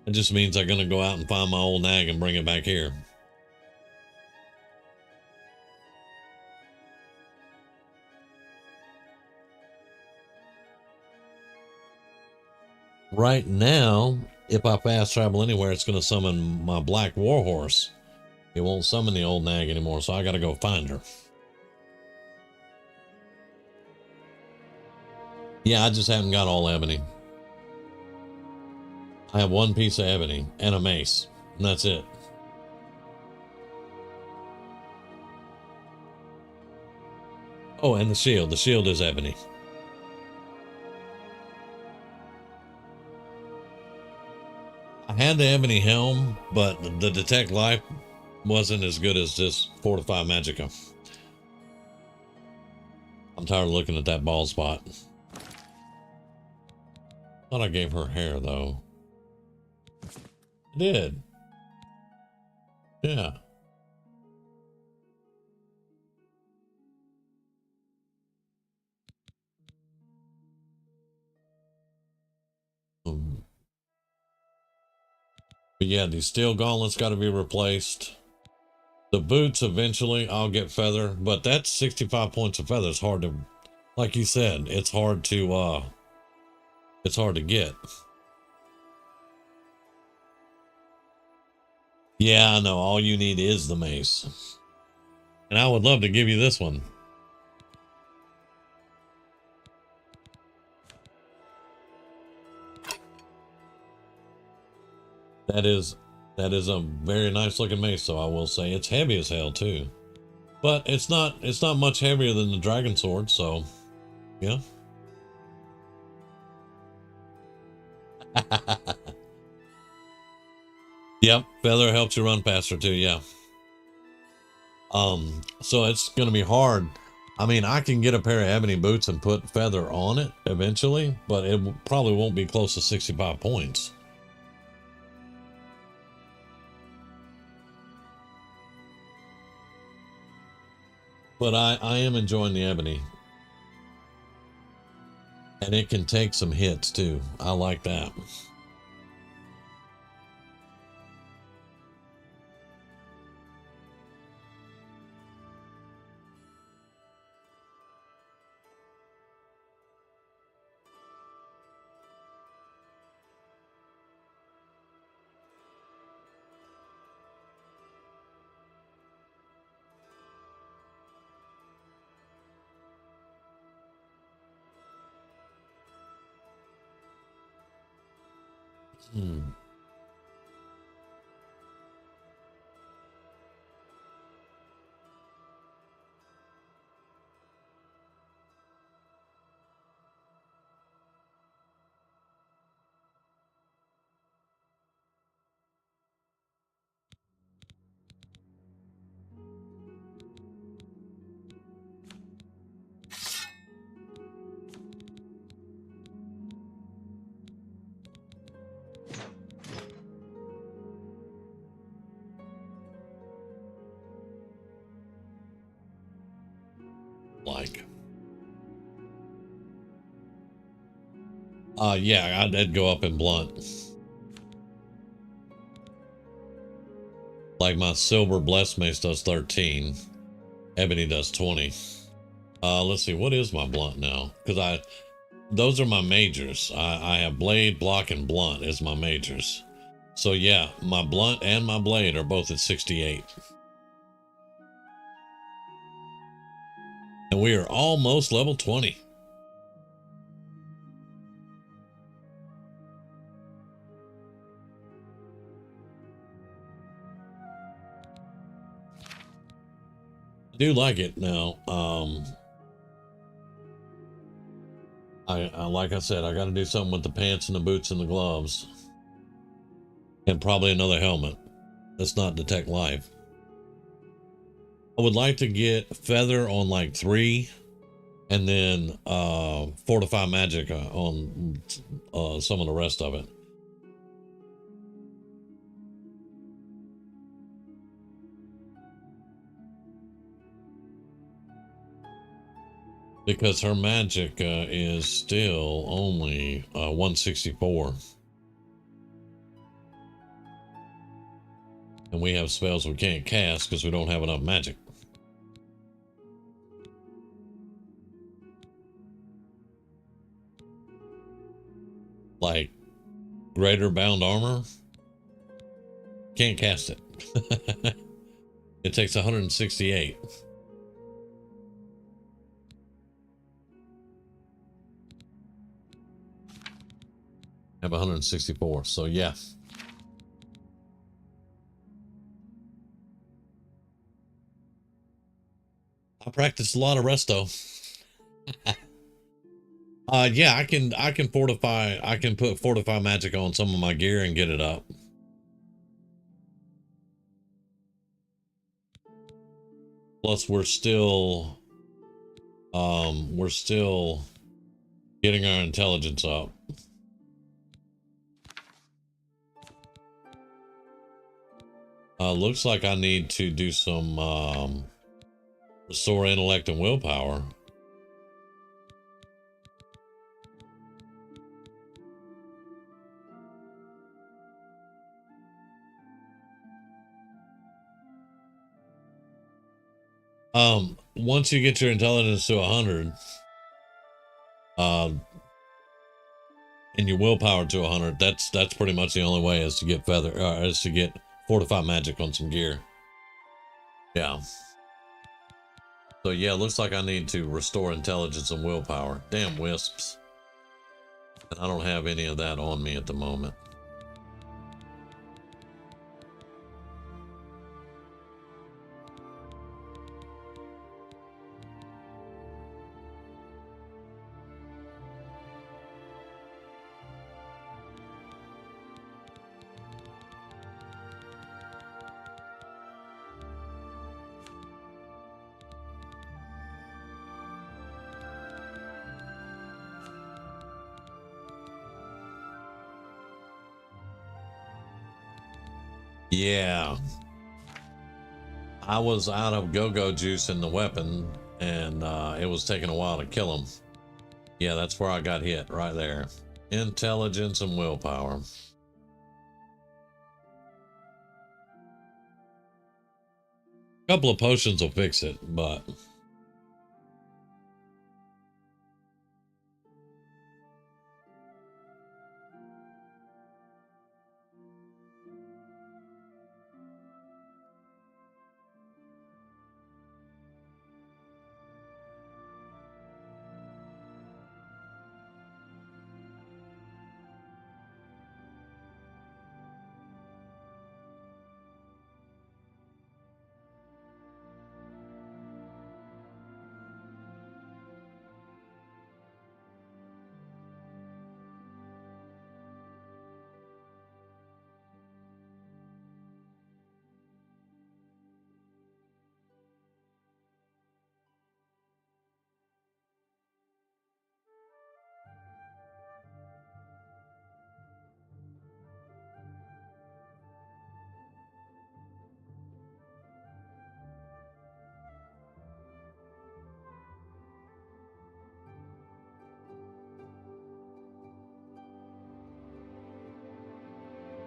It just means I'm going to go out and find my old nag and bring it back here. Right now, if I fast travel anywhere, it's going to summon my black warhorse. It won't summon the old nag anymore, so I got to go find her. Yeah, I just haven't got all ebony. I have 1 piece of ebony and a mace, and that's it. Oh, and the shield. The shield is ebony. I had the ebony helm, but the detect life wasn't as good as this fortify magicka. I'm tired of looking at that bald spot. Thought I gave her hair though. I did. Yeah. But yeah, these steel gauntlets got to be replaced. The boots, eventually I'll get feather, but that's 65 points of feather. It's hard to, like you said, it's hard to get. Yeah, I know. All you need is the mace. And I would love to give you this one. That is a very nice looking mace, so I will say it's heavy as hell too. But it's not much heavier than the dragon sword, so yeah. Yep, feather helps you run faster too, yeah. So it's gonna be hard. I mean, I can get a pair of ebony boots and put feather on it eventually, but it probably won't be close to 65 points. But I am enjoying the ebony. And it can take some hits too. I like that. Hmm. Like, yeah, I did go up in blunt. Like my silver blessed mace does 13, ebony does 20. Let's see, what is my blunt now? Because those are my majors. I have blade, block, and blunt as my majors. So yeah, my blunt and my blade are both at 68. And we are almost level 20. I do like it now. I like I said, I got to do something with the pants and the boots and the gloves. And probably another helmet that's not detect life. I would like to get feather on like 3 and then fortify magic on some of the rest of it. Because her magic is still only 164. And we have spells we can't cast because we don't have enough magic. Like greater bound armor, can't cast it. It takes 168. I have 164, so yeah. I practiced a lot of resto. Yeah, I can fortify, I can put fortify magic on some of my gear and get it up. Plus we're still getting our intelligence up. Looks like I need to do some restore intellect and willpower. Once you get your intelligence to 100, and your willpower to 100, that's pretty much the only way is to get feather, is to get fortify magic on some gear. Yeah. So yeah, looks like I need to restore intelligence and willpower. Damn wisps. And I don't have any of that on me at the moment. Yeah. I was out of go-go juice in the weapon, and it was taking a while to kill him. Yeah, that's where I got hit, right there. Intelligence and willpower. A couple of potions will fix it, but...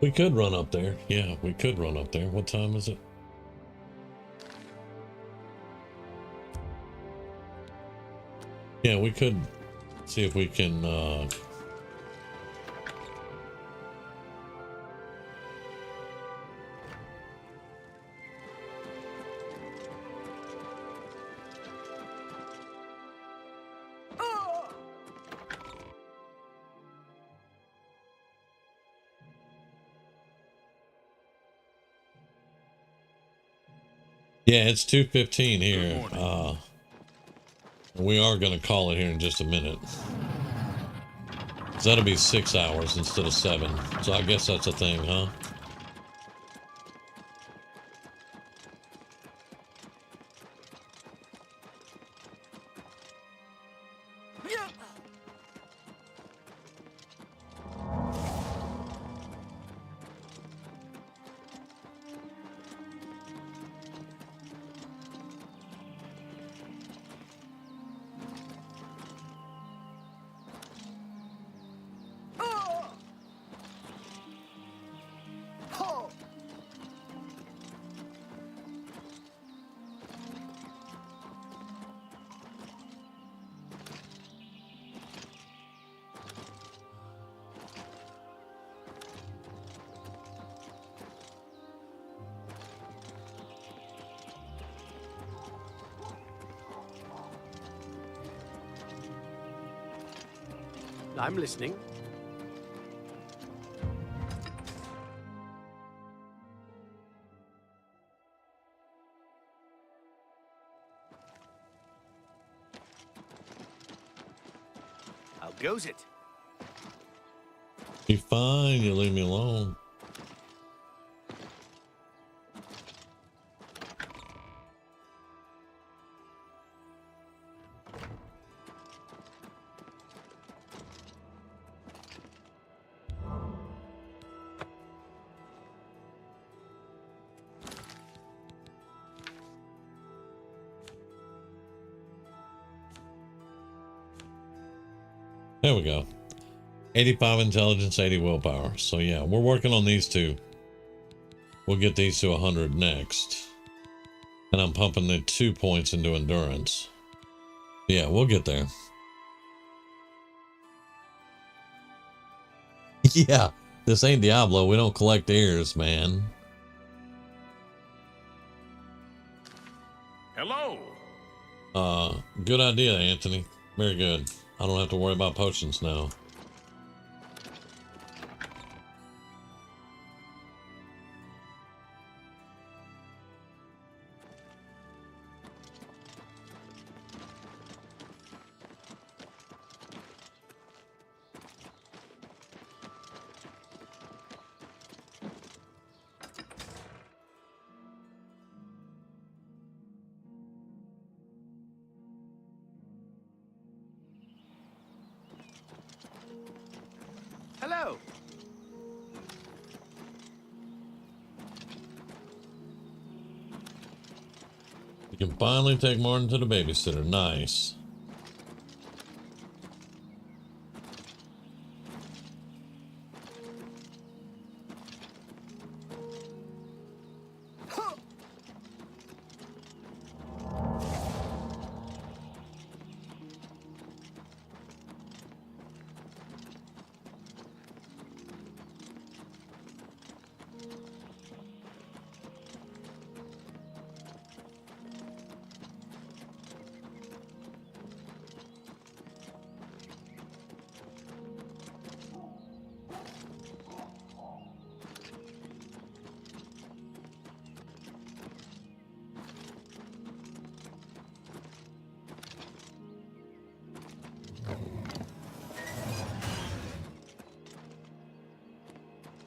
We could run up there. Yeah, we could run up there. What time is it? Yeah, we could see if we can, yeah, it's 2:15 here. We are going to call it here in just a minute. So that'll be 6 hours instead of 7. So I guess that's a thing, huh? I'm listening. How goes it? Be fine, you leave me alone. There we go. 85 intelligence, 80 willpower. So yeah, we're working on these two. We'll get these to 100 next. And I'm pumping the 2 points into endurance. Yeah, we'll get there. Yeah, this ain't Diablo. We don't collect ears, man. Hello. Good idea, Anthony. Very good. I don't have to worry about potions now. Hello. You can finally take Martin to the babysitter. Nice.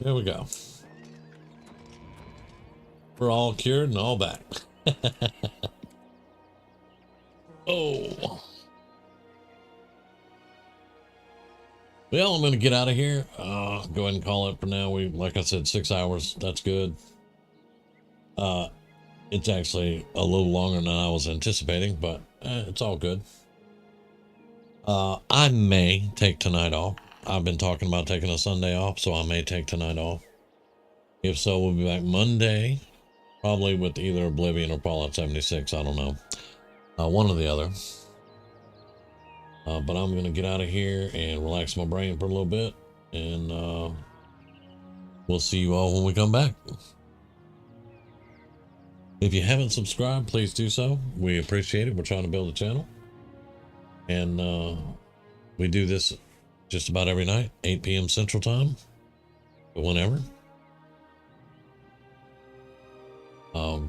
There we go. We're all cured and all back. Oh. Well, I'm going to get out of here. Go ahead and call it for now. Like I said, 6 hours. That's good. It's actually a little longer than I was anticipating, but it's all good. I may take tonight off. I've been talking about taking a Sunday off, so I may take tonight off. If so, we'll be back Monday, probably with either Oblivion or Fallout 76. I don't know. One or the other. But I'm going to get out of here and relax my brain for a little bit. And we'll see you all when we come back. If you haven't subscribed, please do so. We appreciate it. We're trying to build a channel. And we do this just about every night, 8 p.m. Central Time. But whenever.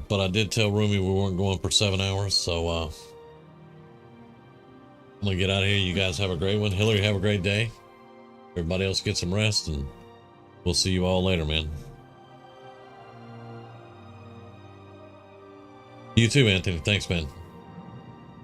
But I did tell Rumi we weren't going for 7 hours, so I'm gonna get out of here. You guys have a great one. Hillary, have a great day. Everybody else get some rest, and we'll see you all later, man. You too, Anthony. Thanks, man.